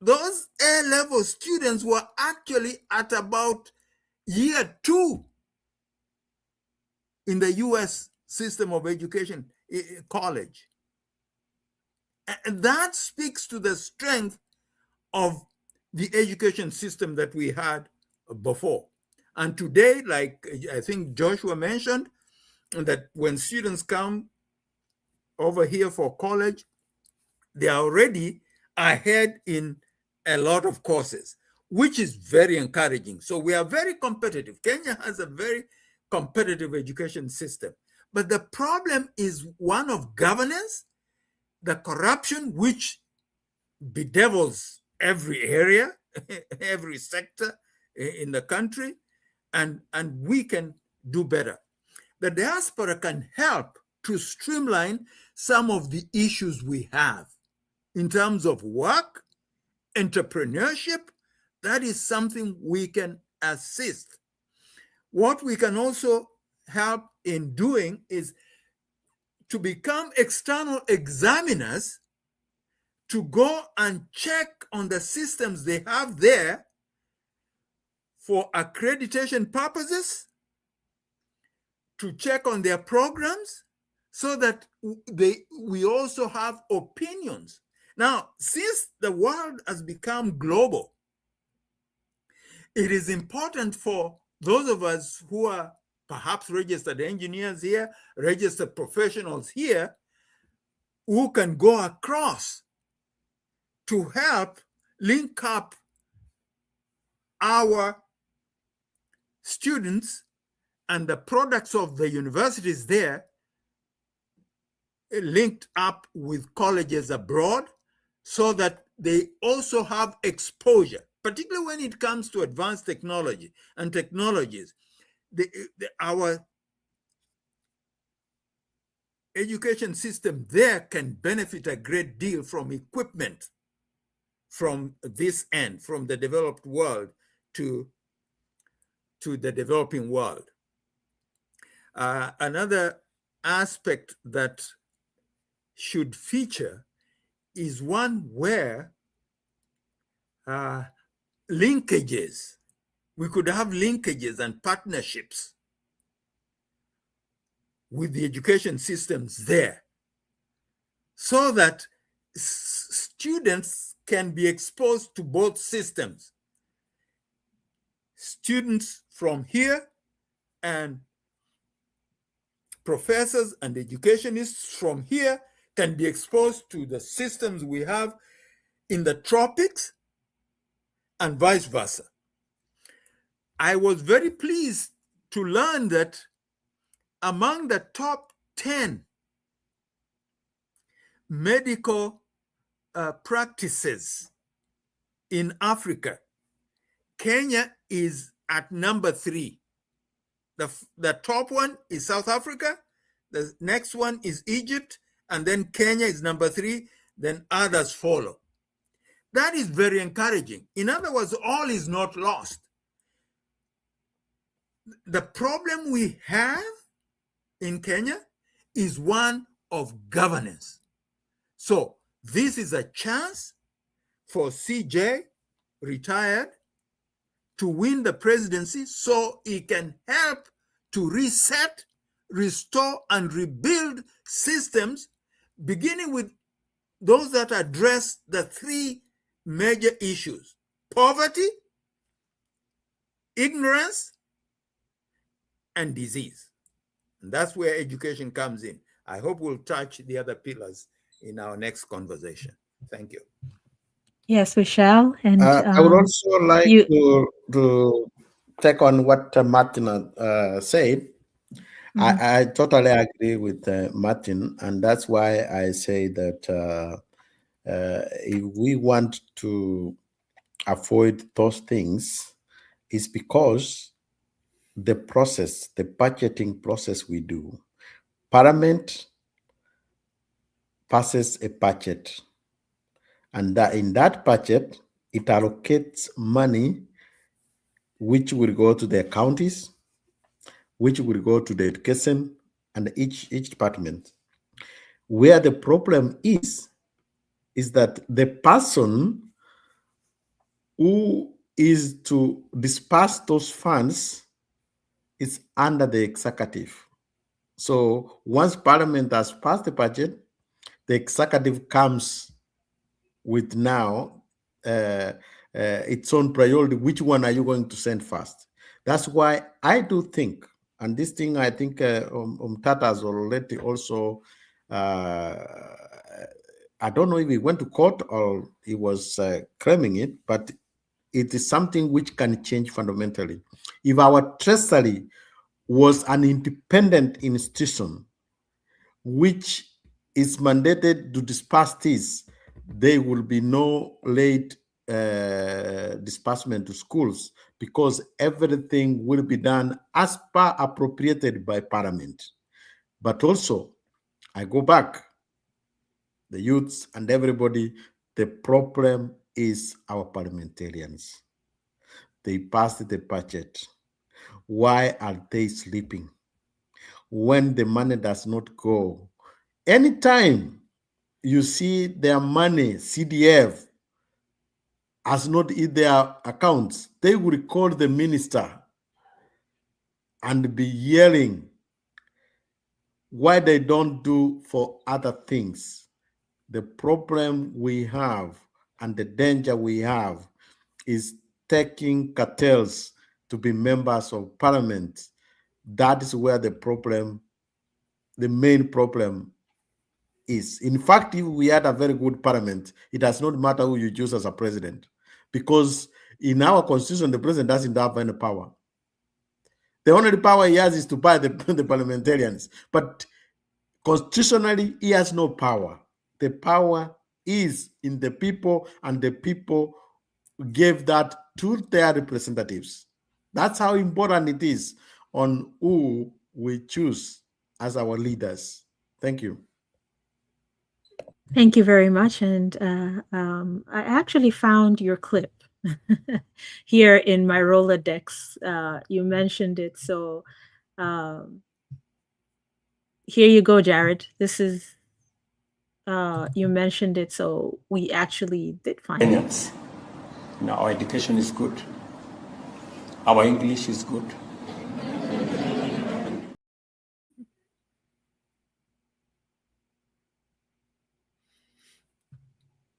S3: those A level students were actually at about year 2 in the US system of education, college. And that speaks to the strength of the education system that we had before. And today, like I think Joshua mentioned, that when students come over here for college, they are already ahead in a lot of courses, which is very encouraging. So we are very competitive. Kenya has a very competitive education system. But the problem is one of governance, the corruption, which bedevils every area, every sector in the country, and we can do better. The diaspora can help to streamline some of the issues we have in terms of work, entrepreneurship. That is something we can assist. What we can also help in doing is to become external examiners, to go and check on the systems they have there for accreditation purposes, to check on their programs, so that we also have opinions. Now, since the world has become global, it is important for those of us who are perhaps registered engineers here, registered professionals here, who can go across to help link up our students and the products of the universities there, linked up with colleges abroad, so that they also have exposure, particularly when it comes to advanced technology and technologies. Our education system there can benefit a great deal from equipment from this end, from the developed world to the developing world. Another aspect that should feature is one where linkages, we could have linkages and partnerships with the education systems there, so that students can be exposed to both systems. Students from here and professors and educationists from here can be exposed to the systems we have in the tropics and vice versa. I was very pleased to learn that among the top 10 medical practices in Africa, Kenya is at number 3. The top one is South Africa, the next one is Egypt, and then Kenya is number 3, then others follow. That is very encouraging. In other words, all is not lost. The problem we have in Kenya is one of governance. So this is a chance for CJ, retired, to win the presidency so he can help to reset, restore, and rebuild systems, beginning with those that address the 3 major issues: poverty, ignorance, and disease. And that's where education comes in. I hope we'll touch the other pillars in our next conversation. Thank you.
S2: Yes, we shall. And
S4: I would also like to take on what Martin said. I totally agree with Martin, and that's why I say that if we want to avoid those things, it's because the process, the budgeting process we do, Parliament passes a budget, and that in that budget, it allocates money which will go to the counties, which will go to the education and each department. Where the problem is that the person who is to disperse those funds is under the executive. So once Parliament has passed the budget, the executive comes with now its own priority. Which one are you going to send first? That's why I do think, and this thing I think Tata has already also, I don't know if he went to court or he was claiming it, but it is something which can change fundamentally. If our treasury was an independent institution which is mandated to disperse this, there will be no late disbursement to schools, because everything will be done as per appropriated by Parliament. But also, I go back, the youths and everybody, the problem is our parliamentarians. They passed the budget. Why are they sleeping? When the money does not go, anytime you see their money, CDF, has not in their accounts, they will call the minister and be yelling why they don't do for other things. The problem we have and the danger we have is taking cartels to be members of parliament, that is where the main problem is. In fact, if we had a very good parliament, it does not matter who you choose as a president, because in our constitution, the president doesn't have any power. The only power he has is to buy the parliamentarians. But constitutionally, he has no power. The power is in the people, and the people gave that to their representatives. That's how important it is on who we choose as our leaders. Thank you.
S2: Thank you very much. And I actually found your clip here in my Rolodex. You mentioned it. So here you go, Jared. This is, you mentioned it. So we actually did find
S6: Kenyans. Now, our education is good. Our English is good.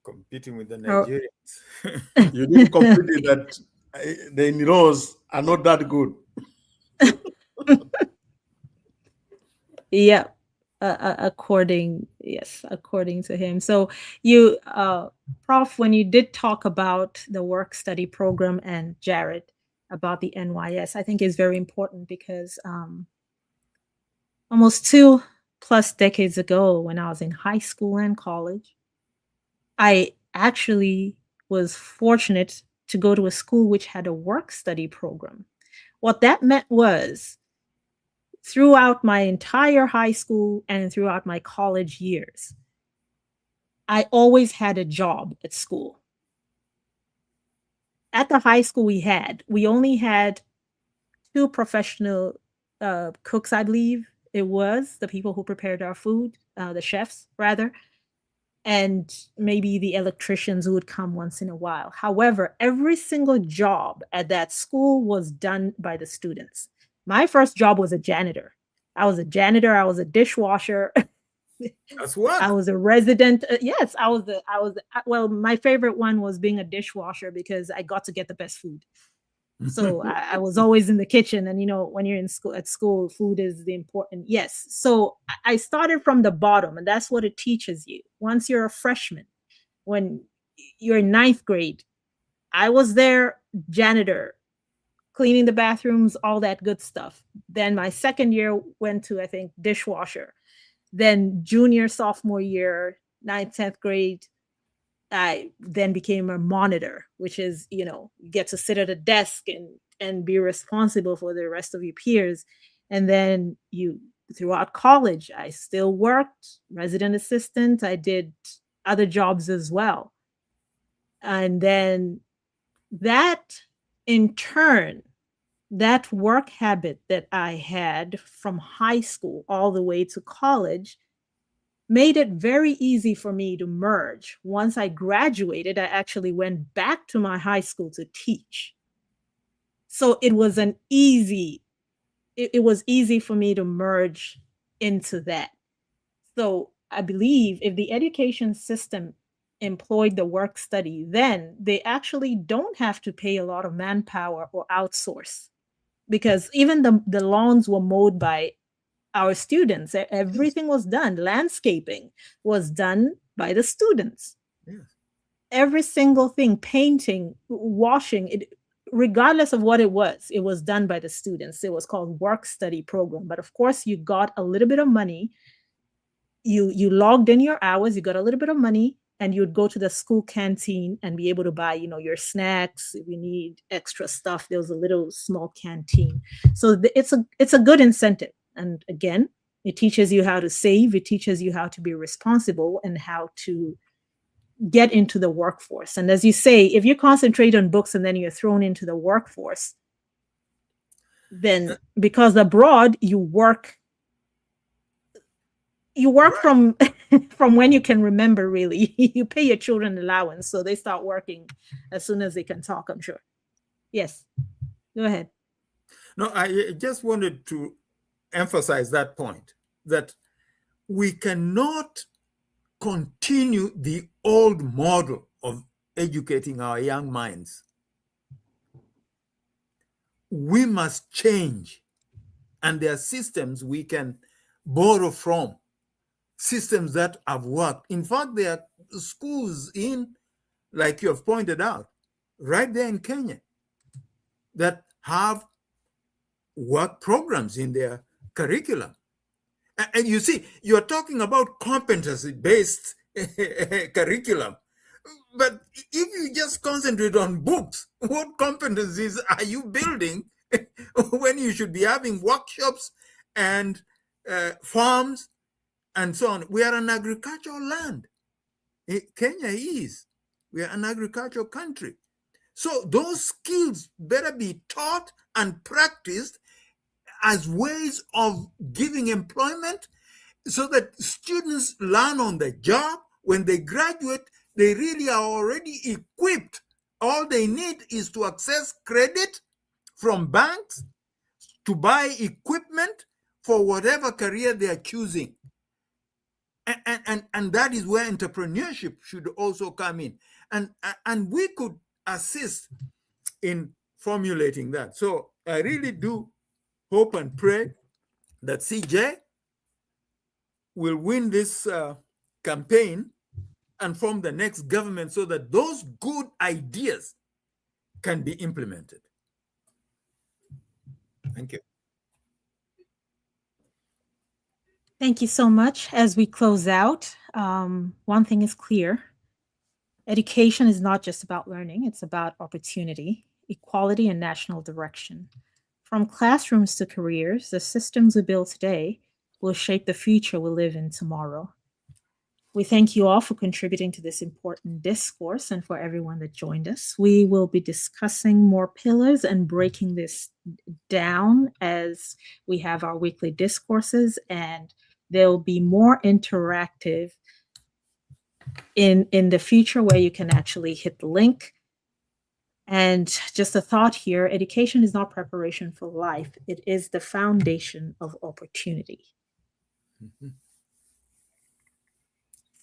S3: Competing with the Nigerians.
S4: You didn't compete with that. The in-laws are not that good.
S2: Yeah, according to him. So you, Prof, when you did talk about the work study program and Jared about the NYS, I think is very important because almost 2+ decades ago, when I was in high school and college, I actually was fortunate to go to a school which had a work study program. What that meant was, throughout my entire high school and throughout my college years, I always had a job at school. At the high school we only had 2 professional cooks, I believe it was, the people who prepared our food, the chefs rather, and maybe the electricians who would come once in a while. However, every single job at that school was done by the students. My first job was a janitor. I was a janitor. I was a dishwasher.
S3: That's what?
S2: I was a resident. Yes, well, my favorite one was being a dishwasher because I got to get the best food. So I was always in the kitchen, and when you're at school, food is the important. Yes. So I started from the bottom, and that's what it teaches you. Once you're a freshman, when you're in 9th grade, I was there, janitor, cleaning the bathrooms, all that good stuff. Then my second year went to, I think, dishwasher. Then junior, sophomore year, 9th, 10th grade, I then became a monitor, which is, you get to sit at a desk and be responsible for the rest of your peers. And then throughout college, I still worked, resident assistant. I did other jobs as well. And then that, in turn, that work habit that I had from high school all the way to college made it very easy for me to merge. Once I graduated, I actually went back to my high school to teach. So it was easy for me to merge into that. So I believe if the education system employed the work study, then they actually don't have to pay a lot of manpower or outsource, because even the lawns were mowed by our students. Everything was done. Landscaping was done by the students.
S3: Yes.
S2: Every single thing, painting, washing, regardless of what it was done by the students. It was called work study program. But of course, you got a little bit of money. You logged in your hours, you got a little bit of money, and you'd go to the school canteen and be able to buy, your snacks. If you need extra stuff, there was a little small canteen. So it's a good incentive. And again, it teaches you how to save. It teaches you how to be responsible and how to get into the workforce. And as you say, if you concentrate on books and then you're thrown into the workforce, then because abroad you work from when you can remember, really. You pay your children allowance, so they start working as soon as they can talk, I'm sure. Yes, go ahead.
S3: No, I just wanted to emphasize that point, that we cannot continue the old model of educating our young minds we must change. And there are systems we can borrow from, systems that have worked. In fact, there are schools like you have pointed out, right there in Kenya, that have work programs in their curriculum. And you see, you're talking about competency-based curriculum. But if you just concentrate on books, what competencies are you building when you should be having workshops and farms and so on? We are an agricultural land. Kenya is. We are an agricultural country. So those skills better be taught and practiced as ways of giving employment so that students learn on the job. When they graduate, they really are already equipped. All they need is to access credit from banks to buy equipment for whatever career they are choosing. And that is where entrepreneurship should also come in. And we could assist in formulating that. So I really do hope and pray that CJ will win this campaign and form the next government so that those good ideas can be implemented. Thank you.
S2: Thank you so much. As we close out, one thing is clear. Education is not just about learning, it's about opportunity, equality, and national direction. From classrooms to careers, the systems we build today will shape the future we live in tomorrow. We thank you all for contributing to this important discourse and for everyone that joined us. We will be discussing more pillars and breaking this down as we have our weekly discourses, and they'll be more interactive in the future where you can actually hit the link. And just a thought here, education is not preparation for life. It is the foundation of opportunity.
S3: Mm-hmm.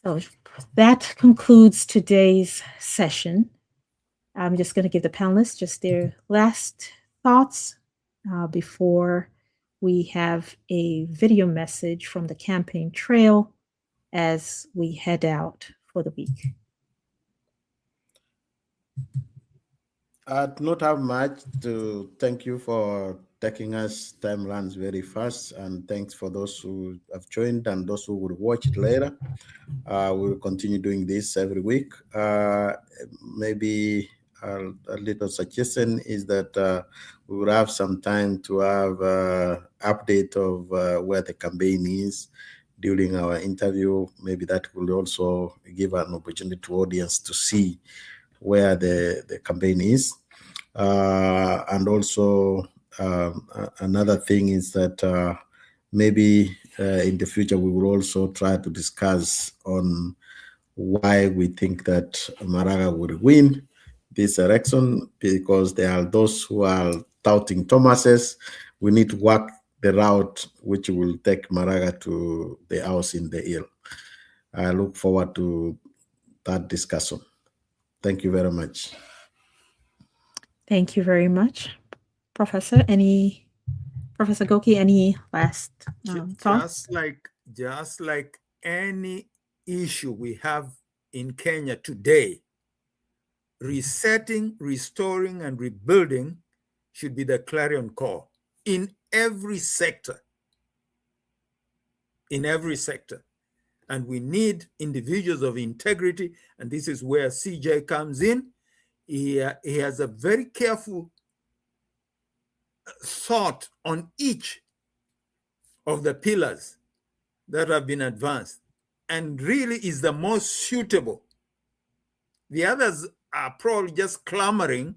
S2: So that concludes today's session. I'm just going to give the panelists just their last thoughts before we have a video message from the campaign trail as we head out for the week.
S4: I do not have much to thank you for taking us. Time runs very fast, and thanks for those who have joined and those who will watch it later. We will continue doing this every week. Maybe a little suggestion is that we will have some time to have an update of where the campaign is during our interview. Maybe that will also give an opportunity to audience to see where the campaign is. And also another thing is that maybe in the future we will also try to discuss on why we think that Maraga will win this election, because there are those who are touting Thomas's. We need to work the route which will take Maraga to the house in the hill. I look forward to that discussion. Thank you very much.
S2: Thank you very much. Professor Goki, any last thoughts?
S3: Just like any issue we have in Kenya today, resetting, restoring, and rebuilding should be the clarion call in every sector. In every sector. And we need individuals of integrity, and this is where CJ comes in. He has a very careful thought on each of the pillars that have been advanced, and really is the most suitable. The others are probably just clamoring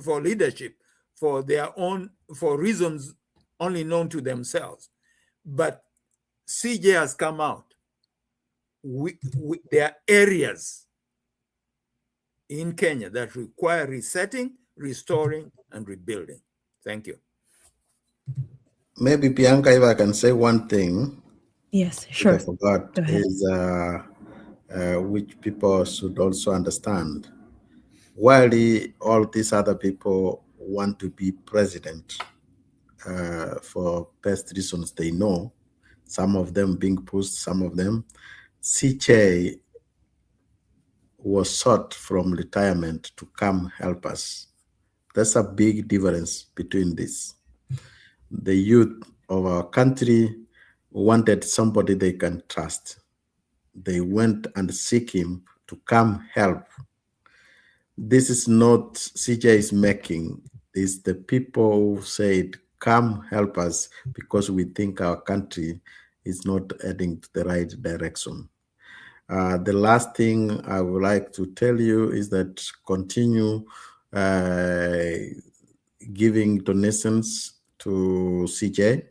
S3: for leadership for reasons only known to themselves. But CJ has come out. There are areas in Kenya that require resetting, restoring, and rebuilding. Thank you.
S4: Maybe, Bianca, if I can say one thing.
S2: Yes, sure.
S4: I forgot is which people should also understand. While all these other people want to be president for best reasons they know, some of them being pushed, some of them. CJ was sought from retirement to come help us. That's a big difference between this. The youth of our country wanted somebody they can trust. They went and seek him to come help. This is not CJ is making. It's the people who said, come help us because we think our country is not heading to the right direction. The last thing I would like to tell you is that continue giving donations to CJ.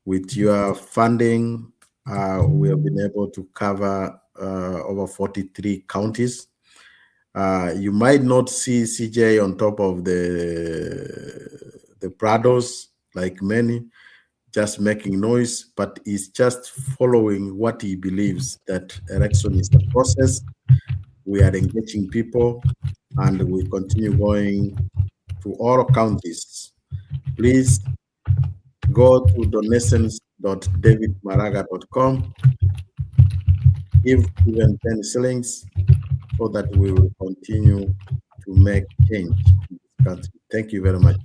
S4: With your funding, we have been able to cover over 43 counties. You might not see CJ on top of the Prados, like many, just making noise, but he's just following what he believes, that election is the process. We are engaging people, and we continue going to all counties. Please go to donations.davidmaraga.com, give even 10 shillings so that we will continue to make change in this country. Thank you very much.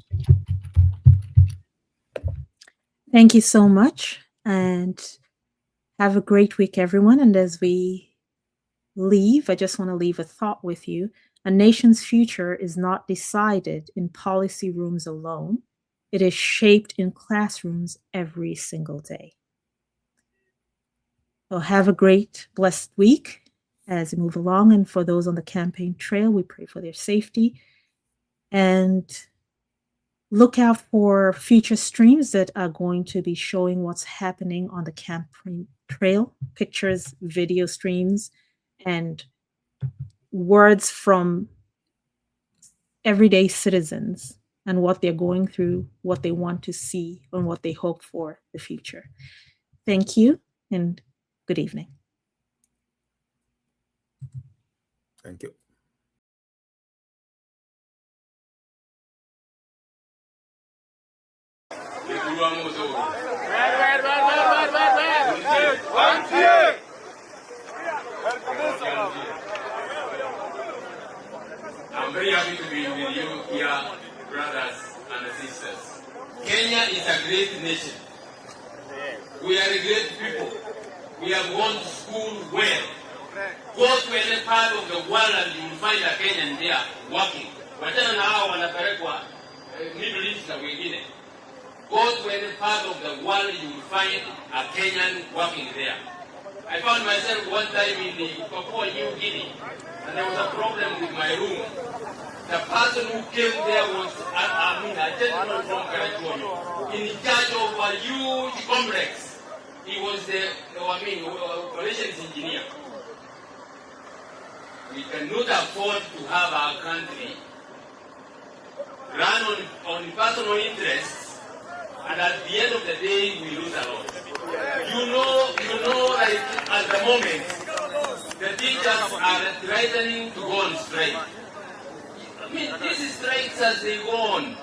S2: Thank you so much, and have a great week, everyone. And as we leave, I just want to leave a thought with you. A nation's future is not decided in policy rooms alone. It is shaped in classrooms every single day. So have a great, blessed week as we move along. And for those on the campaign trail, we pray for their safety. And look out for future streams that are going to be showing what's happening on the campaign trail, pictures, video streams, and words from everyday citizens and what they're going through, what they want to see, and what they hope for the future. Thank you, and good evening.
S3: Thank you.
S7: I'm very happy to be with you here, brothers and sisters. Kenya is a great nation. We are a great people. We have gone to school well. Go to any part of the world and you will find a Kenyan there working. Wachana na hao wanapelekwa Middle East na wengine. Go to any part of the world you will find a Kenyan working there. I found myself one time in Papua New Guinea, and there was a problem with my room. The person who came there was a gentleman from Karachuonyo, in charge of a huge complex. He was the operations engineer. We cannot afford to have our country run on personal interests, and at the end of the day, we lose a lot. You know, like at the moment, the teachers are threatening to go on strike. I mean, this is strikes as they go on.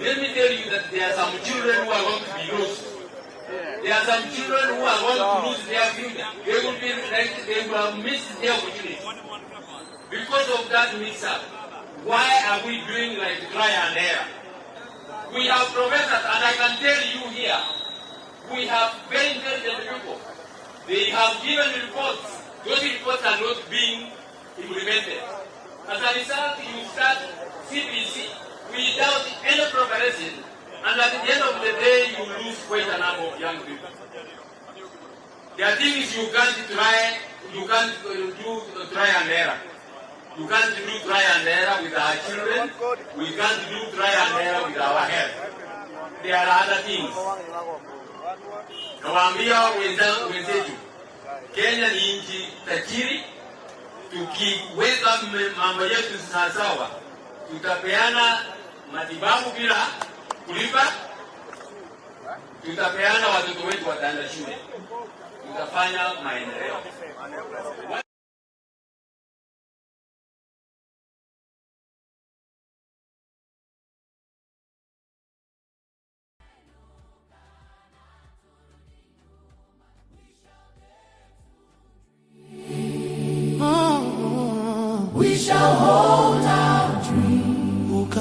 S7: Let me tell you that there are some children who are going to be lost. There are some children who are going to lose their future. They will have missed their opportunity. Because of that mix-up, why are we doing like try and error? We have professors, and I can tell you here, we have very intelligent people. They have given reports. Those reports are not being implemented. As a result, you start CPC without any preparation, and at the end of the day, you lose quite a number of young people. There are things you can't do try and error. You can't do try and error with our children. We can't do try and error with our health. There are other things. Nawaambia wenzetu, Kenya ni nchi tajiri. Tukiweka mambo yetu sawa, tutapeana matibabu bila kulipa, tutapeana watoto wetu wataenda shule, tutafanya maendeleo.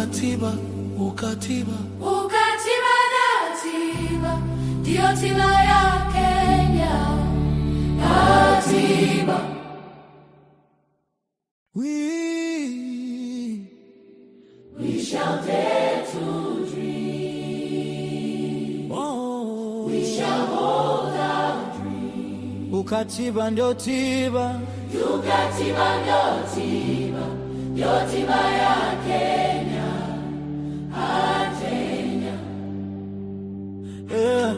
S1: ukatiba, ukatiba.
S8: Ukatiba na tiba, ndio tiba ya Kenya. Katiba. We shall dare to dream.
S1: Oh.
S8: We shall hold our dream.
S1: Ukatiba ndio tiba.
S8: Ukatiba ndio tiba. Ndio tiba ya Kenya. Kenya.
S1: Yeah.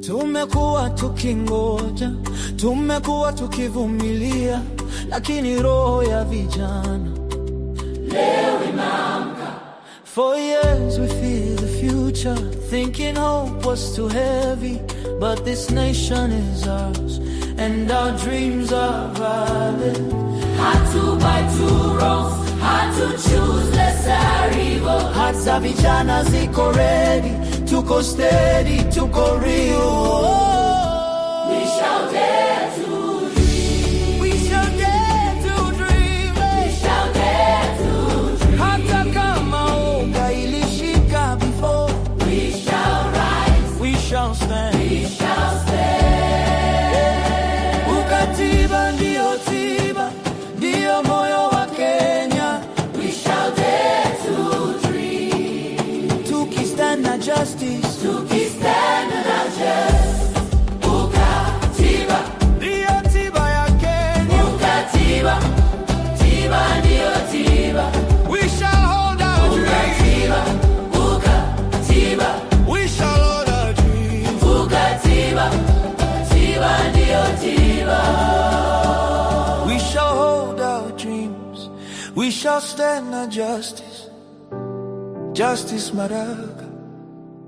S1: Tumekuwa tukingoja, tumekuwa tukivumilia, lakini roho ya vijana
S8: leo imeamka.
S1: For years we fear the future, thinking hope was too heavy, but this nation is ours, and our dreams are valid.
S8: Had to buy two wrongs, had to choose lesser evil.
S1: Hearts za vijana ziko ready, tuko steady, tuko real.
S8: We shall dare to dream.
S1: We shall dare to dream.
S8: We shall dare to dream.
S1: Hata kama oga ilishika before,
S8: we shall rise.
S1: We shall stand.
S8: We shall stand.
S1: Ukatiba ndio tiba, ndio moyo wa Kenya.
S8: We shall dare to dream.
S1: Tukistand na justice,
S8: tukistand na justice. Ukatiba
S1: ndio tiba ya Kenya.
S8: Ukatiba, tiba ndio tiba.
S1: We shall hold our dreams.
S8: Ukatiba,
S1: we shall hold our dreams.
S8: Ukatiba, tiba ndio tiba.
S1: We shall hold our dreams. We shall stand na justice. Justice Maraga,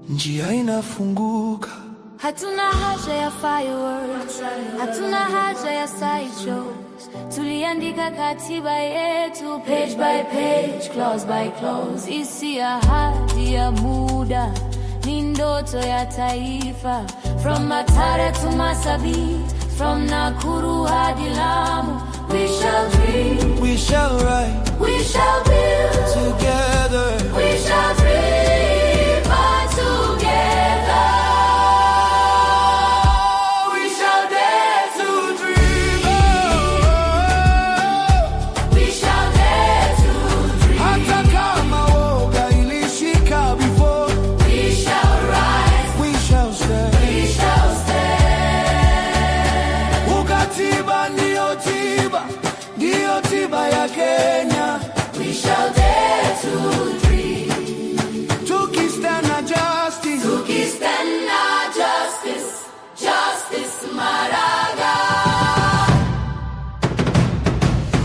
S1: njia inafunguka.
S8: Hatuna haja ya fireworks, hatuna haja ya side shows. Tuliandika katiba yetu page by page, clause by clause. Isi ahadi ya muda, ni ndoto ya taifa. From Mathare to Marsabit, from Nakuru hadi Lamu. We shall dream,
S1: we shall write,
S8: we shall build
S1: together.
S8: We shall dream on together. We shall dare to dream. We shall dare to dream.
S1: Hata kama woga ilishika before,
S8: we shall rise.
S1: We shall stand.
S8: We shall stand.
S1: Ukatiba ndio tiba, ndio tiba ya Kenya.
S8: We shall dare to dream.
S1: Tukistand na justice,
S8: tukistand na justice. Justice Maraga.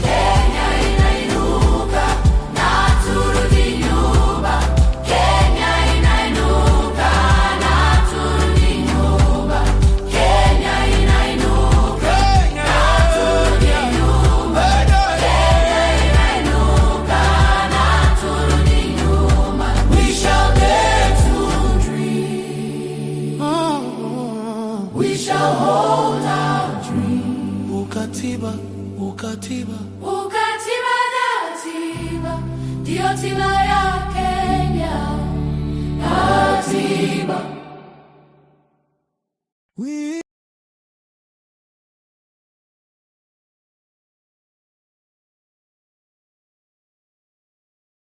S8: Kenya inainuka na turudi nyuma. Kenya inainuka na turudi nyuma. Kenya inainuka na turudi nyuma. Kenya inainuka na turudi nyuma. We shall dare to dream. We shall hold our dream.
S1: ukatiba, ukatiba.
S8: Ukatiba na tiba, ndio tiba ya